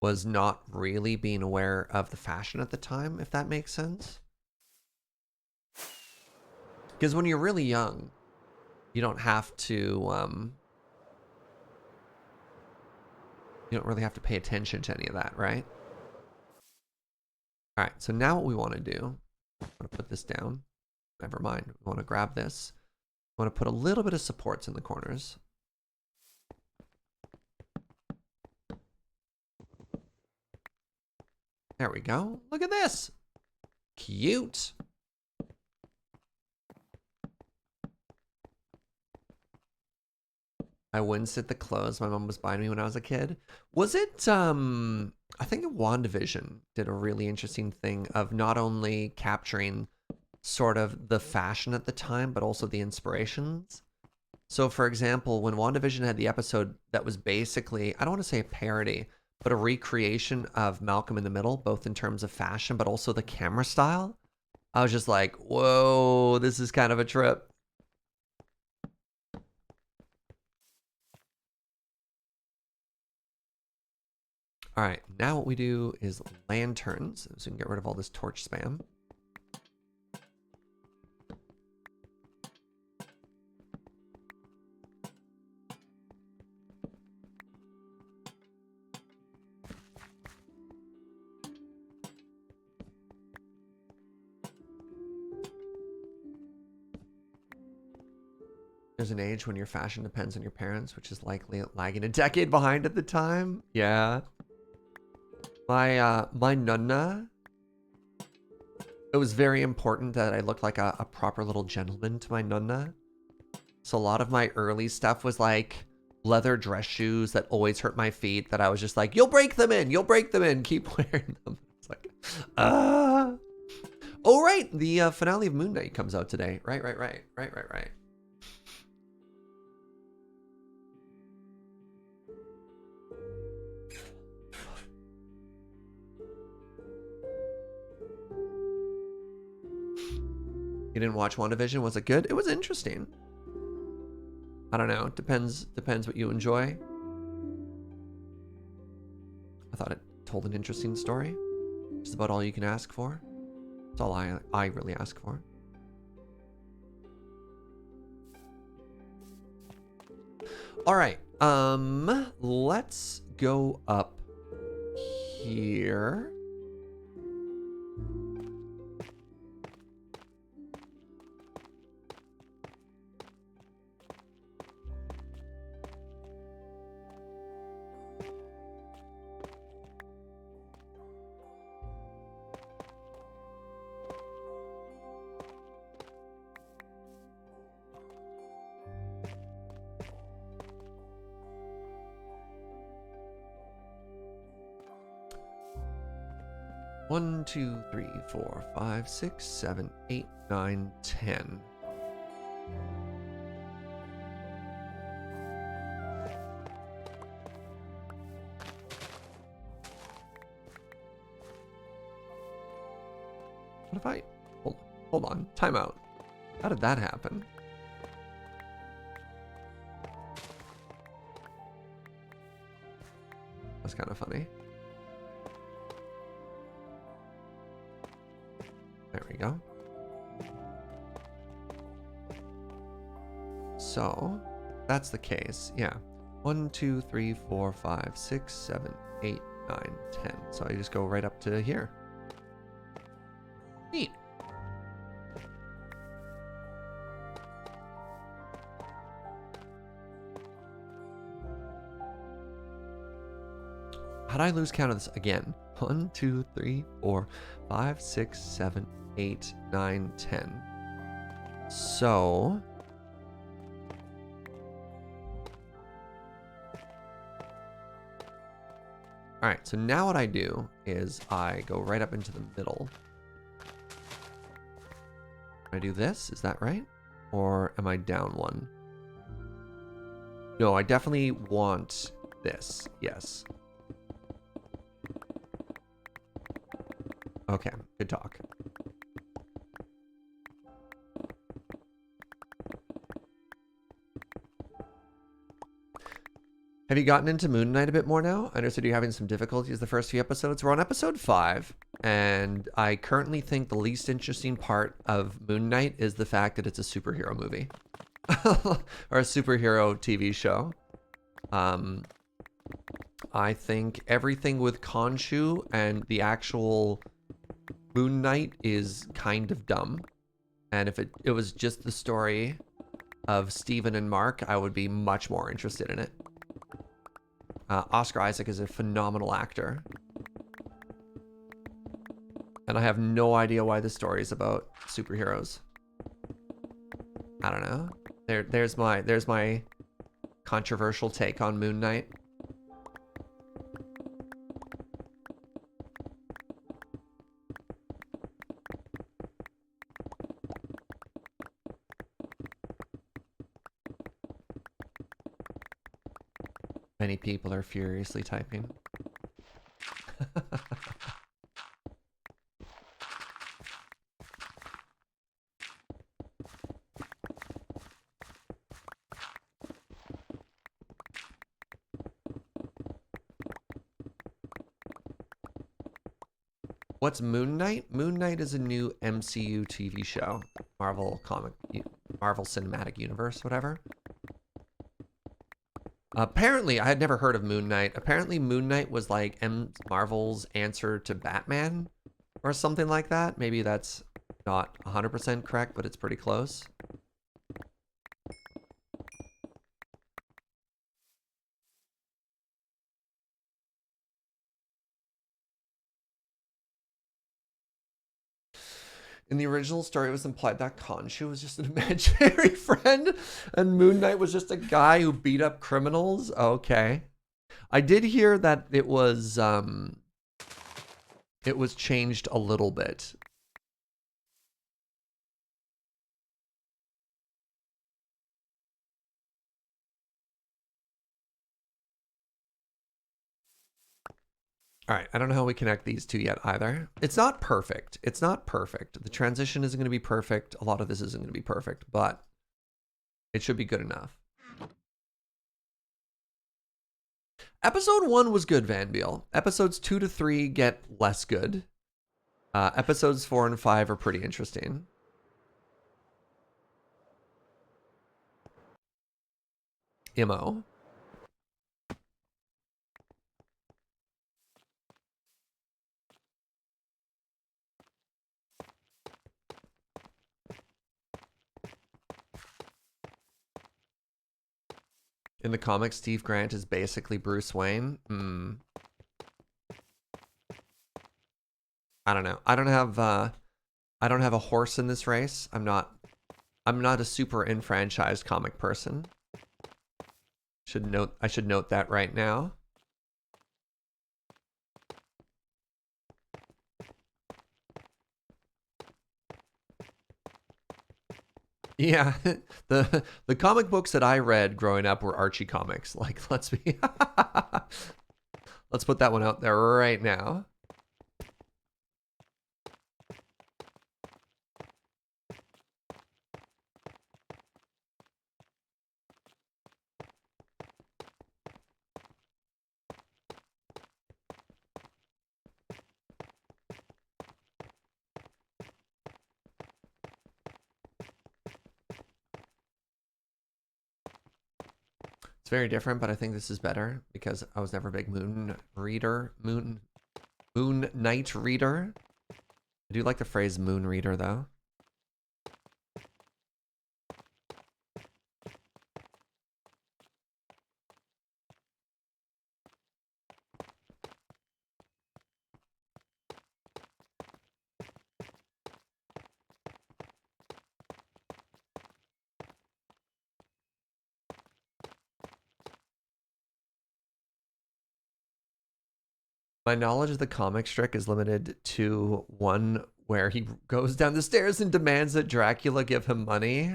was not really being aware of the fashion at the time, if that makes sense. Because when you're really young, you don't have to, you don't really have to pay attention to any of that, right? All right, so now what we want to do, I'm going to put this down. Never mind. We want to grab this. We want to put a little bit of supports in the corners. There we go. Look at this. Cute. I winced at the clothes my mom was buying me when I was a kid. Was it, I think WandaVision did a really interesting thing of not only capturing sort of the fashion at the time, but also the inspirations. So for example, when WandaVision had the episode that was basically, I don't want to say a parody, but a recreation of Malcolm in the Middle, both in terms of fashion, but also the camera style, I was just like, whoa, this is kind of a trip. All right, now what we do is lanterns, so we can get rid of all this torch spam. There's an age when your fashion depends on your parents, which is likely lagging a decade behind at the time. Yeah. My nonna, it was very important that I looked like a proper little gentleman to my nonna. So a lot of my early stuff was like leather dress shoes that always hurt my feet that I was just like, you'll break them in, keep wearing them. It's like, oh, right, the finale of Moon Knight comes out today. Right. You didn't watch WandaVision? Was it good? It was interesting. I don't know. Depends what you enjoy. I thought it told an interesting story. It's about all you can ask for. That's all I really ask for. All right. Let's go up here. One, 2, 3, 4, 5, 6, 7, 8, 9, 10. What if I... Hold on. Time out. How did that happen? That's kind of funny. There we go. So, that's the case. Yeah. 1, 2, 3, 4, 5, 6, 7, 8, 9, 10. So I just go right up to here. Neat. How'd I lose count of this again? 1, 2, 3, 4, 5, 6, 7, 8, 9, 10. So... Alright, so now what I do is I go right up into the middle. I do this, is that right? Or am I down one? No, I definitely want this. Yes. Okay, good talk. Have you gotten into Moon Knight a bit more now? I understood you're having some difficulties the first few episodes. We're on episode 5, and I currently think the least interesting part of Moon Knight is the fact that it's a superhero movie. Or a superhero TV show. I think everything with Khonshu and the actual Moon Knight is kind of dumb. And if it was just the story of Steven and Mark, I would be much more interested in it. Oscar Isaac is a phenomenal actor. And I have no idea why the story is about superheroes. I don't know. There's my controversial take on Moon Knight. Many people are furiously typing. What's Moon Knight? Moon Knight is a new MCU TV show. Marvel Cinematic Universe, whatever. Apparently, I had never heard of Moon Knight. Apparently, Moon Knight was like Marvel's answer to Batman or something like that. Maybe that's not 100% correct, but it's pretty close. In the original story, it was implied that Khonshu was just an imaginary friend, and Moon Knight was just a guy who beat up criminals. Okay, I did hear that it was changed a little bit. All right, I don't know how we connect these two yet either. It's not perfect. It's not perfect. The transition isn't going to be perfect. A lot of this isn't going to be perfect, but it should be good enough. Episode 1 was good, Van Beal. Episodes 2 to 3 get less good. Episodes 4 and 5 are pretty interesting. Imo. In the comics, Steve Grant is basically Bruce Wayne. I don't know. I don't have a horse in this race. I'm not a super enfranchised comic person. I should note that right now. Yeah, the comic books that I read growing up were Archie comics. Like, let's put that one out there right now. Very different, but I think this is better because I was never a big Moon Knight reader. I do like the phrase Moon Reader though. My knowledge of the comic strip is limited to one where he goes down the stairs and demands that Dracula give him money.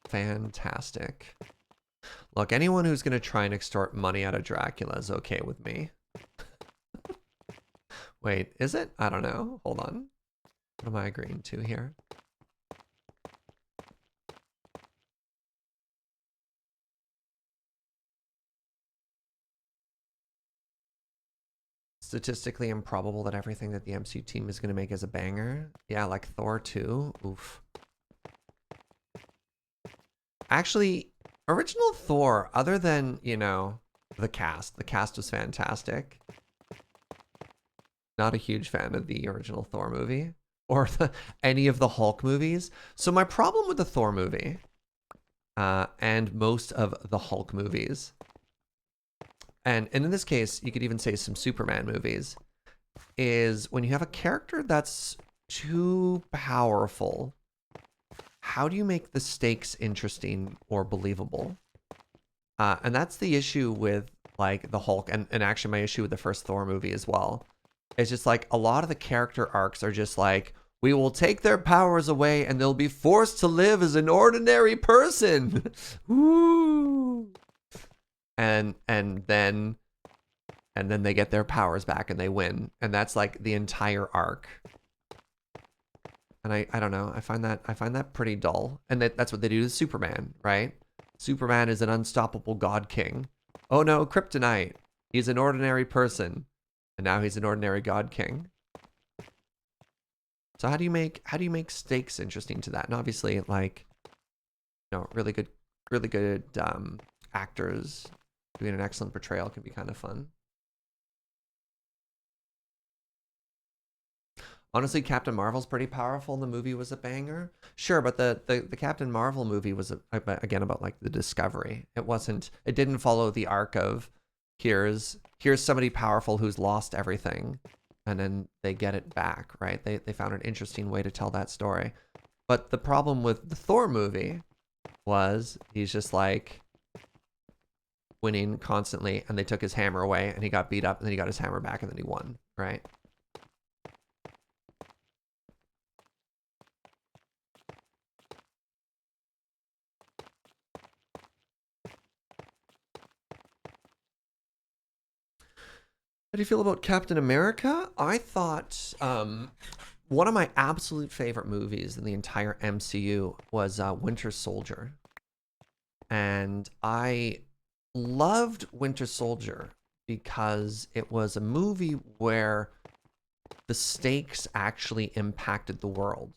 Fantastic. Look, anyone who's going to try and extort money out of Dracula is okay with me. Wait, is it? I don't know. Hold on. What am I agreeing to here? Statistically improbable that everything that the MCU team is going to make is a banger. Yeah, like Thor 2. Oof. Actually, original Thor, other than, you know, the cast was fantastic. Not a huge fan of the original Thor movie or any of the Hulk movies. So my problem with the Thor movie and most of the Hulk movies, and in this case, you could even say some Superman movies, is when you have a character that's too powerful, how do you make the stakes interesting or believable? And that's the issue with like the Hulk, and actually my issue with the first Thor movie as well. It's just like a lot of the character arcs are just like, we will take their powers away and they'll be forced to live as an ordinary person. Woo! And then they get their powers back and they win. And that's like the entire arc. And I don't know, I find that pretty dull. And that's what they do to Superman, right? Superman is an unstoppable god king. Oh no, kryptonite. He's an ordinary person. And now he's an ordinary god king. So how do you make stakes interesting to that? And obviously, like, you know, really good actors doing an excellent portrayal can be kind of fun. Honestly, Captain Marvel's pretty powerful. The movie was a banger. Sure, but the Captain Marvel movie was again about like the discovery. It didn't follow the arc of here's somebody powerful who's lost everything and then they get it back, right? They found an interesting way to tell that story. But the problem with the Thor movie was he's just like winning constantly, and they took his hammer away and he got beat up and then he got his hammer back and then he won, right? How do you feel about Captain America? I thought one of my absolute favorite movies in the entire MCU was Winter Soldier. And I loved Winter Soldier because it was a movie where the stakes actually impacted the world.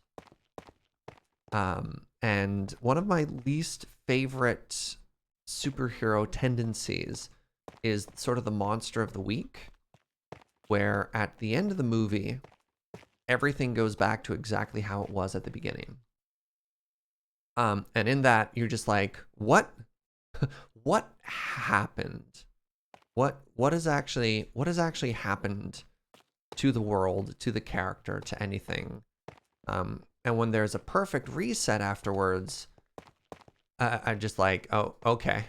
And one of my least favorite superhero tendencies is sort of the monster of the week, where at the end of the movie, everything goes back to exactly how it was at the beginning. And in that, you're just like, what? What happened? What has actually happened to the world, to the character, to anything? And when there's a perfect reset afterwards, I'm just like, oh, okay.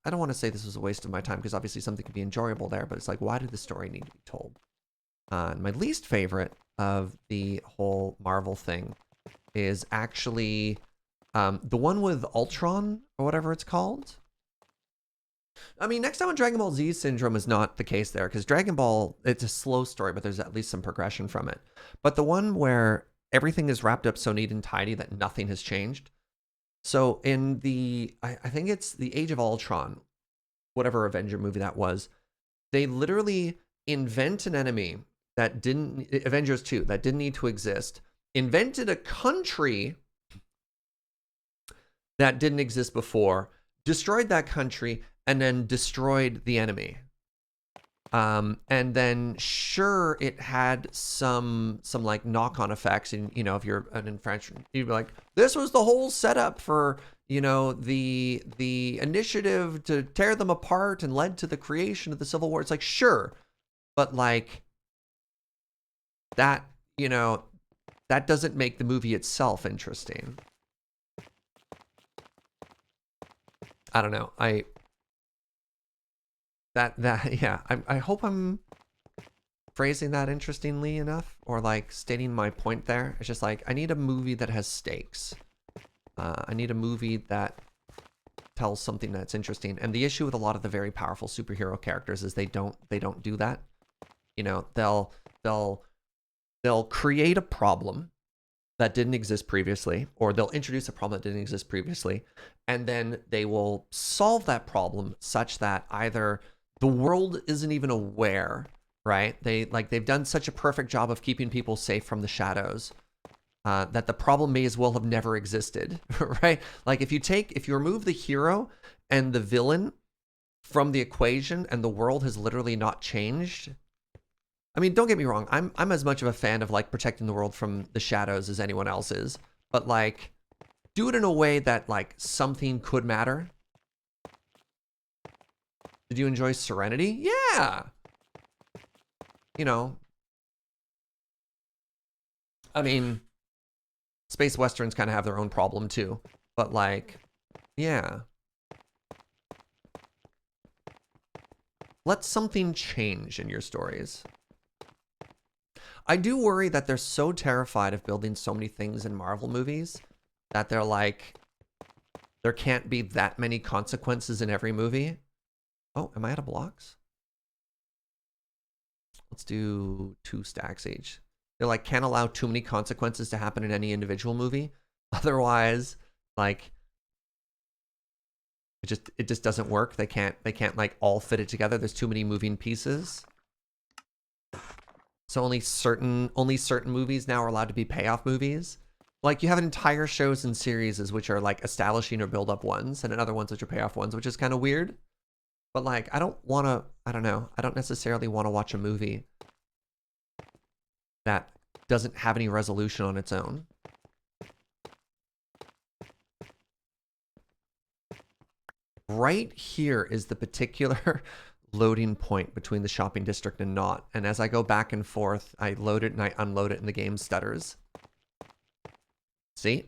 I don't want to say this was a waste of my time, because obviously something could be enjoyable there, but it's like, why did the story need to be told? My least favorite of the whole Marvel thing is actually the one with Ultron, or whatever it's called. I mean, next time on Dragon Ball Z Syndrome is not the case there, because Dragon Ball, it's a slow story, but there's at least some progression from it. But the one where everything is wrapped up so neat and tidy that nothing has changed. So in I think it's the Age of Ultron, whatever Avenger movie that was, they literally invent an enemy that didn't, Avengers 2, that didn't need to exist, invented a country that didn't exist before, destroyed that country, and then destroyed the enemy. And then sure, it had some like knock-on effects, and you know, if you're an infringement, you'd be like, this was the whole setup for, you know, the initiative to tear them apart and led to the creation of the Civil War. It's like, sure, but like that, you know, that doesn't make the movie itself interesting. I don't know. Yeah, I hope I'm phrasing that interestingly enough, or like stating my point there. It's just like, I need a movie that has stakes. I need a movie that tells something that's interesting. And the issue with a lot of the very powerful superhero characters is they don't do that. You know, they'll create a problem that didn't exist previously, or they'll introduce a problem that didn't exist previously, and then they will solve that problem such that either the world isn't even aware, right? They've done such a perfect job of keeping people safe from the shadows that the problem may as well have never existed, right? Like if you remove the hero and the villain from the equation and the world has literally not changed. I mean, don't get me wrong. I'm as much of a fan of like protecting the world from the shadows as anyone else is, but like do it in a way that like something could matter. Did you enjoy Serenity? Yeah. You know, I mean, space westerns kind of have their own problem too, but like, yeah. Let something change in your stories. I do worry that they're so terrified of building so many things in Marvel movies that they're like, there can't be that many consequences in every movie. Oh, am I out of blocks? Let's do 2 stacks each. They're like, can't allow too many consequences to happen in any individual movie. Otherwise, like, it just doesn't work. They can't like all fit it together. There's too many moving pieces. So only certain movies now are allowed to be payoff movies. Like you have entire shows and series which are like establishing or build up ones, and then other ones which are payoff ones, which is kind of weird. But like, I don't know. I don't necessarily want to watch a movie that doesn't have any resolution on its own. Right here is the particular loading point between the shopping district and not. And as I go back and forth, I load it and I unload it and the game stutters. See?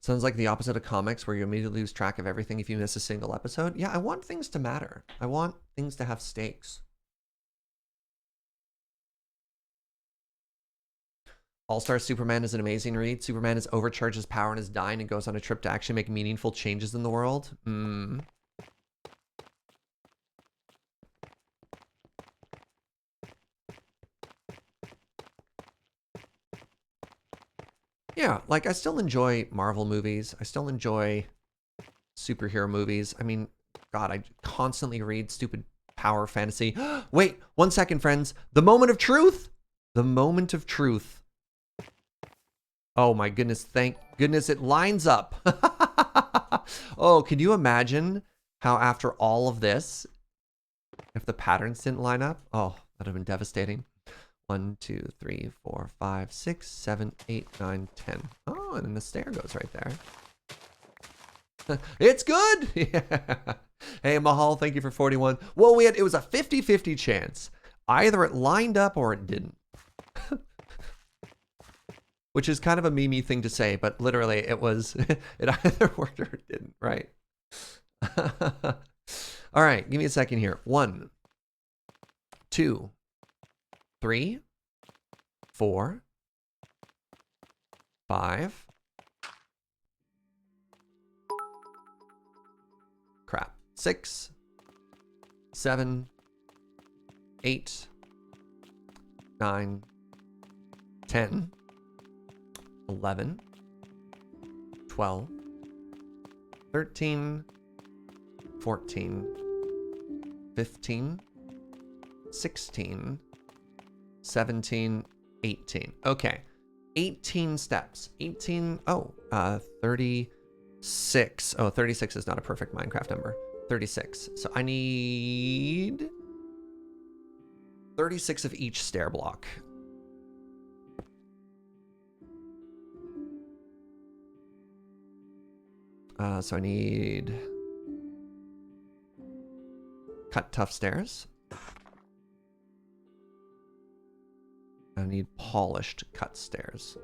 Sounds like the opposite of comics where you immediately lose track of everything if you miss a single episode. Yeah, I want things to matter. I want things to have stakes. All-Star Superman is an amazing read. Superman is overcharged his power and is dying and goes on a trip to actually make meaningful changes in the world. Yeah, like I still enjoy Marvel movies. I still enjoy superhero movies. I mean, God, I constantly read stupid power fantasy. Wait, 1 second, friends. The moment of truth. The moment of truth. Oh my goodness, thank goodness it lines up. Oh, can you imagine how after all of this, if the patterns didn't line up? Oh, that'd have been devastating. 1, 2, 3, 4, 5, 6, 7, 8, 9, 10. Oh, and then the stair goes right there. It's good. Yeah. Hey, Mahal, thank you for 41. Well, it was a 50-50 chance. Either it lined up or it didn't. Which is kind of a meme thing to say, but literally it was, it either worked or it didn't, right? All right, give me a second here. 1, 2, 3, 4, 5. Crap. 6, 7, 8, 9, 10. 11, 12, 13, 14, 15, 16, 17, 18. Okay. 18 steps. 18, 36. Oh, 36 is not a perfect Minecraft number. 36. So I need 36 of each stair block. So I need cut tough stairs. I need polished cut stairs.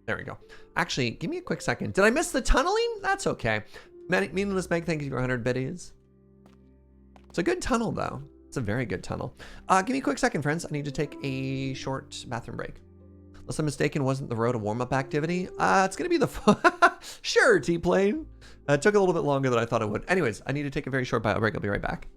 There we go. Actually, give me a quick second. Did I miss the tunneling? That's okay. Meaningless Meg, thank you for 100 biddies. It's a good tunnel, though. It's a very good tunnel. Give me a quick second, friends. I need to take a short bathroom break. Unless I'm mistaken, wasn't the road a warm-up activity? It's going to be the... Sure, T-Plane. It took a little bit longer than I thought it would. Anyways, I need to take a very short bio break. I'll be right back.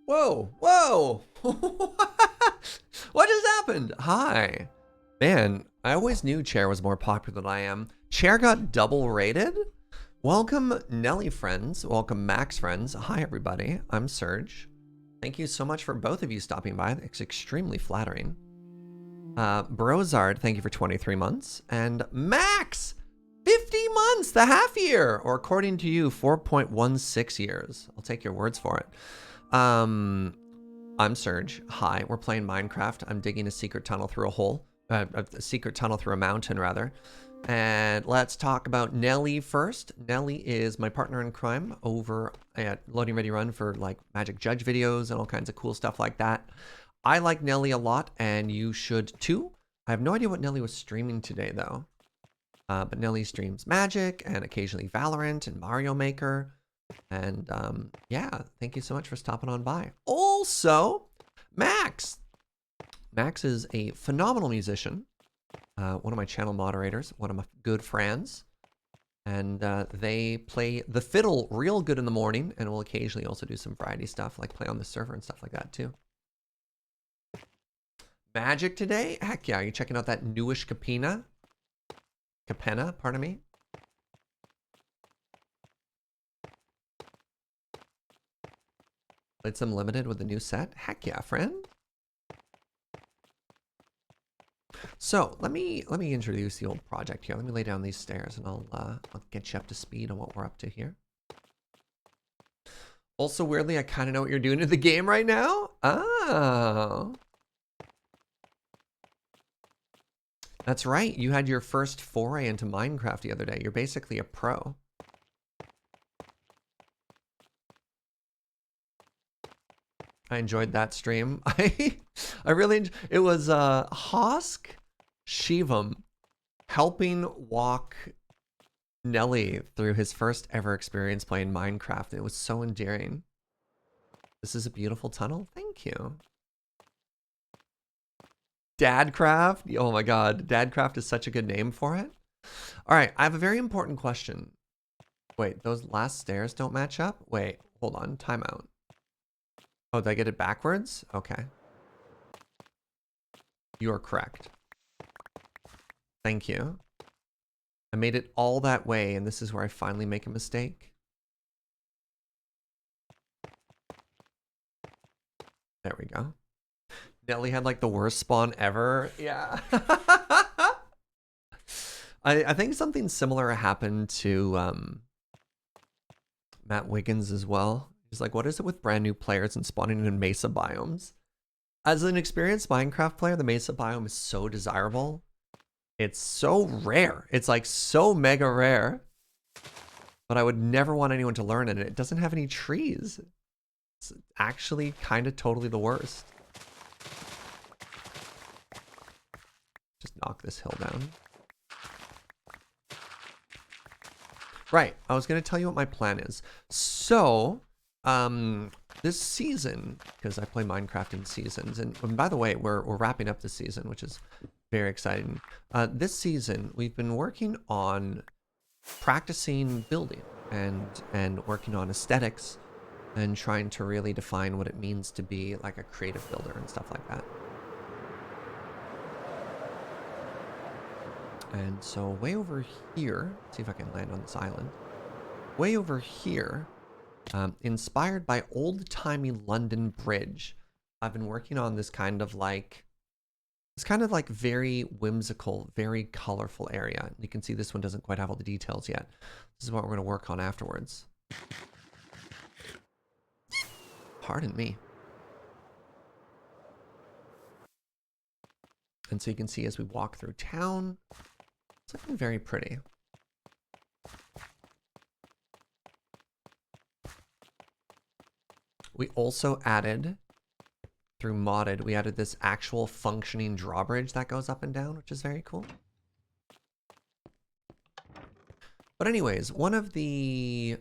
Whoa, whoa. What just happened? Hi. Man, I always knew Chair was more popular than I am. Chair got double rated? Welcome, Nelly friends. Welcome, Max friends. Hi, everybody. I'm Serge. Thank you so much for both of you stopping by. It's extremely flattering. Brozard, thank you for 23 months. And Max, 50 months, the half year. Or according to you, 4.16 years. I'll take your words for it. I'm Serge. Hi, we're playing Minecraft. I'm digging a secret tunnel through a hole. A secret tunnel through a mountain, rather. And let's talk about Nelly first. Nelly is my partner in crime over at Loading Ready Run for like Magic Judge videos and all kinds of cool stuff like that. I like Nelly a lot, and you should too. I have no idea what Nelly was streaming today, though. But Nelly streams Magic and occasionally Valorant and Mario Maker. And yeah, thank you so much for stopping on by. Also, Max. Max is a phenomenal musician. One of my channel moderators, one of my good friends. And they play the fiddle real good in the morning, and will occasionally also do some variety stuff, like play on the server and stuff like that too. Magic today? Heck yeah, are you checking out that newish Capenna, pardon me. Played some limited with the new set? Heck yeah, friend. So let me introduce the old project here. Let me lay down these stairs and I'll get you up to speed on what we're up to here. Also, weirdly, I kind of know what you're doing in the game right now. Oh. That's right. You had your first foray into Minecraft the other day. You're basically a pro. I enjoyed that stream. I really, it was Hosk Shivam helping walk Nelly through his first ever experience playing Minecraft. It was so endearing. This is a beautiful tunnel. Thank you. Dadcraft? Oh my god. Dadcraft is such a good name for it. All right, I have a very important question. Wait, those last stairs don't match up? Wait, hold on. Timeout. Oh, did I get it backwards? Okay. You are correct. Thank you. I made it all that way, and this is where I finally make a mistake. There we go. Nelly had like the worst spawn ever. Yeah. I think something similar happened to Matt Wiggins as well. He's like, what is it with brand new players and spawning in mesa biomes? As an experienced Minecraft player, the mesa biome is so desirable. It's so rare. It's like so mega rare. But I would never want anyone to learn it. It doesn't have any trees. It's actually kind of totally the worst. Just knock this hill down. Right, I was gonna tell you what my plan is. So, this season, because I play Minecraft in seasons, and by the way, we're wrapping up this season, which is very exciting. This season, we've been working on practicing building and working on aesthetics and trying to really define what it means to be like a creative builder and stuff like that. And so way over here, let's see if I can land on this island. Way over here, inspired by old-timey London Bridge, I've been working on this kind of like very whimsical, very colorful area. You can see this one doesn't quite have all the details yet. This is what we're going to work on afterwards. Pardon me. And so you can see as we walk through town, it's looking very pretty. We also added, through modded, we added this actual functioning drawbridge that goes up and down, which is very cool. But anyways, one of the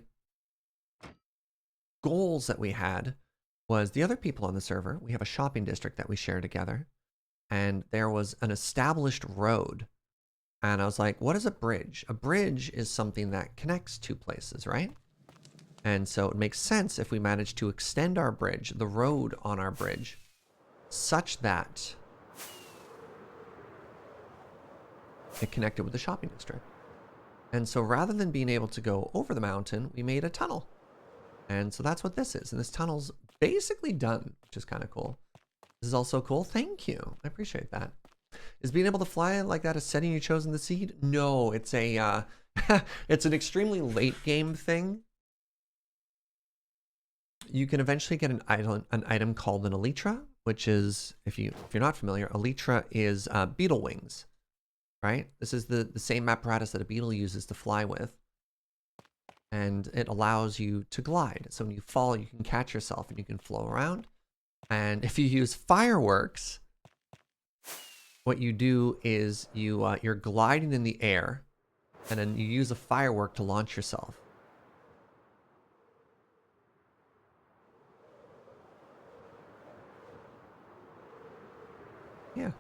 goals that we had was the other people on the server. We have a shopping district that we share together. And there was an established road. And I was like, what is a bridge? A bridge is something that connects two places, right? And so it makes sense if we manage to extend our bridge, the road on our bridge, such that it connected with the shopping district. And so rather than being able to go over the mountain, we made a tunnel. And so that's what this is. And this tunnel's basically done, which is kind of cool. This is also cool. Thank you. I appreciate that. Is being able to fly like that a setting you chose in the seed? No, it's a it's an extremely late game thing. You can eventually get an item called an elytra, which is, if you're not familiar, elytra is beetle wings, right? This is the same apparatus that a beetle uses to fly with. And it allows you to glide. So when you fall, you can catch yourself and you can flow around. And if you use fireworks, what you do is you're gliding in the air, and then you use a firework to launch yourself. Yeah.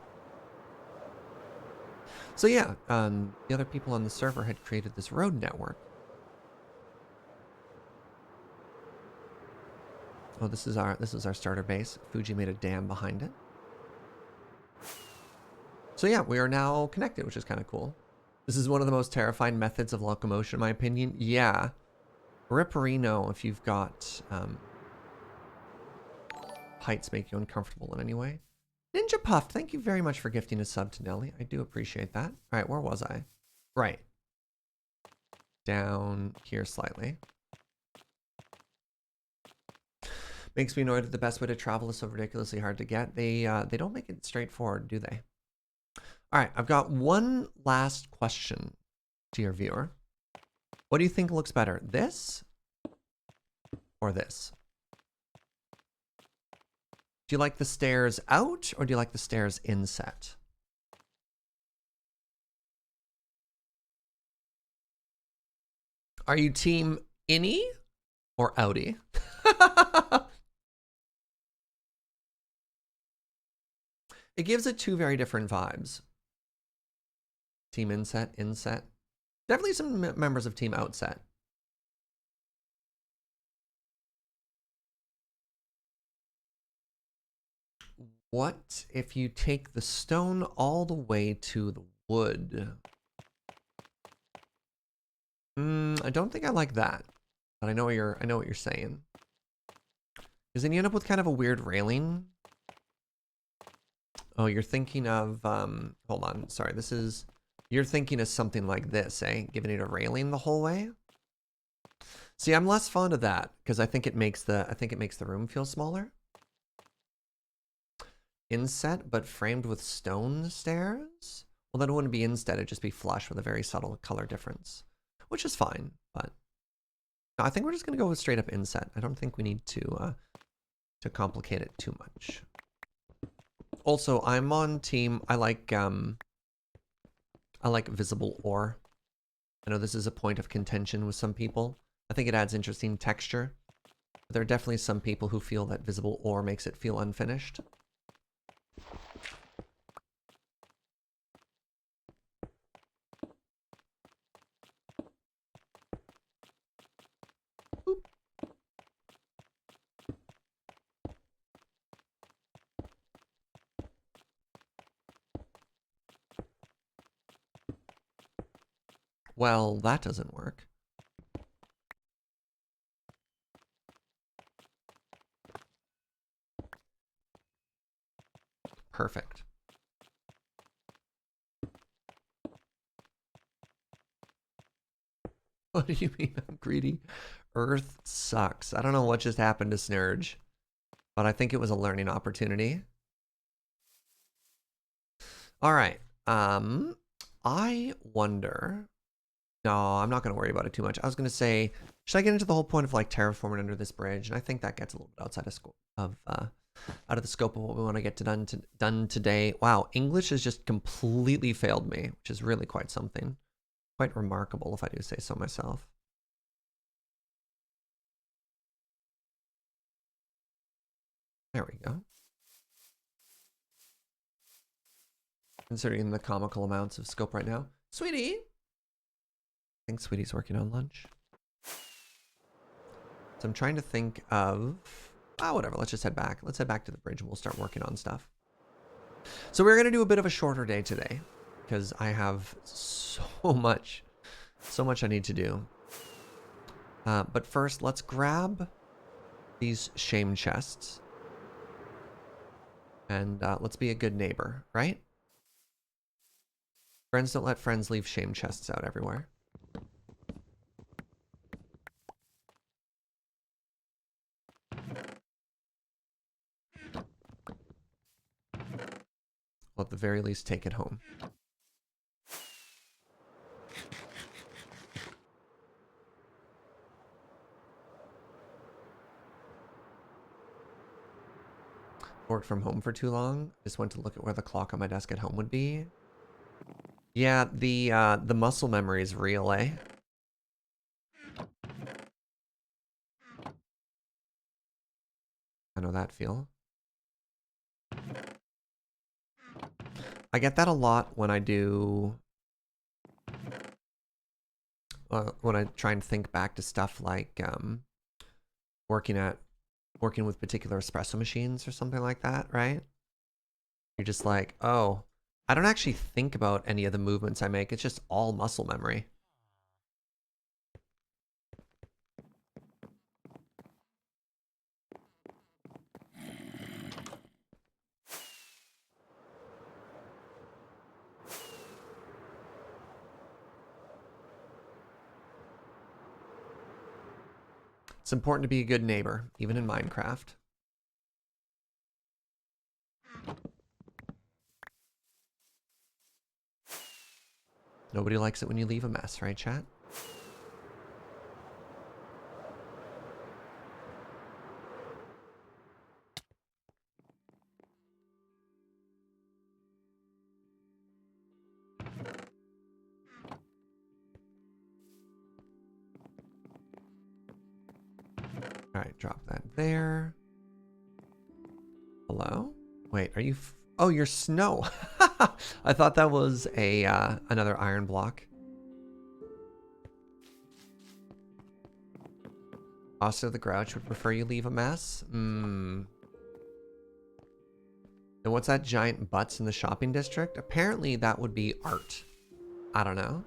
So yeah, the other people on the server had created this road network. Oh, this is our starter base. Fuji made a dam behind it. So yeah, we are now connected, which is kind of cool. This is one of the most terrifying methods of locomotion, in my opinion. Yeah. Ripperino, if you've got heights make you uncomfortable in any way. Ninja Puff, thank you very much for gifting a sub to Nelly. I do appreciate that. All right, where was I? Right. Down here slightly. Makes me annoyed that the best way to travel is so ridiculously hard to get. They don't make it straightforward, do they? All right, I've got one last question to your viewer. What do you think looks better, this or this? Do you like the stairs out or do you like the stairs inset? Are you team innie or outie? It gives it two very different vibes. Team inset, inset. Definitely some members of team outset. What if you take the stone all the way to the wood? I don't think I like that, but I know what you're saying. Because then you end up with kind of a weird railing. Oh, you're thinking of hold on, sorry, you're thinking of something like this, eh? Giving it a railing the whole way. See, I'm less fond of that because I think it makes the room feel smaller. Inset, but framed with stone stairs? Well, then it wouldn't be inset, it'd just be flush with a very subtle color difference, which is fine, but no, I think we're just gonna go with straight up inset. I don't think we need to complicate it too much. Also, I'm on team, I like visible ore. I know this is a point of contention with some people. I think it adds interesting texture. But there are definitely some people who feel that visible ore makes it feel unfinished. Boop. Well, that doesn't work. Perfect. What do you mean I'm greedy? Earth sucks. I don't know what just happened to Serge, but I think it was a learning opportunity. All right. I wonder. No, I'm not going to worry about it too much. I was going to say, should I get into the whole point of like terraforming under this bridge? And I think that gets a little bit outside of out of the scope of what we want to get done today. Wow, English has just completely failed me, which is really quite something. Quite remarkable, if I do say so myself. There we go. Considering the comical amounts of scope right now. Sweetie! I think Sweetie's working on lunch. So I'm trying to think of... Ah, whatever, let's just head back. Let's head back to the bridge and we'll start working on stuff. So we're going to do a bit of a shorter day today because I have so much I need to do. But first, let's grab these shame chests. And let's be a good neighbor, right? Friends don't let friends leave shame chests out everywhere. Well, at the very least, take it home. Worked from home for too long. Just went to look at where the clock on my desk at home would be. Yeah, the muscle memory is real, eh? I know that feel. I get that a lot when I do... when I try and think back to stuff like working with particular espresso machines or something like that, right? You're just like, oh, I don't actually think about any of the movements I make. It's just all muscle memory. It's important to be a good neighbor, even in Minecraft. Nobody likes it when you leave a mess, right, chat? All right, drop that there. Hello? Wait, are you... oh, you're snow. I thought that was a another iron block. Also, the Grouch would prefer you leave a mess. Hmm. And what's that giant butts in the shopping district? Apparently that would be art. I don't know.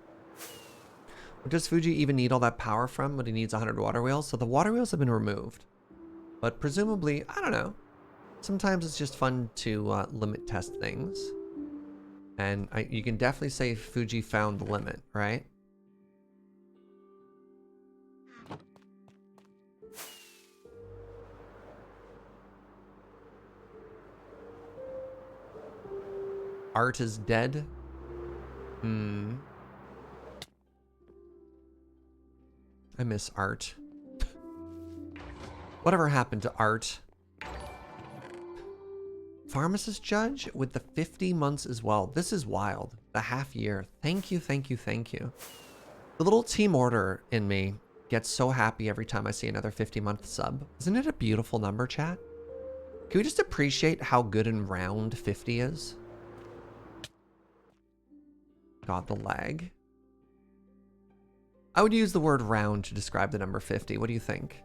What does Fuji even need all that power from when he needs 100 water wheels? So the water wheels have been removed. But presumably, I don't know. Sometimes it's just fun to limit test things. And you can definitely say Fuji found the limit, right? Art is dead. Hmm. I miss art. Whatever happened to art? Pharmacist judge with the 50 months as well. This is wild. The half year. Thank you, thank you, thank you. The little team order in me gets so happy every time I see another 50-month sub. Isn't it a beautiful number, chat? Can we just appreciate how good and round 50 is? God, the lag. I would use the word round to describe the number 50. What do you think?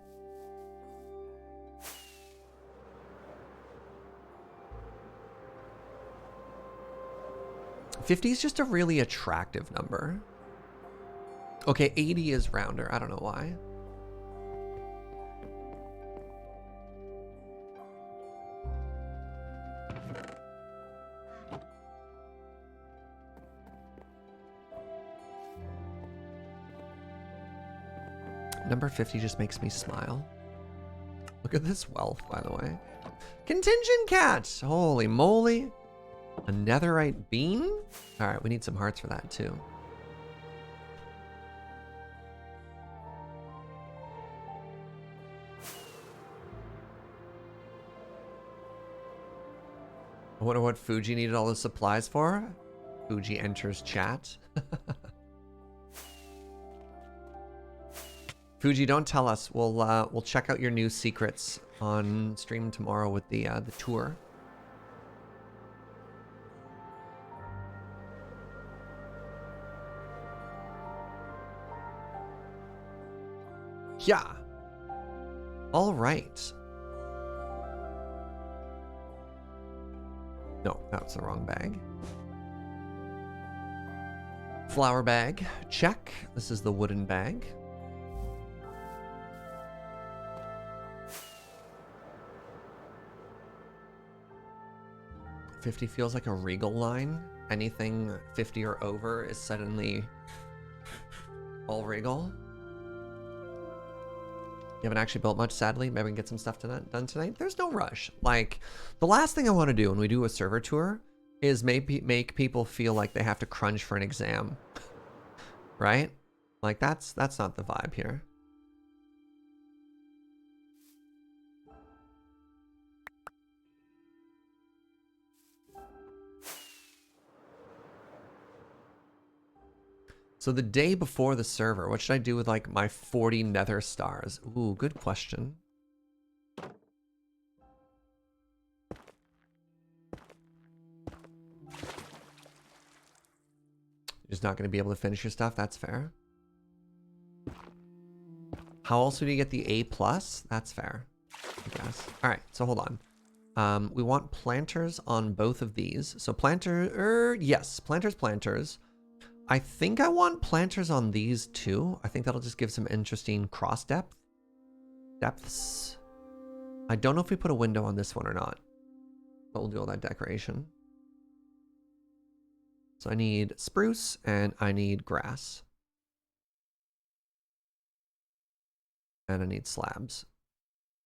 $50 is just a really attractive number. Okay, 80 is rounder. I don't know why. Number 50 just makes me smile. Look at this wealth, by the way. Contingent cat! Holy moly. A netherite bean? Alright, we need some hearts for that too. I wonder what Fuji needed all the supplies for. Fuji enters chat. Fuji, don't tell us. We'll check out your new secrets on stream tomorrow with the tour. Yeah. All right. No, that's the wrong bag. Flower bag, check. This is the wooden bag. $50 feels like a regal line. Anything 50 or over is suddenly all regal. You haven't actually built much, sadly. Maybe we can get some stuff done tonight. There's no rush. Like, the last thing I want to do when we do a server tour is make people feel like they have to crunch for an exam. Right? Like, that's not the vibe here. So the day before the server, what should I do with like my 40 nether stars? Ooh, good question. You're just not going to be able to finish your stuff. That's fair. How else do you get the A+? That's fair, I guess. All right, so hold on. We want planters on both of these. So yes, planters. I think I want planters on these too. I think that'll just give some interesting cross depths. I don't know if we put a window on this one or not, but we'll do all that decoration. So I need spruce and I need grass. And I need slabs.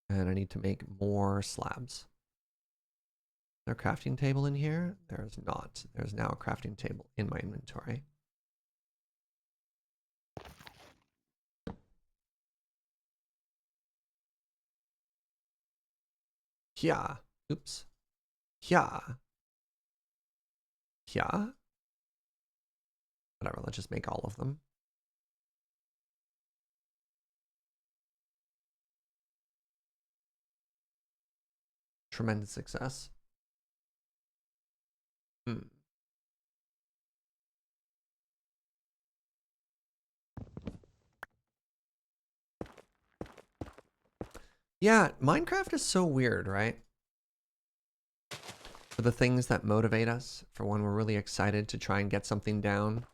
And I need to make more slabs. Is there a crafting table in here? There is not. There's now a crafting table in my inventory. Yeah. Oops. Yeah. Yeah. Whatever, let's just make all of them. Tremendous success. Yeah, Minecraft is so weird, right? For the things that motivate us, for when we're really excited to try and get something down.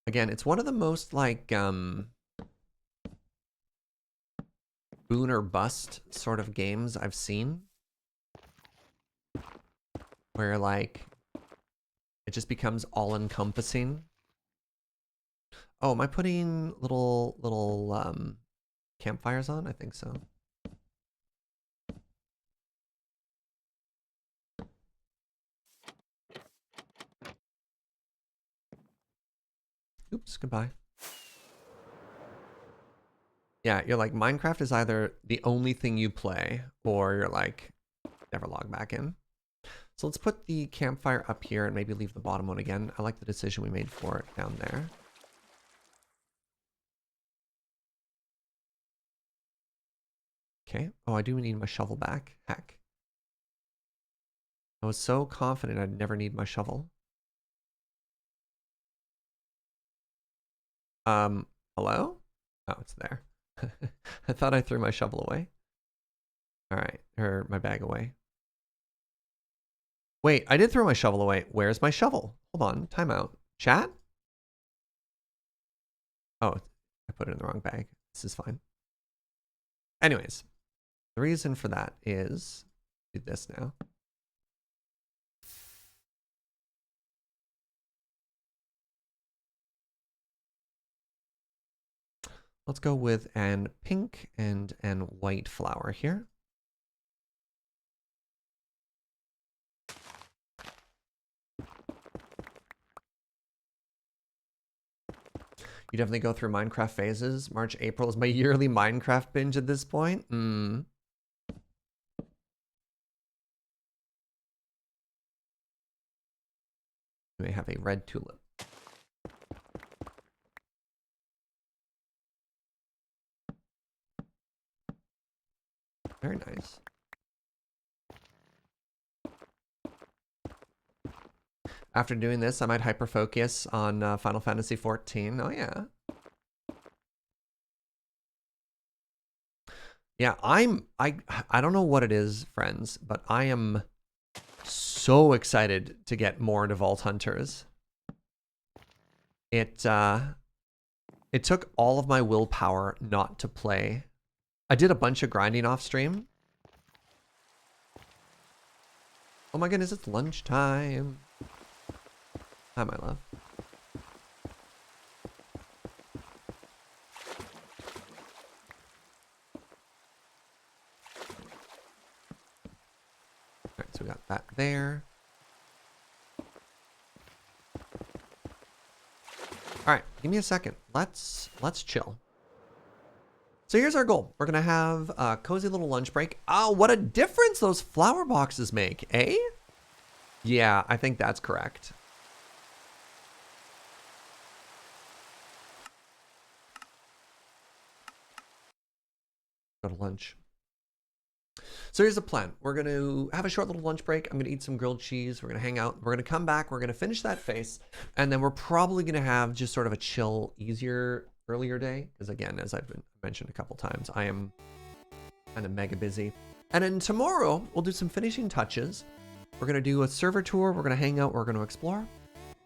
Again, it's one of the most like boon or bust sort of games I've seen. Where like it just becomes all encompassing. Oh, am I putting little campfires on? I think so. Oops, goodbye. Yeah, you're like, Minecraft is either the only thing you play, or you're like, never log back in. So let's put the campfire up here and maybe leave the bottom one again. I like the decision we made for it down there. Okay. Oh, I do need my shovel back. Heck. I was so confident I'd never need my shovel. Hello? Oh, it's there. I thought I threw my shovel away. All right, or my bag away. Wait, I did throw my shovel away. Where's my shovel? Hold on, timeout. Chat? Oh, I put it in the wrong bag. This is fine. Anyways, the reason for that is, do this now. Let's go with an pink and an white flower here. You definitely go through Minecraft phases. March, April is my yearly Minecraft binge at this point. You may have a red tulip. Very nice. After doing this, I might hyper focus on Final Fantasy XIV. Oh yeah. Yeah, I don't know what it is, friends, but I am so excited to get more into Vault Hunters. It took all of my willpower not to play. I did a bunch of grinding off stream. Oh my goodness, it's lunchtime. Hi, my love. Alright, so we got that there. Alright, give me a second. Let's chill. So here's our goal. We're gonna have a cozy little lunch break. Oh, what a difference those flower boxes make, eh? Yeah, I think that's correct. Go to lunch. So here's the plan. We're going to have a short little lunch break. I'm going to eat some grilled cheese. We're going to hang out. We're going to come back. We're going to finish that face. And then we're probably going to have just sort of a chill, easier, earlier day. Because again, as I've mentioned a couple times, I am kind of mega busy. And then tomorrow, we'll do some finishing touches. We're going to do a server tour. We're going to hang out. We're going to explore.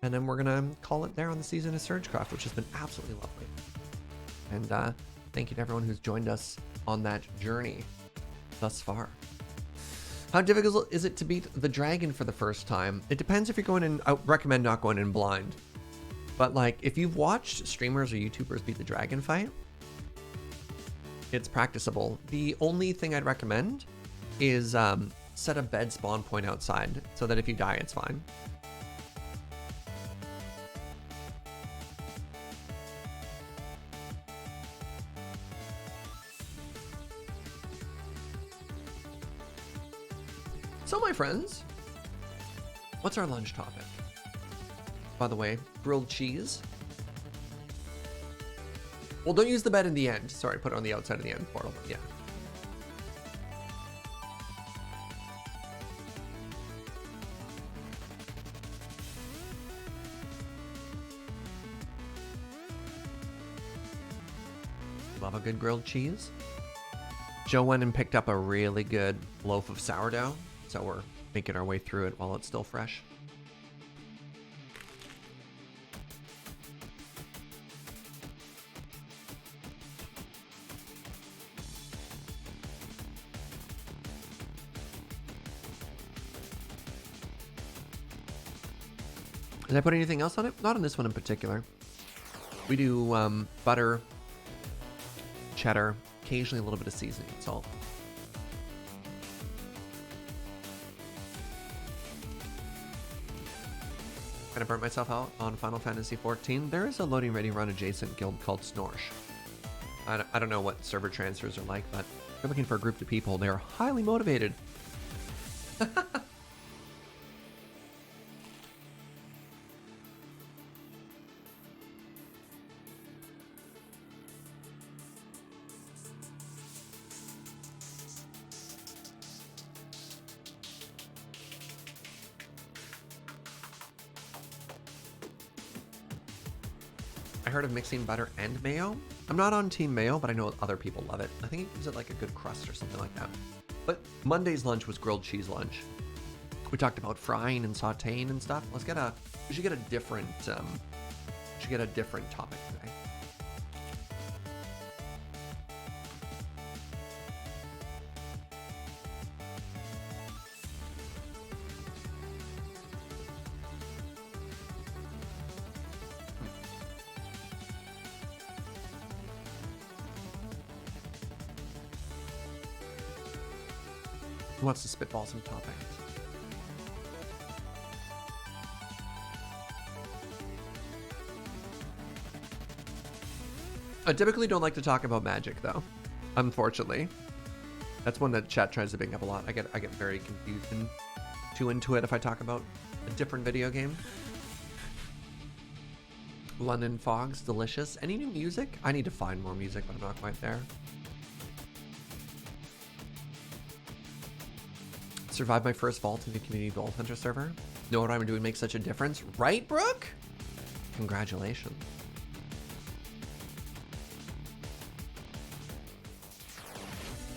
And then we're going to call it there on the season of SergeCraft, which has been absolutely lovely. And thank you to everyone who's joined us on that journey thus far. How difficult is it to beat the dragon for the first time? It depends if you're going in. I recommend not going in blind. But like, if you've watched streamers or YouTubers beat the dragon fight, it's practicable. The only thing I'd recommend is set a bed spawn point outside so that if you die, it's fine. So my friends, what's our lunch topic? By the way, grilled cheese. Well, don't use the bed in the end. Sorry, put it on the outside of the end portal. Yeah. Love a good grilled cheese. Joe went and picked up a really good loaf of sourdough, so we're making our way through it while it's still fresh. Did I put anything else on it? Not on this one in particular. We do butter, cheddar, occasionally a little bit of seasoning and salt. Kind of burnt myself out on Final Fantasy XIV. There is a loading ready run adjacent guild called Snorsh. I don't know what server transfers are like, but if you're looking for a group of people, they are highly motivated. I heard of mixing butter and mayo. I'm not on team mayo, but I know other people love it. I think it gives it like a good crust or something like that. But Monday's lunch was grilled cheese lunch. We talked about frying and sauteing and stuff. We should get a different topic today. Who wants to spitball some toppings? I typically don't like to talk about Magic though, unfortunately. That's one that chat tries to bring up a lot. I get very confused and too into it if I talk about a different video game. London Fog's delicious. Any new music? I need to find more music, but I'm not quite there. Survived my first vault in the community Vault Hunter server. Know what I'm doing makes such a difference, right, Brooke? Congratulations.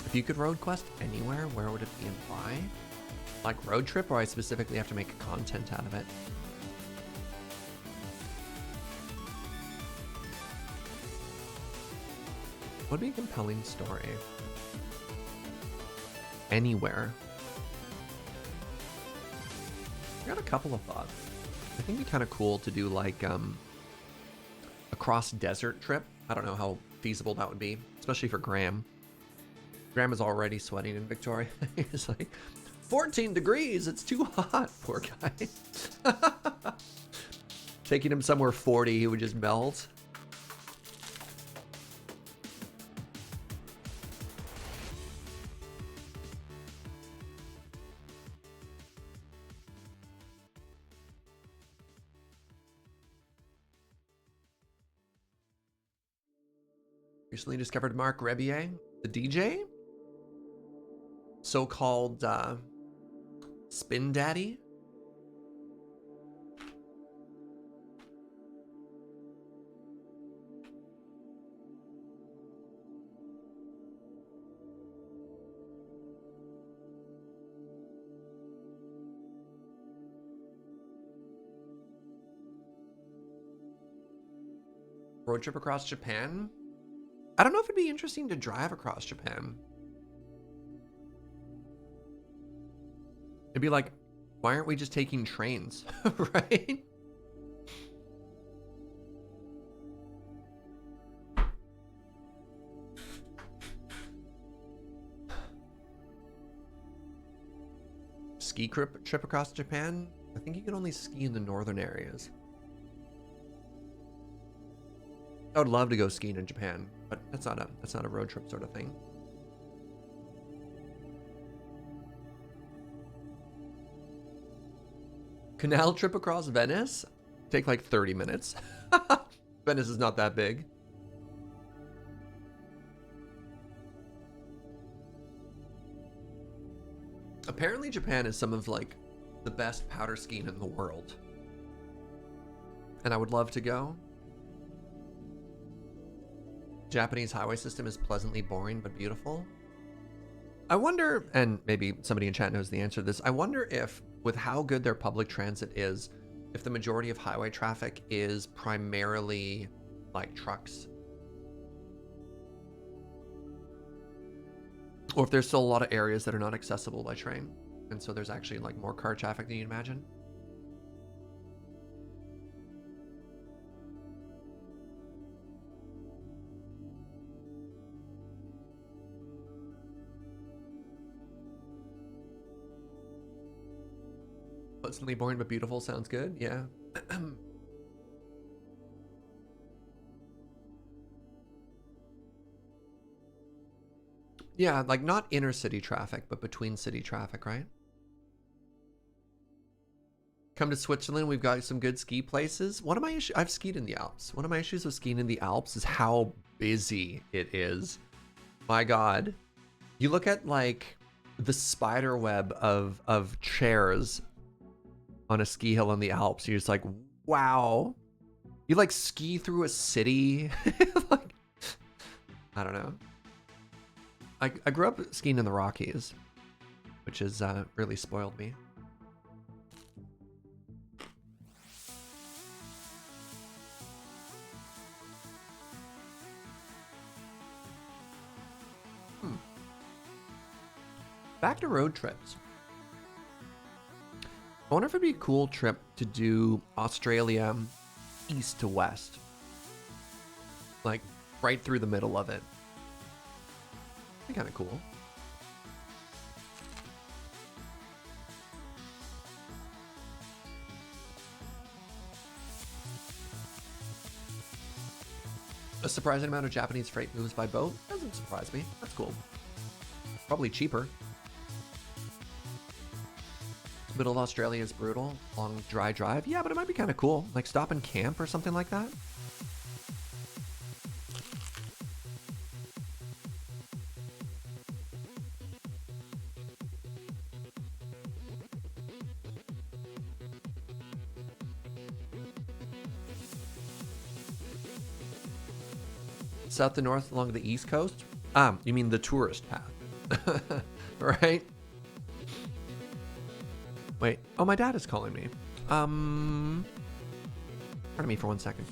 If you could road quest anywhere, where would it be and why? Like road trip, or I specifically have to make content out of it? Would be a compelling story. Anywhere. I got a couple of thoughts. I think it'd be kind of cool to do like a cross desert trip. I don't know how feasible that would be, especially for Graham. Graham is already sweating in Victoria. He's like, 14 degrees, it's too hot, poor guy. Taking him somewhere 40, he would just melt. Recently discovered Mark Rebier, the DJ, so-called Spin Daddy. Road trip across Japan. I don't know if it'd be interesting to drive across Japan. It'd be like, why aren't we just taking trains, right? Ski trip across Japan? I think you can only ski in the northern areas. I would love to go skiing in Japan, but that's not a road trip sort of thing. Canal trip across Venice? Take like 30 minutes. Venice is not that big. Apparently Japan is some of like the best powder skiing in the world. And I would love to go. Japanese highway system is pleasantly boring but beautiful. I wonder, and maybe somebody in chat knows the answer to this, I wonder if, with how good their public transit is, if the majority of highway traffic is primarily like trucks. Or if there's still a lot of areas that are not accessible by train. And so there's actually like more car traffic than you'd imagine. Pleasantly boring but beautiful sounds good. Yeah. Yeah, like not inner city traffic, but between city traffic, right? Come to Switzerland, we've got some good ski places. One of my issues, I've skied in the Alps. One of my issues with skiing in the Alps is how busy it is. My God. You look at like the spider web of chairs on a ski hill in the Alps. You're just like, wow. You like ski through a city. Like, I don't know. I grew up skiing in the Rockies, which has really spoiled me. Back to road trips. I wonder if it'd be a cool trip to do Australia east to west. Like right through the middle of it. That'd be kind of cool. A surprising amount of Japanese freight moves by boat. Doesn't surprise me. That's cool. Probably cheaper. Middle of Australia is brutal. Long dry drive. Yeah, but it might be kind of cool. Like stop and camp or something like that. South to north along the east coast? You mean the tourist path. Right? Wait. Oh, my dad is calling me. Pardon me for 1 second.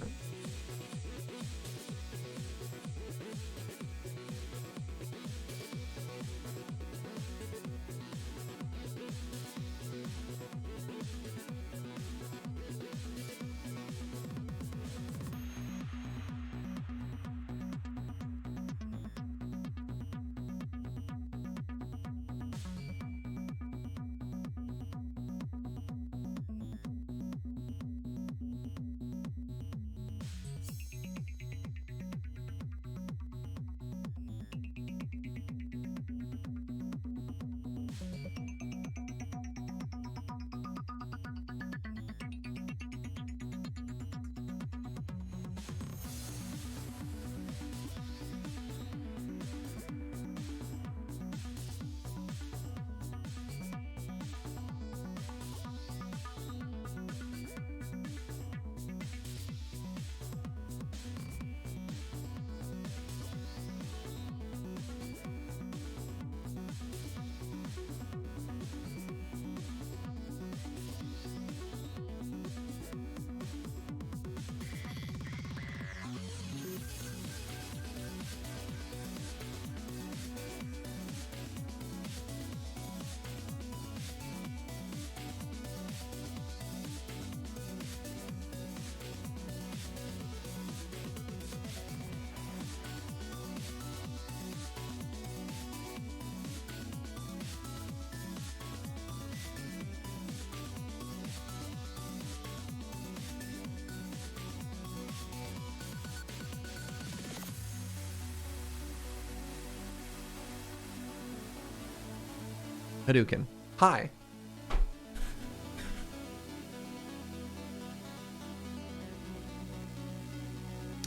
Hadouken. Hi.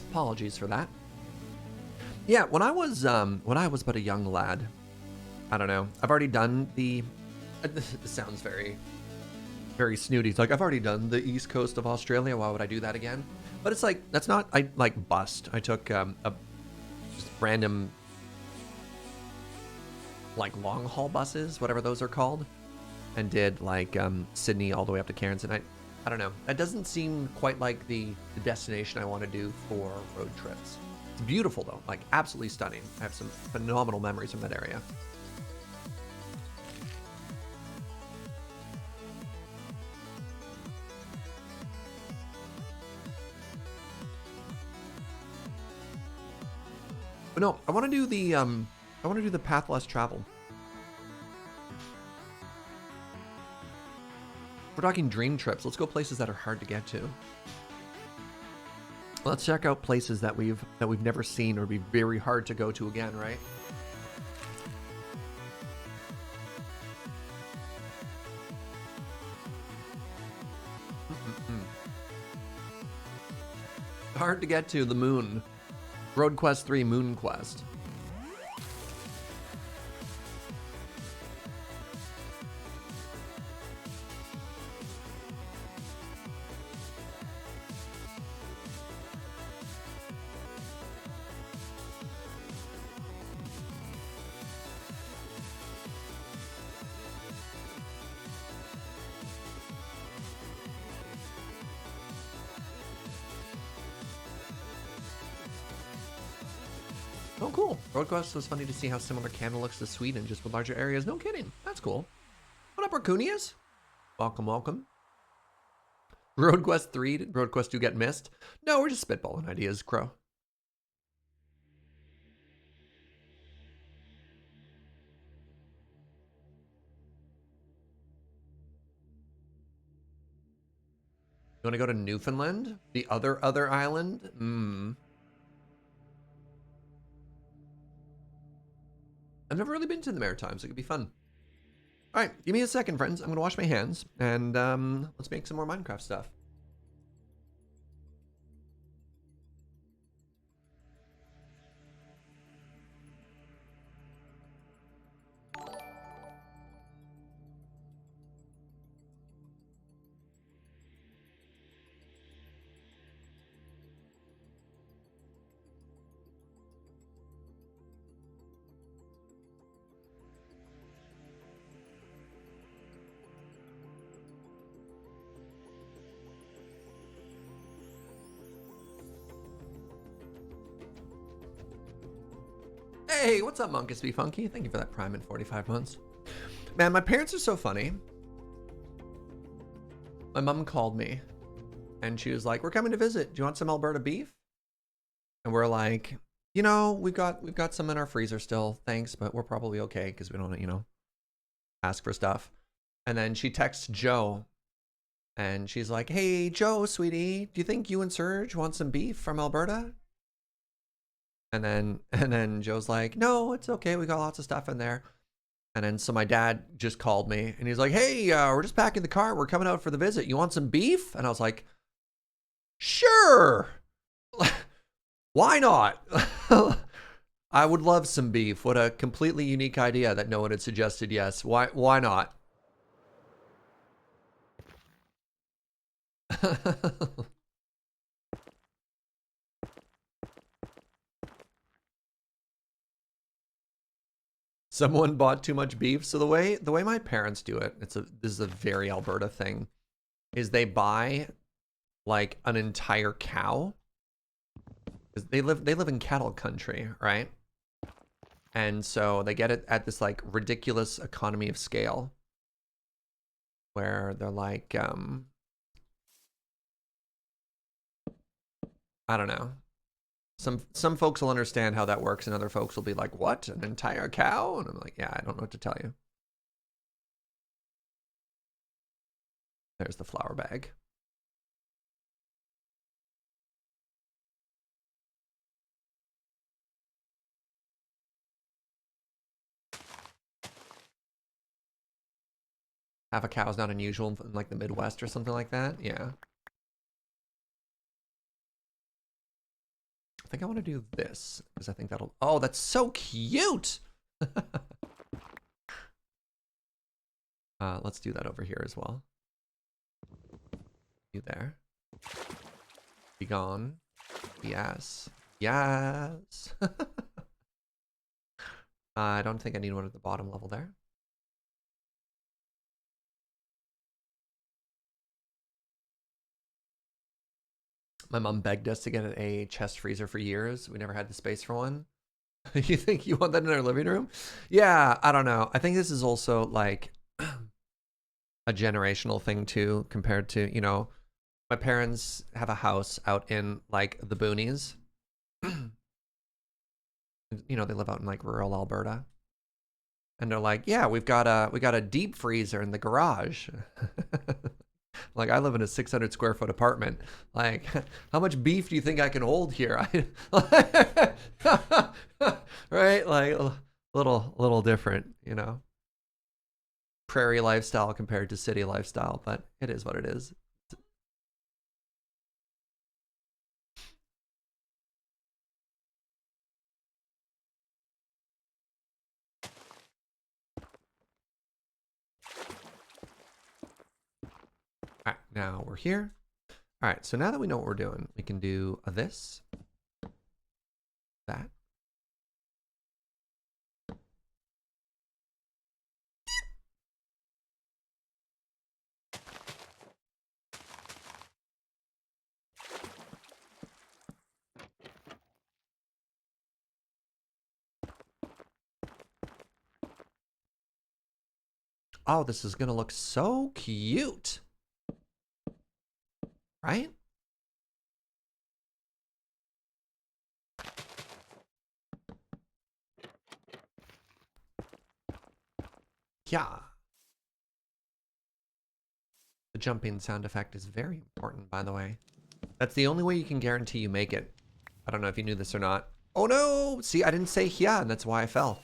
Apologies for that. Yeah, when I was but a young lad, I don't know. I've already done the. This sounds very, very snooty. It's like I've already done the east coast of Australia. Why would I do that again? But it's like that's not. I like bust. I took just random, like, long haul buses, whatever those are called, and did like Sydney all the way up to Cairns. And I don't know, that doesn't seem quite like the destination I want to do for road trips. It's beautiful though, like absolutely stunning. I have some phenomenal memories from that area. But no, I want to do the path less traveled. We're talking dream trips. Let's go places that are hard to get to. Let's check out places that we've never seen or be very hard to go to again, right? Hard to get to the moon. Road Quest 3 Moon Quest. Oh, cool. Road Quest was funny to see how similar Canada looks to Sweden, just with larger areas. No kidding. That's cool. What up, Raccoonias? Welcome, welcome. Road Quest 3, did Road Quest 2 get missed? No, we're just spitballing ideas, Crow. You want to go to Newfoundland? The other island? I've never really been to the Maritimes. It could be fun. All right, give me a second, friends. I'm going to wash my hands, and let's make some more Minecraft stuff. Hey, what's up, Monkus Be Funky? Thank you for that Prime in 45 months. Man, my parents are so funny. My mom called me, and she was like, "We're coming to visit. Do you want some Alberta beef?" And we're like, "You know, we've got some in our freezer still. Thanks, but we're probably okay because we don't, you know, ask for stuff." And then she texts Joe, and she's like, "Hey, Joe, sweetie, do you think you and Serge want some beef from Alberta?" And then Joe's like, "No, it's okay. We got lots of stuff in there." And then so my dad just called me and he's like, "Hey, we're just packing the car. We're coming out for the visit. You want some beef?" And I was like, "Sure. Why not?" I would love some beef. What a completely unique idea that no one had suggested. Yes. Why not? Someone bought too much beef. So the way my parents do it, this is a very Alberta thing, is they buy like an entire cow. They live in cattle country, right? And so they get it at this like ridiculous economy of scale where they're like I don't know. Some folks will understand how that works, and other folks will be like, "What? An entire cow?" And I'm like, "Yeah, I don't know what to tell you." There's the flour bag. Half a cow is not unusual in like the Midwest or something like that. Yeah. I think I want to do this because I think that'll. Oh, that's so cute. Let's do that over here as well. You there? Be gone. Yes. Yes. I don't think I need one at the bottom level there. My mom begged us to get a chest freezer for years. We never had the space for one. You think you want that in our living room? Yeah, I don't know. I think this is also like a generational thing too, compared to, you know, my parents have a house out in like the boonies. You know, they live out in like rural Alberta. And they're like, yeah, we got a deep freezer in the garage. Like, I live in a 600 square foot apartment. Like, how much beef do you think I can hold here? Right? Like, a little different, you know. Prairie lifestyle compared to city lifestyle, but it is what it is. All right, now we're here. All right, so now that we know what we're doing, we can do this, that. Oh, this is gonna look so cute, right? Yeah. The jumping sound effect is very important, by the way. That's the only way you can guarantee you make it. I don't know if you knew this or not. Oh no! See, I didn't say yeah, and that's why I fell.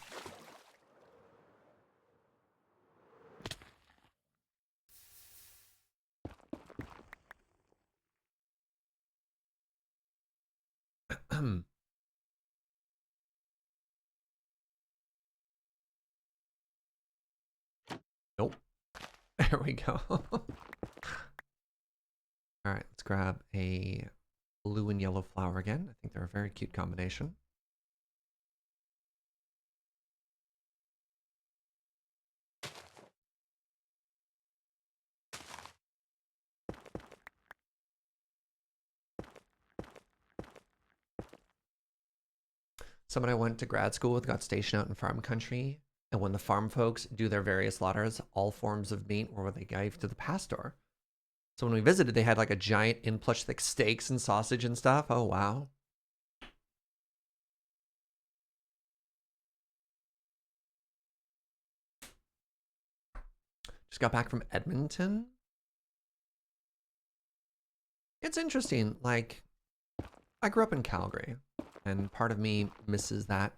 Nope. There we go. All right, let's grab a blue and yellow flower again. I think they're a very cute combination. Someone I went to grad school with got stationed out in farm country, and when the farm folks do their various slaughters, all forms of meat were what they gave to the pastor. So when we visited, they had like a giant in plush thick steaks and sausage and stuff. Oh wow. Just got back from Edmonton. It's interesting. Like, I grew up in Calgary, and part of me misses that.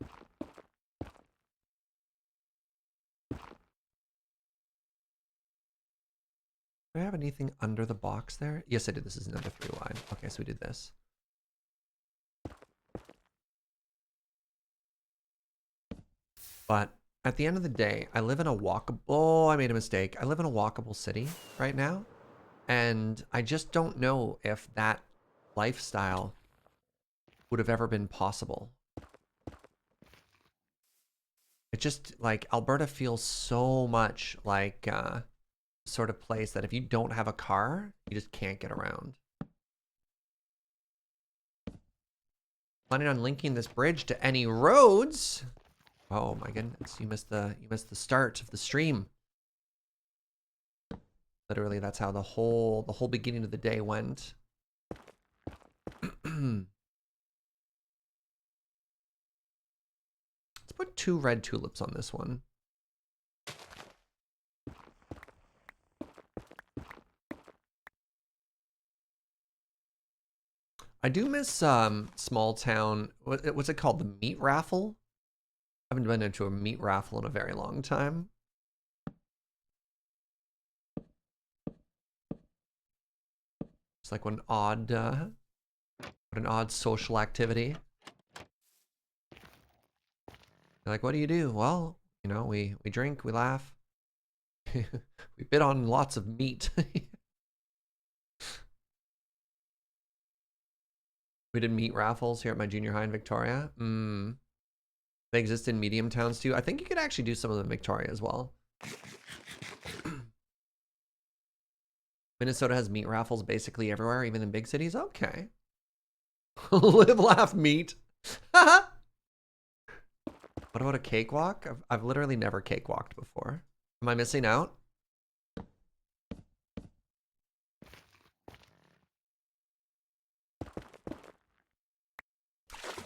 Do I have anything under the box there? Yes, I did. This is another 3 wide. Okay, so we did this. But at the end of the day, I live in a walkable... Oh, I made a mistake. I live in a walkable city right now. And I just don't know if that lifestyle would have ever been possible. It just, like, Alberta feels so much like sort of place that if you don't have a car, you just can't get around. Planning on linking this bridge to any roads. Oh my goodness, you missed the start of the stream. Literally, that's how the whole beginning of the day went. Let's put 2 red tulips on this one. I do miss small town. What's it called? The meat raffle? I haven't been into a meat raffle in a very long time. It's like an odd social activity. You're like, what do you do? Well, you know, we drink, we laugh. We bid on lots of meat. We did meat raffles here at my junior high in Victoria. They exist in medium towns too. I think you could actually do some of them in Victoria as well. Minnesota has meat raffles basically everywhere, even in big cities. Okay. Live, laugh, meet. What about a cakewalk? I've literally never cakewalked before. Am I missing out?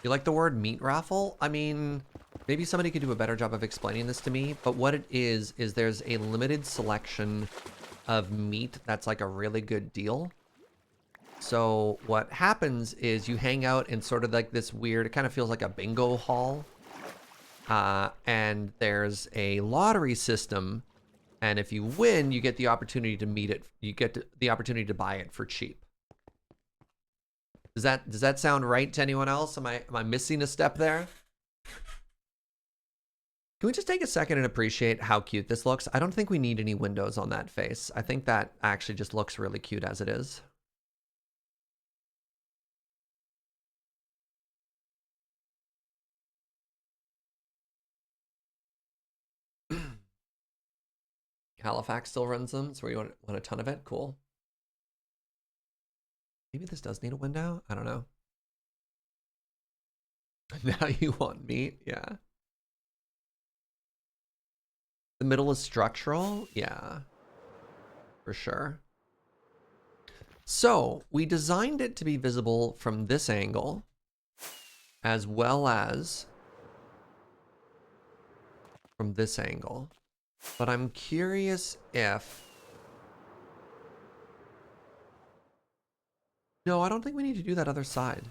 You like the word meat raffle? I mean, maybe somebody could do a better job of explaining this to me, but what it is there's a limited selection of meat that's like a really good deal. So what happens is you hang out in sort of like this weird, it kind of feels like a bingo hall. And there's a lottery system. And if you win, you get the opportunity to meet it. You get the opportunity to buy it for cheap. Does that sound right to anyone else? Am I missing a step there? Can we just take a second and appreciate how cute this looks? I don't think we need any windows on that face. I think that actually just looks really cute as it is. Halifax still runs them, so we want a ton of it. Cool. Maybe this does need a window. I don't know. Now you want meat? Yeah. The middle is structural? Yeah. For sure. So we designed it to be visible from this angle, as well as from this angle. But I'm curious if... No, I don't think we need to do that other side.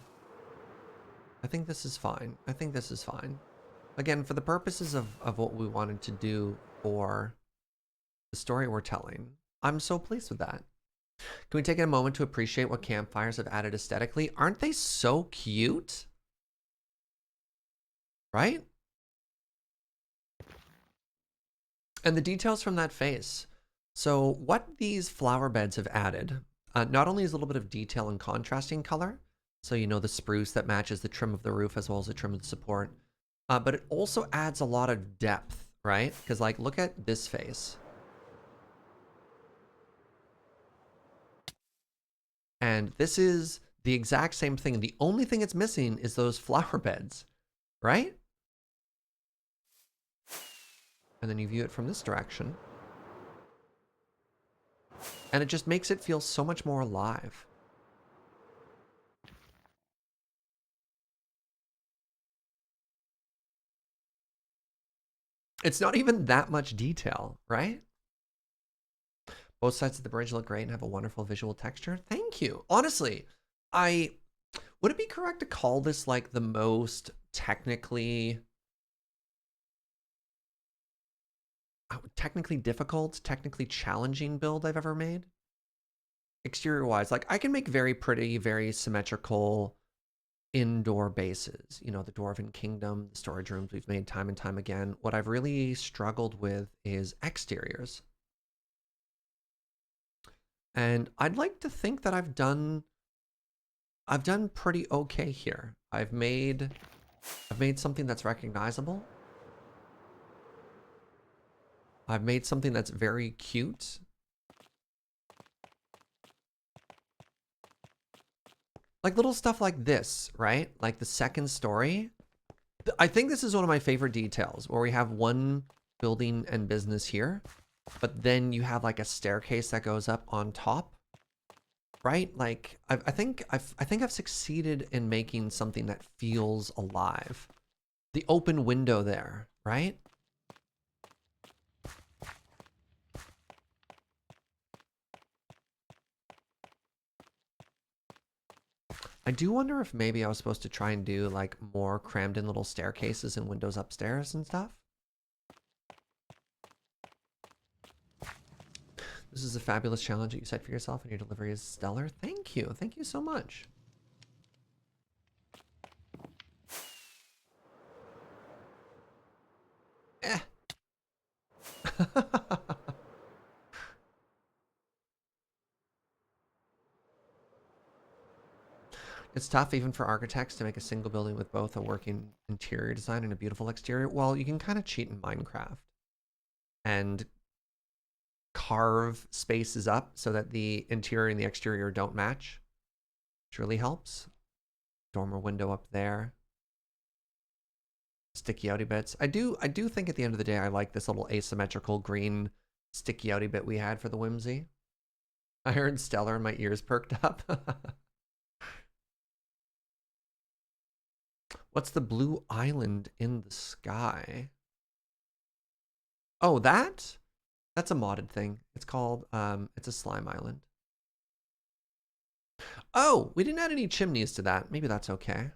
I think this is fine. I think this is fine. Again, for the purposes of what we wanted to do for the story we're telling, I'm so pleased with that. Can we take a moment to appreciate what campfires have added aesthetically? Aren't they so cute? Right? And the details from that face. So what these flower beds have added, not only is a little bit of detail and contrasting color, so you know the spruce that matches the trim of the roof as well as the trim of the support, but it also adds a lot of depth, right? Because like, look at this face. And this is the exact same thing. The only thing it's missing is those flower beds, right? And then you view it from this direction. And it just makes it feel so much more alive. It's not even that much detail, right? Both sides of the bridge look great and have a wonderful visual texture. Thank you. Honestly, would it be correct to call this like the most technically difficult, technically challenging build I've ever made? Exterior wise, like I can make very pretty, very symmetrical indoor bases. You know, the Dwarven Kingdom, the storage rooms we've made time and time again. What I've really struggled with is exteriors. And I'd like to think that I've done pretty okay here. I've made something that's recognizable. I've made something that's very cute. Like little stuff like this, right? Like the second story. I think this is one of my favorite details, where we have one building and business here, but then you have like a staircase that goes up on top, right? Like I think I've succeeded in making something that feels alive. The open window there, right? I do wonder if maybe I was supposed to try and do like more crammed in little staircases and windows upstairs and stuff. This is a fabulous challenge that you set for yourself, and your delivery is stellar. Thank you. Thank you so much. Eh. It's tough even for architects to make a single building with both a working interior design and a beautiful exterior. Well, you can kind of cheat in Minecraft and carve spaces up so that the interior and the exterior don't match, which really helps. Dormer window up there. Sticky outy bits. I do think at the end of the day I like this little asymmetrical green sticky outy bit we had for the whimsy. I heard stellar and my ears perked up. What's the blue island in the sky? Oh, that's a modded thing. It's called it's a slime island. Oh, we didn't add any chimneys to that. Maybe that's okay.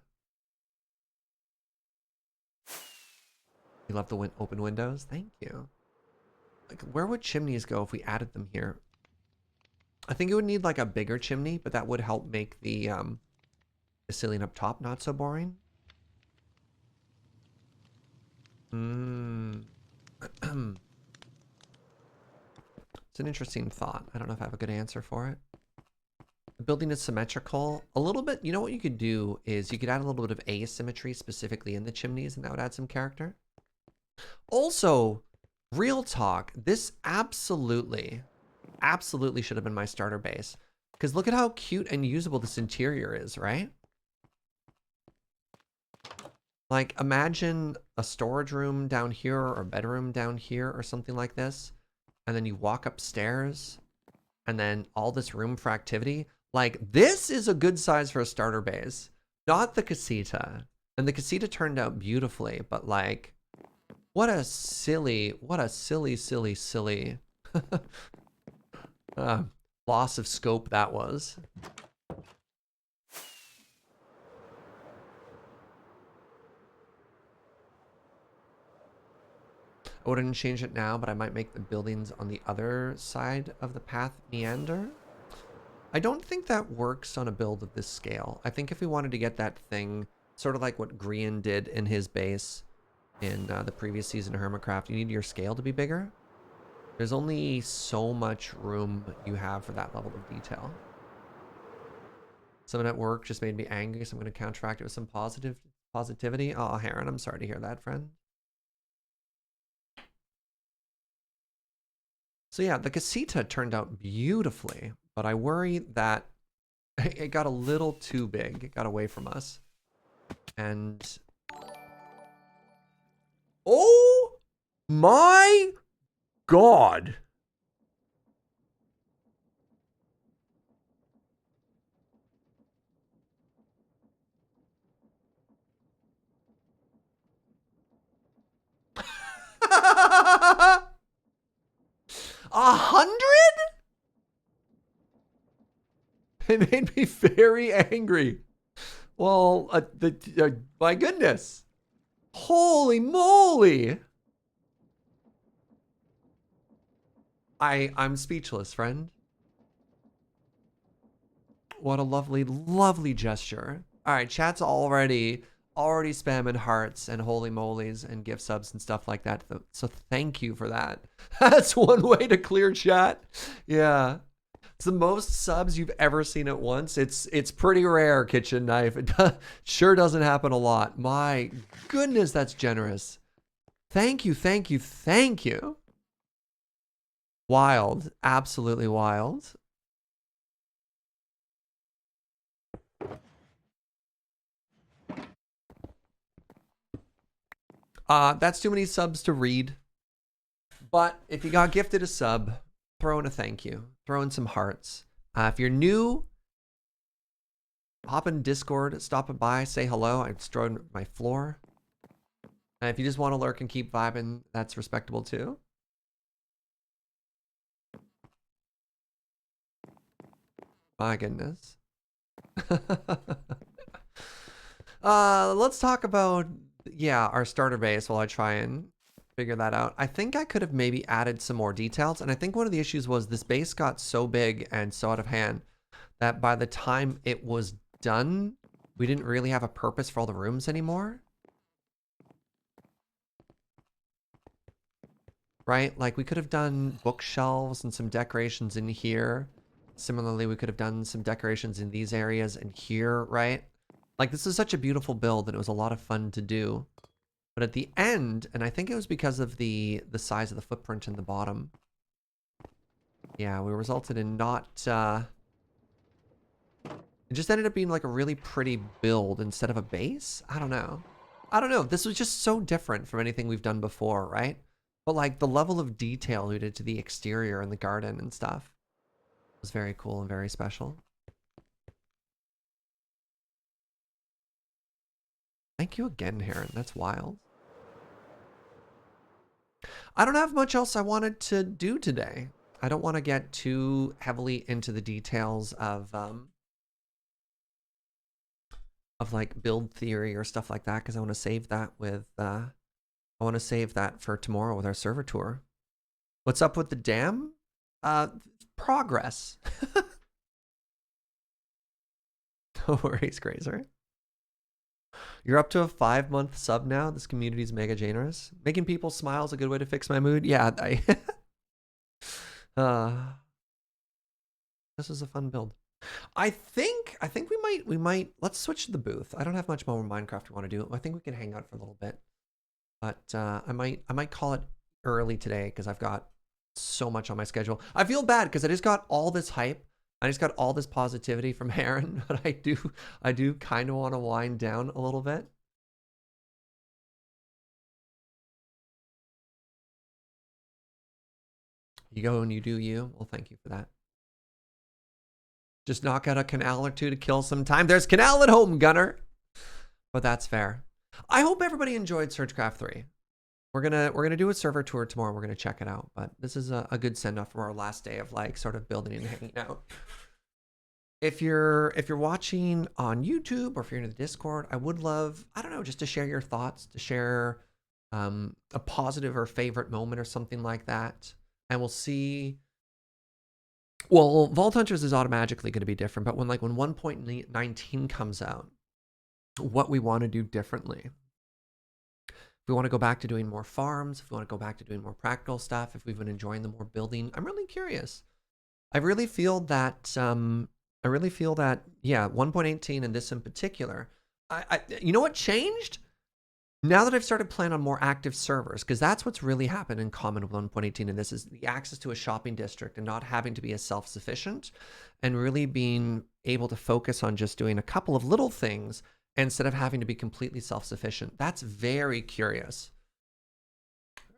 You love the open windows? Thank you. Like, where would chimneys go if we added them here? I think it would need like a bigger chimney, but that would help make the ceiling up top not so boring. It's an interesting thought. I don't know if I have a good answer for it. The building is symmetrical. A little bit, you know what you could do is you could add a little bit of asymmetry specifically in the chimneys, and that would add some character. Also, real talk, this absolutely should have been my starter base. Because look at how cute and usable this interior is, right? Like, imagine a storage room down here or a bedroom down here or something like this. And then you walk upstairs and then all this room for activity. Like, this is a good size for a starter base. Not the Casita. And the Casita turned out beautifully, but like, what a silly loss of scope that was. I wouldn't change it now, but I might make the buildings on the other side of the path meander. I don't think that works on a build of this scale. I think if we wanted to get that thing, sort of like what Grian did in his base in the previous season of SergeCraft, you need your scale to be bigger. There's only so much room you have for that level of detail. Someone at work just made me angry, so I'm going to counteract it with some positivity. Oh, Heron, I'm sorry to hear that, friend. So yeah, the Casita turned out beautifully, but I worry that it got a little too big. It got away from us. And... oh my God. $100? It made me very angry. Well, my goodness. Holy moly. I'm speechless, friend. What a lovely gesture. All right, chat's already spamming hearts and holy molies and gift subs and stuff like that. So thank you for that. That's one way to clear chat. Yeah. It's the most subs you've ever seen at once. It's pretty rare, Kitchen Knife. It sure doesn't happen a lot. My goodness, that's generous. Thank you. Wild. Absolutely wild. That's too many subs to read. But if you got gifted a sub, throw in a thank you. Throw in some hearts. If you're new, hop in Discord, stop by, say hello. I've destroyed my floor. And if you just want to lurk and keep vibing, that's respectable too. My goodness. Let's talk about, yeah, our starter base while I try and figure that out. I think I could have maybe added some more details. And I think one of the issues was this base got so big and so out of hand that by the time it was done, we didn't really have a purpose for all the rooms anymore. Right? Like, we could have done bookshelves and some decorations in here. Similarly, we could have done some decorations in these areas and here, right? Like, this is such a beautiful build, and it was a lot of fun to do. But at the end, and I think it was because of the size of the footprint in the bottom. Yeah, we resulted in not... it just ended up being like a really pretty build instead of a base? I don't know. I don't know. This was just so different from anything we've done before, right? But like the level of detail we did to the exterior and the garden and stuff was very cool and very special. Thank you again, Heron. That's wild. I don't have much else I wanted to do today. I don't want to get too heavily into the details of like build theory or stuff like that, because I want to save that with I want to save that for tomorrow with our server tour. What's up with the dam? Progress. No worries, Grazer. You're up to a 5-month sub now. This community is mega generous. Making people smile is a good way to fix my mood. Yeah, this is a fun build. I think we might let's switch to the booth. I don't have much more Minecraft we want to do. I think we can hang out for a little bit. But I might call it early today because I've got so much on my schedule. I feel bad because I just got all this hype. I just got all this positivity from Heron, but I do kind of want to wind down a little bit. You go and you do you. Well, thank you for that. Just knock out a canal or two to kill some time. There's canal at home, Gunner. But that's fair. I hope everybody enjoyed SergeCraft 3. We're gonna do a server tour tomorrow. We're gonna check it out. But this is a good send off for our last day of like sort of building and hanging out. If you're watching on YouTube or if you're in the Discord, I would love, I don't know, just to share your thoughts, to share a positive or favorite moment or something like that. And we'll see. Well, Vault Hunters is automatically going to be different, but when 1.19 comes out, what we want to do differently. If we want to go back to doing more farms, if we want to go back to doing more practical stuff, if we've been enjoying the more building, I'm really curious. I really feel that, yeah, 1.18 and this in particular, you know what changed? Now that I've started playing on more active servers, because that's what's really happened in common with 1.18, and this is the access to a shopping district and not having to be as self-sufficient and really being able to focus on just doing a couple of little things instead of having to be completely self-sufficient. That's very curious.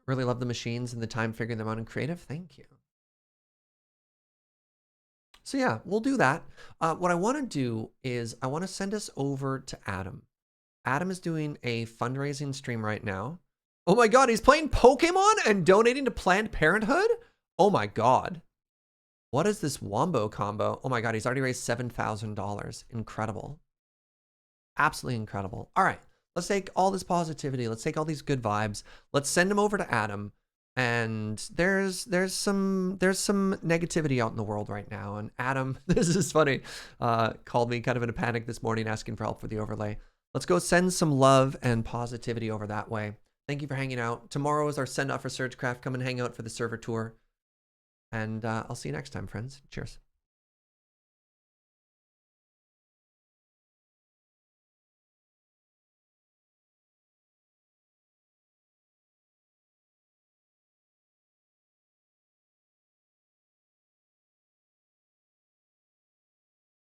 Really love the machines and the time figuring them out in creative. Thank you. So yeah, we'll do that. What I want to do is I want to send us over to Adam. Adam is doing a fundraising stream right now. Oh my God, he's playing Pokemon and donating to Planned Parenthood? Oh my God. What is this Wombo combo? Oh my God, he's already raised $7,000. Incredible. Absolutely incredible. All right, let's take all this positivity. Let's take all these good vibes. Let's send them over to Adam. And there's some negativity out in the world right now. And Adam, this is funny, called me kind of in a panic this morning asking for help for the overlay. Let's go send some love and positivity over that way. Thank you for hanging out. Tomorrow is our send off for SergeCraft. Come and hang out for the server tour. And I'll see you next time, friends. Cheers.